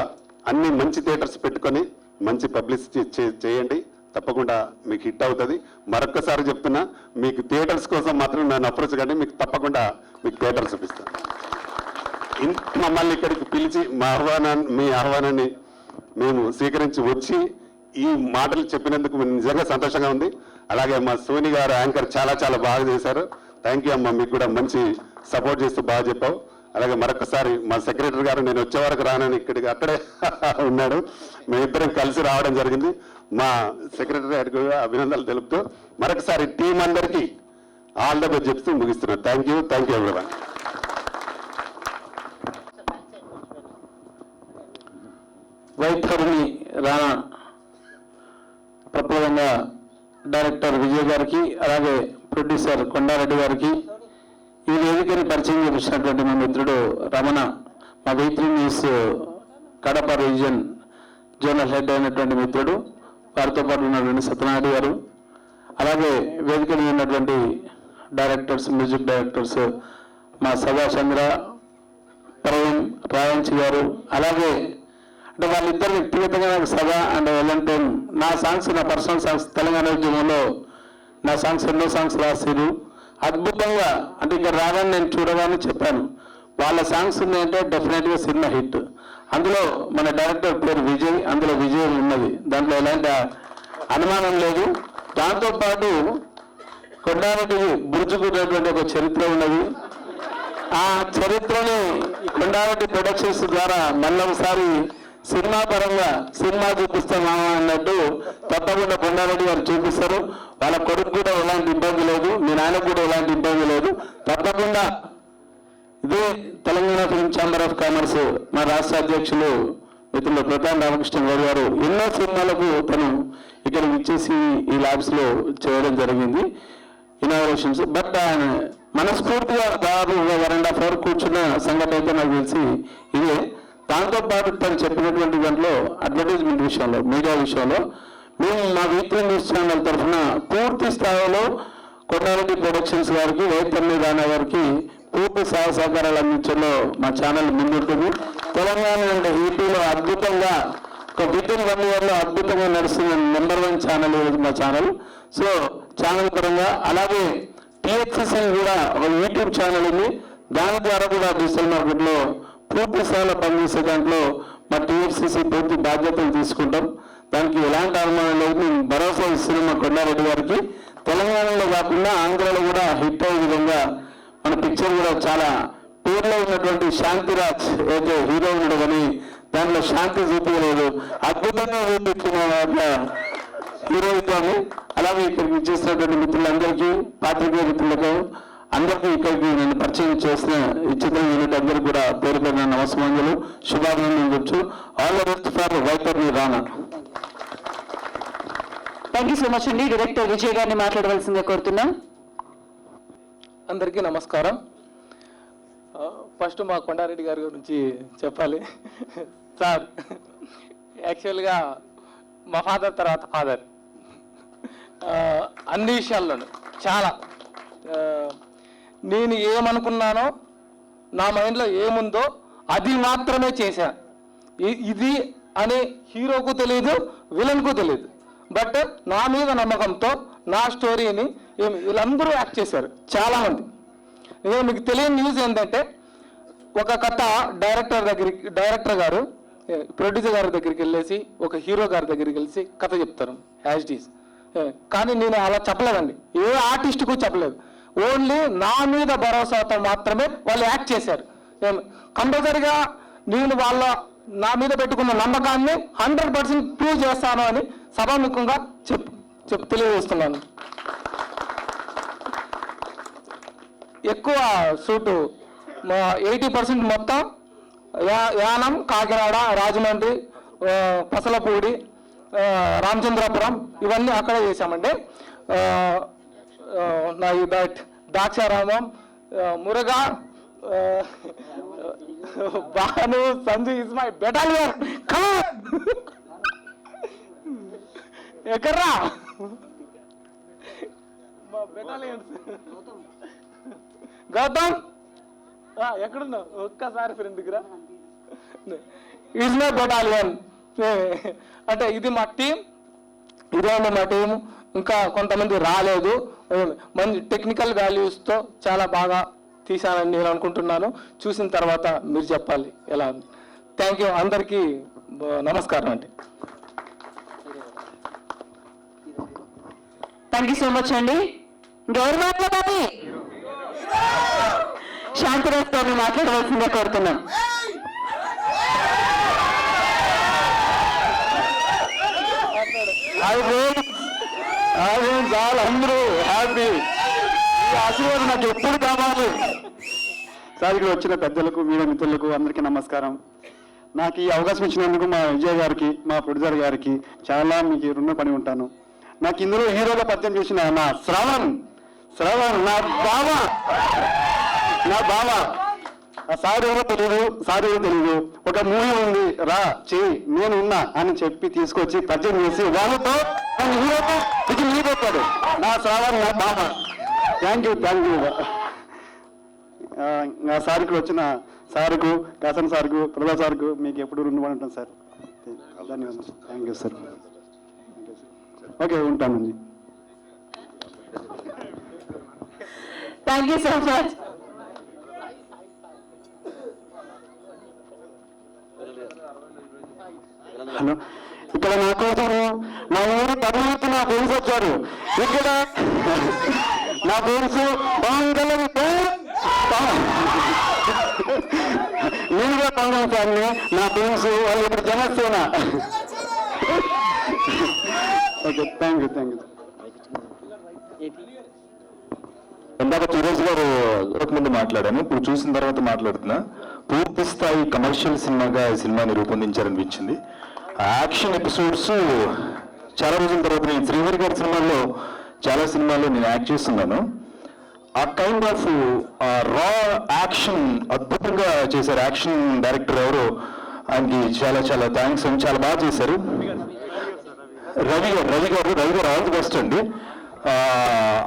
S12: అన్ని మంచి థియేటర్స్ పెట్టుకొని మంచి పబ్లిసిటీ చేయండి, తప్పకుండా మీకు హిట్ అవుతుంది. మరొక్కసారి చెప్తున్నా, మీకు థియేటర్స్ కోసం మాత్రం నన్ను అప్రోచ్ కండి, మీకు తప్పకుండా మీకు థియేటర్స్ చూపిస్తాను. మమ్మల్ని ఇక్కడికి పిలిచి మీ ఆహ్వానాన్ని మేము స్వీకరించి వచ్చి ఈ మాటలు చెప్పినందుకు నిజంగా సంతోషంగా ఉంది. అలాగే మా సోని గారు యాంకర్ చాలా చాలా బాగా చేశారు. థ్యాంక్ యూ అమ్మ, మీకు కూడా మంచి సపోర్ట్ చేస్తూ బాగా చెప్పావు. అలాగే మరొకసారి మా సెక్రటరీ గారు నేను వచ్చే వరకు రానని అక్కడే ఉన్నాడు, మేమిద్దరం కలిసి రావడం జరిగింది. మా సెక్రటరీ గారికి అభినందనలు తెలుపుతూ మరొకసారి టీం అందరికీ ఆల్ ద బెస్ట్ చెప్తూ ముగిస్తున్నాను. Thank you everyone.
S10: వైఖరిని రానా ప్రప్రదంగా డైరెక్టర్ విజయ్ గారికి, అలాగే ప్రొడ్యూసర్ కొండారెడ్డి గారికి, ఈ వేదికని పరిచయం చేసినటువంటి మా మిత్రుడు రమణ, మా వైత్రి news Kadapa region zonal head అయినటువంటి మిత్రుడు, వారితో పాటు ఉన్నటువంటి సత్యనారాయణ గారు, అలాగే వేదికలో ఉన్నటువంటి డైరెక్టర్స్, మ్యూజిక్ డైరెక్టర్స్ మా సభాచంద్ర, ప్రవీణ్, రాయంచి గారు, అలాగే అంటే వాళ్ళిద్దరు వ్యక్తిగతంగా సభ అండ్ ఎల్ఎన్ నా సాంగ్స్, నా పర్సనల్ సాంగ్స్ తెలంగాణ ఉద్యమంలో నా సాంగ్స్ ఎన్నో సాంగ్స్ రాశారు అద్భుతంగా. అంటే ఇక్కడ రాగానే నేను చూడగానే చెప్పాను, వాళ్ళ సాంగ్స్ ఉన్నాయంటే డెఫినెట్గా సినిమా హిట్. అందులో మన డైరెక్టర్ పేరు విజయ్, అందులో విజయ్ ఉన్నది, దాంట్లో ఎలాంటి అనుమానం లేదు. దాంతోపాటు కొండారెడ్డి బుర్జుకున్నటువంటి ఒక చరిత్ర ఉన్నది. ఆ చరిత్రని కొండారెడ్డి ప్రొడక్షన్స్ ద్వారా మళ్ళీ ఒకసారి సినిమా పరంగా సినిమా చూపిస్తామా అన్నట్టు తప్పకుండా కొండారెడ్డి గారు చూపిస్తారు. వాళ్ళ కొడుకు కూడా ఎలాంటి ఇబ్బంది లేదు, మీ నాయనకు కూడా ఎలాంటి ఇబ్బంది లేదు. తప్పకుండా ఇదే Telangana film chamber of commerce మా రాష్ట్ర అధ్యక్షులు మిత్రులు ప్రతాప్ రామకృష్ణ గౌడ్ గారు ఎన్నో సినిమాలకు తను ఇక్కడ ఇచ్చేసి ఈ ల్యాబ్స్ లో చేయడం జరిగింది ఇనాగ్రేషన్స్. బట్ ఆయన మనస్ఫూర్తిగా దాదాపు 1.5 hours కూర్చున్న సంగతి అయితే నాకు తెలిసి ఇదే. దాంతోపాటు తను చెప్పినటువంటి దాంట్లో అడ్వర్టైజ్మెంట్ విషయంలో, మీడియా విషయంలో మేము మా వీక్లీ న్యూస్ ఛానల్ తరఫున పూర్తి స్థాయిలో కొండారెడ్డి ప్రొడక్షన్స్ గారికి, వైతర్ని రానా గారికి పూర్తి సహాయ సహకారాలు అందించడంలో మా ఛానల్ ముందుంటుంది. తెలంగాణ అంటే ఏపీలో అద్భుతంగా ఒక వితిన్ 1 yearలో అద్భుతంగా నడుస్తున్న నెంబర్ 1 ఛానల్ మా ఛానల్. సో ఛానల్ పరంగా అలాగే THCC కూడా ఒక యూట్యూబ్ ఛానల్ ఉంది. దాని ద్వారా కూడా డిజిటల్ మార్కెట్లో పూర్తి స్థాయిలో పనిచేసే దాంట్లో మా THCC పూర్తి బాధ్యతలు తీసుకుంటాం. దానికి ఎలాంటి అనుమానం లేదు. మేము భరోసా ఇస్తున్నాం మా కొండారెడ్డి గారికి. తెలంగాణలో కాకుండా ఆంధ్రలో కూడా హిట్ అయ్యే విధంగా మన పిక్చర్ కూడా చాలా పేరులో ఉన్నటువంటి శాంతిరాజ్ ఏదైతే హీరో ఉన్నాడు కానీ దాంట్లో శాంతి చూపించలేదు, అద్భుతంగా చూపించిన హీరోయిన్. అలాగే ఇక్కడికి ఇచ్చేసినటువంటి మిత్రులందరికీ, పాత్రికేయ మిత్రులకు అందరికీ ఇక్కడికి నేను పరిచయం చేసిన చిత్ర యూనిట్ అందరికీ కూడా పేరు పేరున నమస్కారాలు, శుభాభినందనలు చెప్పు. ఆల్ ద బెస్ట్ ఫర్ వైపర్ని Rana.
S1: Thank you so much అండి. డైరెక్టర్ విజయ్ గారిని మాట్లాడవలసిందిగా కోరుతున్నాం.
S11: అందరికీ నమస్కారం. ఫస్ట్ మా కొండారెడ్డి గారి గురించి చెప్పాలి. సార్ యాక్చువల్గా మా ఫాదర్ తర్వాత ఫాదర్ అన్ని విషయాల్లోనూ చాలా నేను ఏమనుకున్నానో నా మైండ్లో ఏముందో అది మాత్రమే చేశాను. ఇది అనే హీరోకు తెలియదు, విలన్కు తెలియదు. బట్ నా మీద నమ్మకంతో నా స్టోరీని వీళ్ళందరూ యాక్ట్ చేశారు చాలామంది. మీకు తెలియని న్యూస్ ఏంటంటే ఒక కథ డైరెక్టర్ గారు ప్రొడ్యూసర్ గారి దగ్గరికి వెళ్ళేసి ఒక హీరో గారి దగ్గరికి వెళ్ళి కథ చెప్తారు యాజ్ ఇట్ ఈస్. కానీ నేను అలా చెప్పలేదండి, ఏ ఆర్టిస్ట్కు చెప్పలేదు. ఓన్లీ నా మీద భరోసాతో మాత్రమే వాళ్ళు యాక్ట్ చేశారు. కంపల్సరిగా నేను నా మీద పెట్టుకున్న నమ్మకాన్ని 100% ప్రూవ్ చేస్తాను అని సభాముఖంగా తెలియజేస్తున్నాను. ఎక్కువ షూటు 80% మొత్తం యానం, కాకినాడ, రాజమండ్రి, పసలపూడి, రామచంద్రపురం ఇవన్నీ అక్కడే చేశామండి. Draksharamam, మురగా, Bhanu, Sanju is my battalion. ఎక్కడ్రా మా బెటాలియన్స్? గౌతమ్ ఎక్కడున్నావు? ఒక్కసారి ఫ్రెండ్ దగ్గర ఇస్ మై బెటాలియన్. అంటే ఇది మా టీం, ఇదే మా టీం. ఇంకా కొంతమంది రాలేదు. మంచి టెక్నికల్ వాల్యూస్తో చాలా బాగా తీశానని నేను అనుకుంటున్నాను. చూసిన తర్వాత మీరు చెప్పాలి ఎలా ఉంది. Thank you. అందరికీ నమస్కారం అండి.
S1: థ్యాంక్ యూ సో మచ్ అండి. గౌరవాన్ని శాంతిరాజ్ గారిని మాట్లాడవలసిందిగా కోరుతున్నాం.
S10: చాలా అందరూ హ్యాపీ. ఈ ఆశీర్వాదం నాకు ఎప్పుడు కావాలి. సార్ ఇక్కడ వచ్చిన పెద్దలకు, మీడియా మిత్రులకు అందరికీ నమస్కారం. నాకు ఈ అవకాశం ఇచ్చినందుకు మా విజయ్ గారికి, మా ప్రొడ్యూసర్ గారికి చాలా మీకు రుణపడి ఉంటాను. నాకు ఇందులో హీరోగా పరిచయం చేసిన నా శ్రవణ్ నా బావ సార్ ఎవరో తెలియదు. ఒక మూవీ ఉంది రా చెయ్యి నేను ఉన్నా అని చెప్పి తీసుకొచ్చి పరిచయం చేసి వాళ్ళతో హీరోతో పెట్టాడు. నా శ్రావణ్ నా బావ. Thank you. నా సార్కి వచ్చిన సార్కు, కాసన్ సార్కు, ప్రభా సార్కు మీకు ఎప్పుడు రుణపడి ఉంటాను సార్. ధన్యవాదాలు. Thank you sir. ఓకే ఉంటానండి.
S1: Thank you so much.
S10: Hello, ఇక్కడ నా కోసం నా ఊరు తమిళకి నా ఫ్రెండ్స్ వచ్చారు. ఇక్కడ నా ఫ్రెండ్స్ నేను కూడా పవన్ ఫ్యామిలీ. నా ఫ్రెండ్స్ వాళ్ళు ఇప్పుడు జనసేన. Okay thank you.
S4: ఇందాక సురేష్ గారు ముందు మాట్లాడాను, ఇప్పుడు చూసిన తర్వాత మాట్లాడుతున్నా. పూర్తి స్థాయి కమర్షియల్ సినిమాగా ఈ సినిమాని రూపొందించారనిపించింది. యాక్షన్ ఎపిసోడ్స్ చాలా రోజుల తర్వాత, నేను శ్రీహరి గారి సినిమాల్లో చాలా సినిమాల్లో నేను యాక్ట్ చేస్తున్నాను. ఆ కైండ్ ఆఫ్ రా యాక్షన్ అద్భుతంగా చేశారు. యాక్షన్ డైరెక్టర్ ఎవరు, ఆయనకి చాలా చాలా థ్యాంక్స్ అండి. చాలా బాగా చేశారు. రవి గారు ఆల్ ది బెస్ట్ అండి.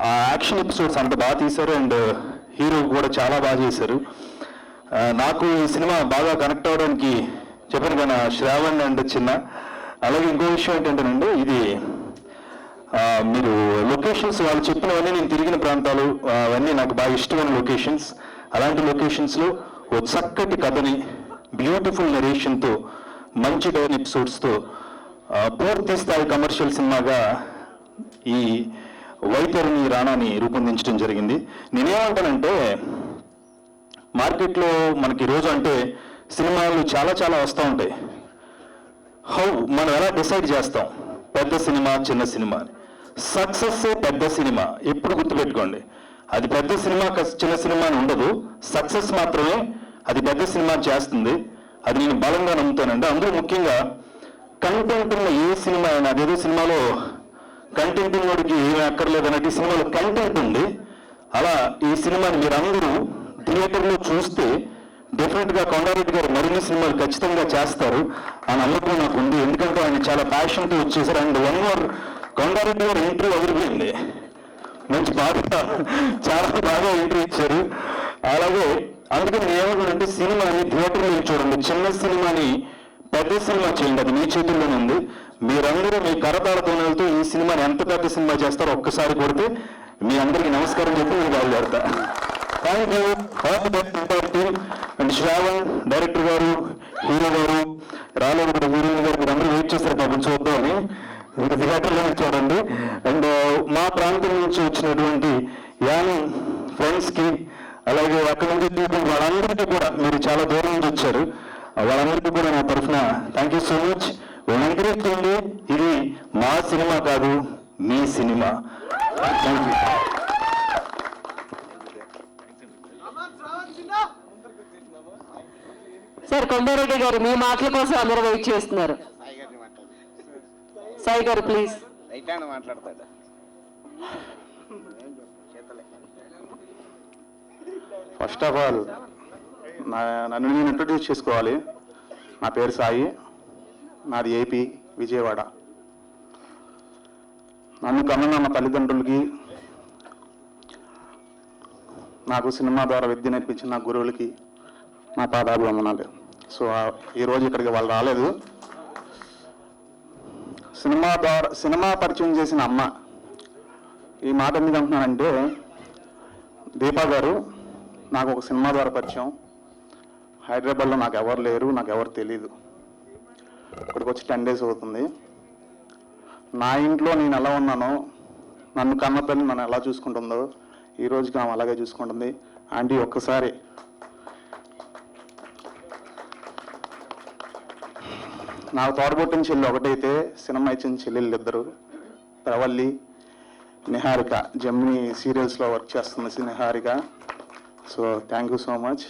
S4: ఆ యాక్షన్ ఎపిసోడ్స్ అంత బాగా తీశారు. అండ్ హీరో కూడా చాలా బాగా చేశారు. నాకు ఈ సినిమా బాగా కనెక్ట్ అవ్వడానికి చెప్పాను కదా శ్రావణ్ అండ్ చిన్న. అలాగే ఇంకో విషయం ఏంటంటేనండి, ఇది మీరు లొకేషన్స్ వాళ్ళు చెప్పినవన్నీ నేను తిరిగిన ప్రాంతాలు అవన్నీ నాకు బాగా ఇష్టమైన లొకేషన్స్. అలాంటి లొకేషన్స్లో ఓ చక్కటి కథని బ్యూటిఫుల్ నెరేషన్తో మంచి డైన్ ఎపిసోడ్స్తో పూర్తి స్థాయి కమర్షియల్ సినిమాగా ఈ వైతరిణి రాణాని రూపొందించడం జరిగింది. నేనేమంటానంటే మార్కెట్లో మనకి రోజు అంటే సినిమాలు చాలా చాలా వస్తూ ఉంటాయి. మనం ఎలా డిసైడ్ చేస్తాం పెద్ద సినిమా చిన్న సినిమా? సక్సెస్ పెద్ద సినిమా ఎప్పుడు గుర్తుపెట్టుకోండి. అది పెద్ద సినిమా చిన్న సినిమా అని ఉండదు. సక్సెస్ మాత్రమే అది పెద్ద సినిమా చేస్తుంది. అది నేను బలంగా నమ్ముతానండి. అందులో ముఖ్యంగా కంటెంట్ ఉన్న ఏ సినిమా అయినా, అదేదో సినిమాలో కంటెంట్ ఉన్నోడికి ఏమీ అక్కర్లేదు అన్నట్టు ఈ సినిమాలో కంటెంట్ ఉంది. అలా ఈ సినిమాని మీరందరూ థియేటర్లో చూస్తే డెఫినెట్గా కొండారెడ్డి గారు మరిన్ని సినిమాలు ఖచ్చితంగా చేస్తారు ఆ నమ్మకం నాకు ఉంది. ఎందుకంటే ఆయన చాలా ప్యాషన్తో వచ్చేసారు. అండ్ వన్ మోర్, కొండారెడ్డి గారు ఎంట్రీ వదిలిపోయింది. మంచి బాగా చాలా బాగా ఎంట్రీ ఇచ్చారు. అలాగే అందుకని ఏమంటానంటే సినిమాని థియేటర్లో చూడండి. చిన్న సినిమాని పెద్ద సినిమా చేయండి, అది మీ చేతుల్లోనే ఉంది. మీరందరూ మీ కరతాళతో వెళ్తూ ఈ సినిమాని ఎంత పెద్ద సినిమా చేస్తారో ఒక్కసారి కొడితే మీ అందరికీ నమస్కారం చెప్పి నేను బయలుదేరుతా. Thank you team and Shravan director గారు, హీరో గారు రాలేదు కూడా, హీరోయిన్ గారు మీరు అందరూ వెయిట్ చేస్తారు పాపం చూద్దామని. మీరు థియేటర్లోనే చూడండి. అండ్ మా ప్రాంతం నుంచి వచ్చినటువంటి యాన్ ఫ్రెండ్స్కి, అలాగే అక్కడ నుంచి వాళ్ళందరికీ కూడా మీరు చాలా దూరం నుంచి వచ్చారు, వాళ్ళందరికీ కూడా నా తరఫున thank you so much. Encourage చేయండి. ఇది మా సినిమా కాదు, మీ సినిమా. Thank you.
S1: సార్ కొండారెడ్డి గారు మీ మాటల కోసం అందరూ వెయిట్ చేస్తున్నారు. సాయి గారు ప్లీజ్.
S13: మాట్లాడతాడు.
S4: ఫస్ట్ ఆఫ్ ఆల్ నన్ను నేను ఇంట్రొడ్యూస్ చేసుకోవాలి. నా పేరు సాయి, నాది ఏపీ విజయవాడ. నన్ను కన్న మా తల్లిదండ్రులకి, నాకు సినిమా ద్వారా విద్య నేర్పించిన నా గురువులకి నా పాదాభివందనాలు. సో ఈరోజు ఇక్కడికి వాళ్ళు రాలేదు. సినిమా పరిచయం చేసిన అమ్మ. ఈ మాట ఎందుకు అంటున్నానంటే, దీపా గారు నాకు ఒక సినిమా ద్వారా పరిచయం. హైదరాబాద్లో నాకు ఎవరు లేరు, నాకు ఎవరు తెలీదు. ఇక్కడికి వచ్చి 10 days అవుతుంది. నా ఇంట్లో నేను ఎలా ఉన్నానో, నన్ను కన్న తల్లి నన్ను ఎలా చూసుకుంటుందో ఈ రోజుకి ఆమె అలాగే చూసుకుంటుంది. ఆంటీ ఒక్కసారి నాకు తోడబుట్టిన చెల్లి ఒకటైతే సినిమా ఇచ్చిన చెల్లెళ్ళు ఇద్దరు, ప్రవల్లి, నిహారిక. జమ్ని సీరియల్స్లో వర్క్ చేస్తుంది Niharika. So thank you so much.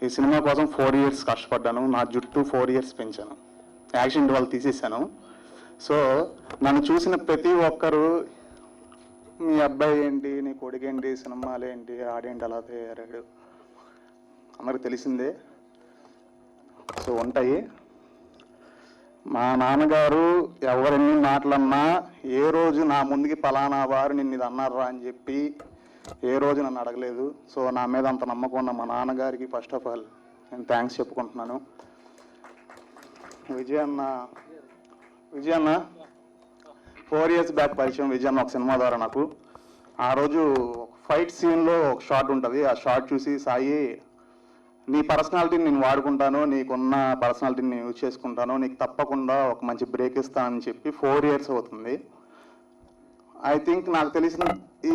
S4: ఈ సినిమా కోసం 4 years కష్టపడ్డాను. నా జుట్టు 4 years పెంచాను. యాక్సిడెంట్ వాళ్ళు తీసేసాను. సో నన్ను చూసిన ప్రతి ఒక్కరు మీ అబ్బాయి ఏంటి, నీ కొడుకేంటి, సినిమాలేంటి, ఆడేంటి అలా తయారాడు, అందరికి తెలిసిందే. సో ఉంటాయి. మా నాన్నగారు ఎవరెన్ని మాటలన్నా ఏ రోజు నా ముందుకి పలానా వారు నిన్ను ఇది అన్నారా అని చెప్పి ఏ రోజు నన్ను అడగలేదు. సో నా మీద అంత నమ్మకం ఉన్న మా నాన్నగారికి ఫస్ట్ ఆఫ్ ఆల్ నేను థ్యాంక్స్ చెప్పుకుంటున్నాను. విజయ్ అన్న 4 years బ్యాక్ పరిచయం. విజయ్ అన్న ఒక సినిమా ద్వారా నాకు. ఆ రోజు ఫైట్ సీన్లో ఒక షాట్ ఉంటుంది. ఆ షాట్ చూసి, సాయి నీ పర్సనాలిటీని నేను వాడుకుంటాను, నీకున్న పర్సనాలిటీని నేను యూజ్ చేసుకుంటాను, నీకు తప్పకుండా ఒక మంచి బ్రేక్ ఇస్తానని చెప్పి 4 years అవుతుంది. ఐ థింక్ నాకు తెలిసిన ఈ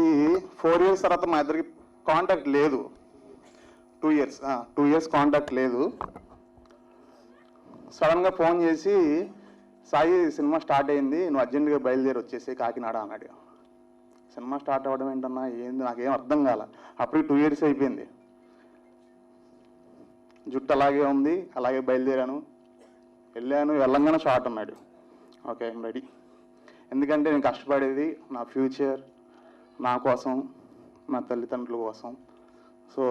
S4: 4 years తర్వాత మా ఇద్దరికి కాంటాక్ట్ లేదు. 2 years కాంటాక్ట్ లేదు. సడన్గా ఫోన్ చేసి, సాయి సినిమా స్టార్ట్ అయింది, నువ్వు అర్జెంటుగా బయలుదేరి వచ్చేసి కాకినాడ అన్నాడు. సినిమా స్టార్ట్ అవ్వడం ఏంటన్నా, ఏంది నాకేం అర్థం కాల. అప్పటికి 2 years అయిపోయింది. జుట్టు అలాగే ఉంది, అలాగే బయలుదేరాను. వెళ్ళంగానే షార్ట్ అన్నాడు. Okay I'm ready. ఎందుకంటే నేను కష్టపడేది నా ఫ్యూచర్, నా కోసం, నా తల్లిదండ్రుల కోసం. సో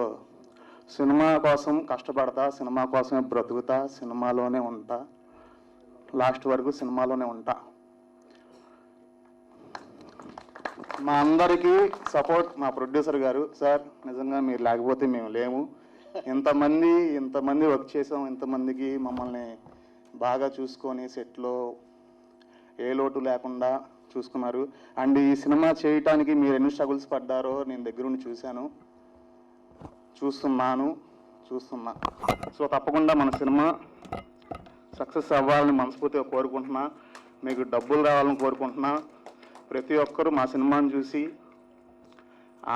S4: సినిమా కోసం కష్టపడతా, సినిమా కోసమే బ్రతుకుతా, సినిమాలోనే ఉంటా, లాస్ట్ వరకు సినిమాలోనే ఉంటా.
S13: మా అందరికీ సపోర్ట్ మా ప్రొడ్యూసర్ గారు. సార్ నిజంగా మీరు లేకపోతే మేము లేము. ఇంతమంది వర్క్ చేసాం, ఇంతమందికి మమ్మల్ని బాగా చూసుకొని సెట్లో ఏ లోటు లేకుండా చూసుకున్నారు. అండ్ ఈ సినిమా చేయటానికి మీరు ఎన్ని స్ట్రగుల్స్ పడ్డారో నేను దగ్గరుండి చూస్తున్నా. సో తప్పకుండా మన సినిమా సక్సెస్ అవ్వాలని మనస్ఫూర్తిగా కోరుకుంటున్నా. మీకు డబ్బులు రావాలని కోరుకుంటున్నా. ప్రతి ఒక్కరూ మా సినిమాని చూసి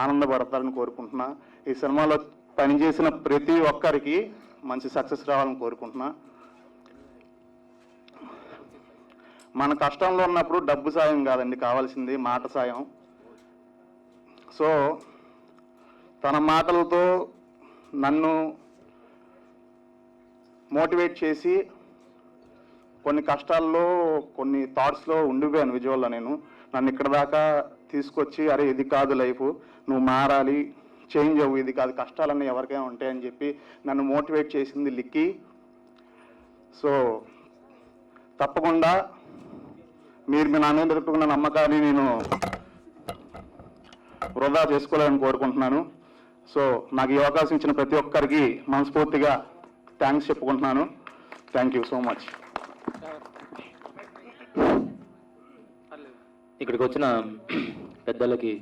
S13: ఆనందపడతారని కోరుకుంటున్నా. ఈ సినిమాలో పనిచేసిన ప్రతి ఒక్కరికి మంచి సక్సెస్ రావాలని కోరుకుంటున్నా. మన కష్టంలో ఉన్నప్పుడు డబ్బు సాయం కాదండి కావాల్సింది, మాట సాయం. సో తన మాటలతో నన్ను మోటివేట్ చేసి కొన్ని కష్టాల్లో కొన్ని థాట్స్లో ఉండిపోయాను విజువల్లో. నన్ను ఇక్కడ దాకా తీసుకొచ్చి అరే ఇది కాదు లైఫ్, నువ్వు మారాలి, చేంజ్ అవ్వు, ఇది కాదు, కష్టాలన్నీ ఎవరికైనా ఉంటాయని చెప్పి నన్ను మోటివేట్ చేసింది లిక్కీ. సో తప్పకుండా మీరు మీ నాన్న పెట్టుకున్న నమ్మకాన్ని నేను వృధా చేసుకోవాలని కోరుకుంటున్నాను. సో నాకు ఈ అవకాశం ఇచ్చిన ప్రతి ఒక్కరికి మనస్ఫూర్తిగా థ్యాంక్స్ చెప్పుకుంటున్నాను. Thank you so much.
S14: ఇక్కడికి వచ్చిన పెద్దలకి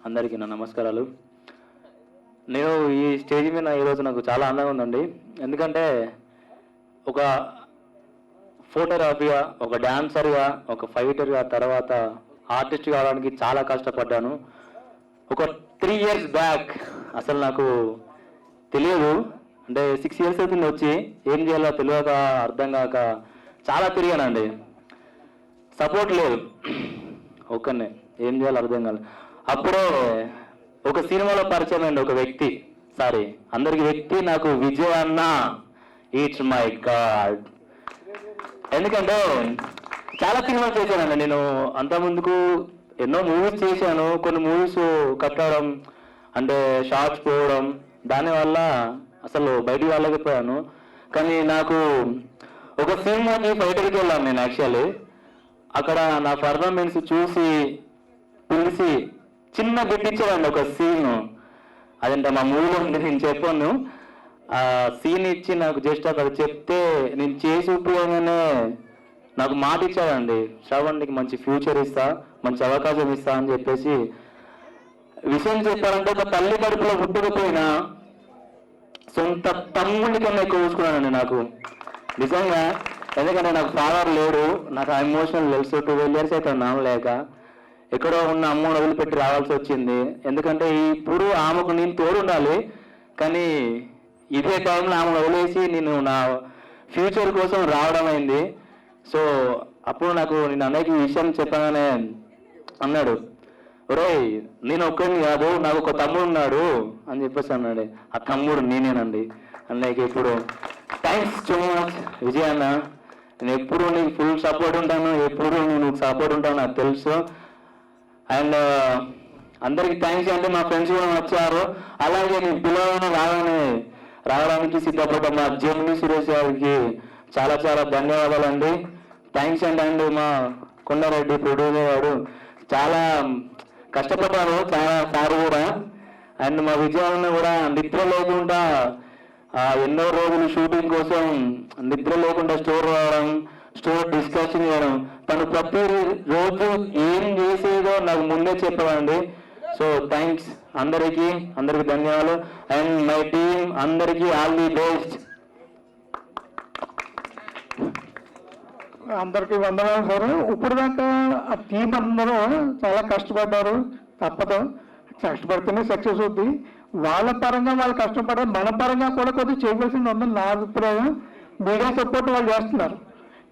S14: అందరికీ నా నమస్కారాలు. నేను ఈ స్టేజ్ మీద ఈరోజు నాకు చాలా ఆనందంగా ఉందండి. ఎందుకంటే ఒక ఫోటోగ్రాఫీగా, ఒక డాన్సర్గా, ఒక ఫైటర్గా, తర్వాత ఆర్టిస్ట్ కావడానికి చాలా కష్టపడ్డాను. ఒక 3 years బ్యాక్ అసలు నాకు తెలియదు, అంటే 6 years అవుతుంది వచ్చి, ఏం చేయాలో తెలియక అర్థం కాక చాలా తిరిగానండి. సపోర్ట్ లేదు, ఒక్కనే ఏం చేయాలో అర్థం కాలేదు. అప్పుడే ఒక సినిమాలో పరిచయం అయింది ఒక వ్యక్తి, అందరికి వ్యక్తి నాకు విజయ్ అన్న. It's my God. ఎందుకంటే చాలా సినిమాలు చేశానండి నేను. అంతకుముందుకు ఎన్నో మూవీస్ చేశాను. కొన్ని మూవీస్ కట్ అవడం, అంటే షార్ట్స్ పోవడం, దానివల్ల అసలు బయటికి వెళ్ళకపోయాను. కానీ నాకు ఒక సినిమాకి ఫైటర్కి వెళ్ళాను నేను. యాక్చువల్లీ అక్కడ నా పర్ఫార్మెన్స్ చూసి పిలిచి చిన్న పెట్టించాడండి ఒక సీన్. అదంటే మా మూవీలో ఉంది, నేను చెప్పాను. ఆ సీన్ ఇచ్చి నాకు జస్ట్ అక్కడ చెప్తే నేను చేసి ఉపయోగంగానే నాకు మాట ఇచ్చాడండి, శ్రవణ్ నీకు మంచి ఫ్యూచర్ ఇస్తా, మంచి అవకాశం ఇస్తా అని చెప్పేసి. విషయం చెప్పాలంటే ఒక తల్లి కడుపులో పుట్టకపోయినా సొంత తమ్ముడి కన్నా ఎక్కువ చూసుకున్నానండి నాకు నిజంగా. ఎందుకంటే నాకు ఫాదర్ లేడు, నాకు ఎమోషనల్ తెలుసు. 12 years అయితే నానలేక ఎక్కడో ఉన్న అమ్మను వదిలిపెట్టి రావాల్సి వచ్చింది. ఎందుకంటే ఇప్పుడు ఆమెకు నేను తోడు ఉండాలి, కానీ ఇదే టైంలో ఆమెను వదిలేసి నేను నా ఫ్యూచర్ కోసం రావడం అయింది. సో అప్పుడు నేను అన్నయ్యకి విషయం చెప్పగానే అన్నాడు, ఒరే నేను ఒక్కడిని కాదు, నాకు ఒక తమ్ముడు ఉన్నాడు అని చెప్పేసి అన్నాడు. ఆ తమ్ముడు నేనేనండి అన్నయ్యకి. ఇప్పుడు థ్యాంక్స్ సో మచ్ విజయ్ అన్న. నేను ఎప్పుడు నీకు ఫుల్ సపోర్ట్ ఉంటాను, ఎప్పుడు నీకు సపోర్ట్ ఉంటాను నాకు తెలుసు. అండ్ అందరికి థ్యాంక్స్. అంటే మా ఫ్రెండ్స్ కూడా వచ్చారు, అలాగే నేను పిల్లలను రావడానికి సిద్ధపడ్డ మా జెమిని సురేష్ గారికి చాలా చాలా ధన్యవాదాలండి. థ్యాంక్స్ అండి. మా కొండారెడ్డి ప్రొడ్యూసర్ గారు చాలా కష్టపడ్డారు, చాలా సార్ కూడా. అండ్ మా విజయాలను కూడా నిద్ర లేకుండా ఎన్నో రోజులు షూటింగ్ కోసం నిద్ర లేకుండా స్టోర్ రావడం, స్టోర్ డిస్కషన్ చేయడం. తను ప్రతి రోజు ఏం చేసేదో నాకు ముందే చెప్పాలండి. సో థ్యాంక్స్ అందరికీ ధన్యవాదాలు. అండ్ మై టీమ్ అందరికీ ఆల్ ది బెస్ట్.
S9: అందరికీ వందనాలు సార్. ఇప్పుడు దాకా ఆ టీం అందరూ చాలా కష్టపడ్డారు, తప్పదు, కష్టపడితేనే సక్సెస్ అవుద్ది. వాళ్ళ పరంగా వాళ్ళు కష్టపడారు, మన పరంగా కూడా కొద్దిగా చేయవలసింది ఉందని నా అభిప్రాయం. మీడియా సపోర్ట్ వాళ్ళు చేస్తున్నారు.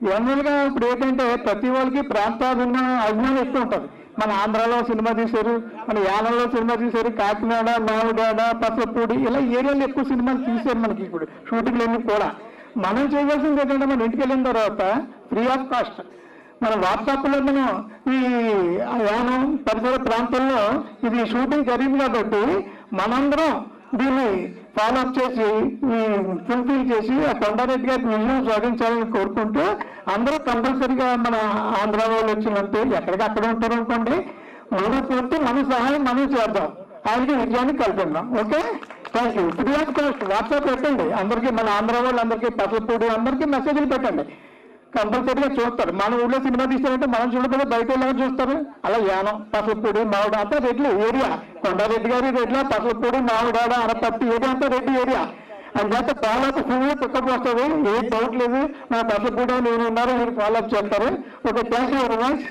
S9: జనరల్గా ఇప్పుడు ఏంటంటే ప్రతి వాళ్ళకి అభిమానం ఎక్కువ ఉంటుంది. మన ఆంధ్రాలో సినిమా తీశారు, మన యానంలో సినిమా తీశారు, కాకినాడ, నాలుగాడ, పసపూడి ఇలా ఏరియాలో ఎక్కువ సినిమాలు తీశారు మనకి ఇప్పుడు షూటింగ్లు అన్నీ కూడా. మనం చేయవలసింది ఏంటంటే మన ఇంటికి వెళ్ళిన తర్వాత ఫ్రీ ఆఫ్ కాస్ట్ మన వాట్సాప్లో మనం ఈ యానం పరిసర ప్రాంతాల్లో ఇది షూటింగ్ జరిగింది కాబట్టి మనందరం దీన్ని ఫాలోఅప్ చేసి ఫుల్ఫిల్ చేసి ఆ కొండారెడ్డి గారికి విజయం సాధించాలని కోరుకుంటూ అందరూ కంపల్సరీగా మన ఆంధ్ర వాళ్ళు వచ్చినట్టు ఎక్కడికి అక్కడ ఉంటారు అనుకోండి, మనస్ఫూర్తి మన సహాయం మనం చేద్దాం, ఆయనకి విజయాన్ని కల్పిద్దాం. Okay, thank you. Free of cost WhatsApp పెట్టండి అందరికీ, మన ఆంధ్ర వాళ్ళందరికీ, పసలపూడి అందరికీ మెసేజ్లు పెట్టండి, కంపల్సరీగా చూస్తారు. మన ఊళ్ళో సినిమా తీస్తారంటే మనం చూడకపోతే బయట వాళ్ళు చూస్తారు. అలా యానం, పసలపూడి, మామిడి అంతా రెడ్లు ఏరియా, కొండారెడ్డి గారి రెడ్ల, పసలపూడి, మామిడాడ, అనపత్తి ఏరియా అంతా రెడ్డి ఏరియా. అందుచేత ఫాలోఅప్ ఫుల్ పికప్ వస్తుంది, ఏం డౌట్ లేదు. మన పసలపూడి నేను ఉన్నారు, మీరు ఫాలోఅప్ చేస్తారు. Okay, thank you very much.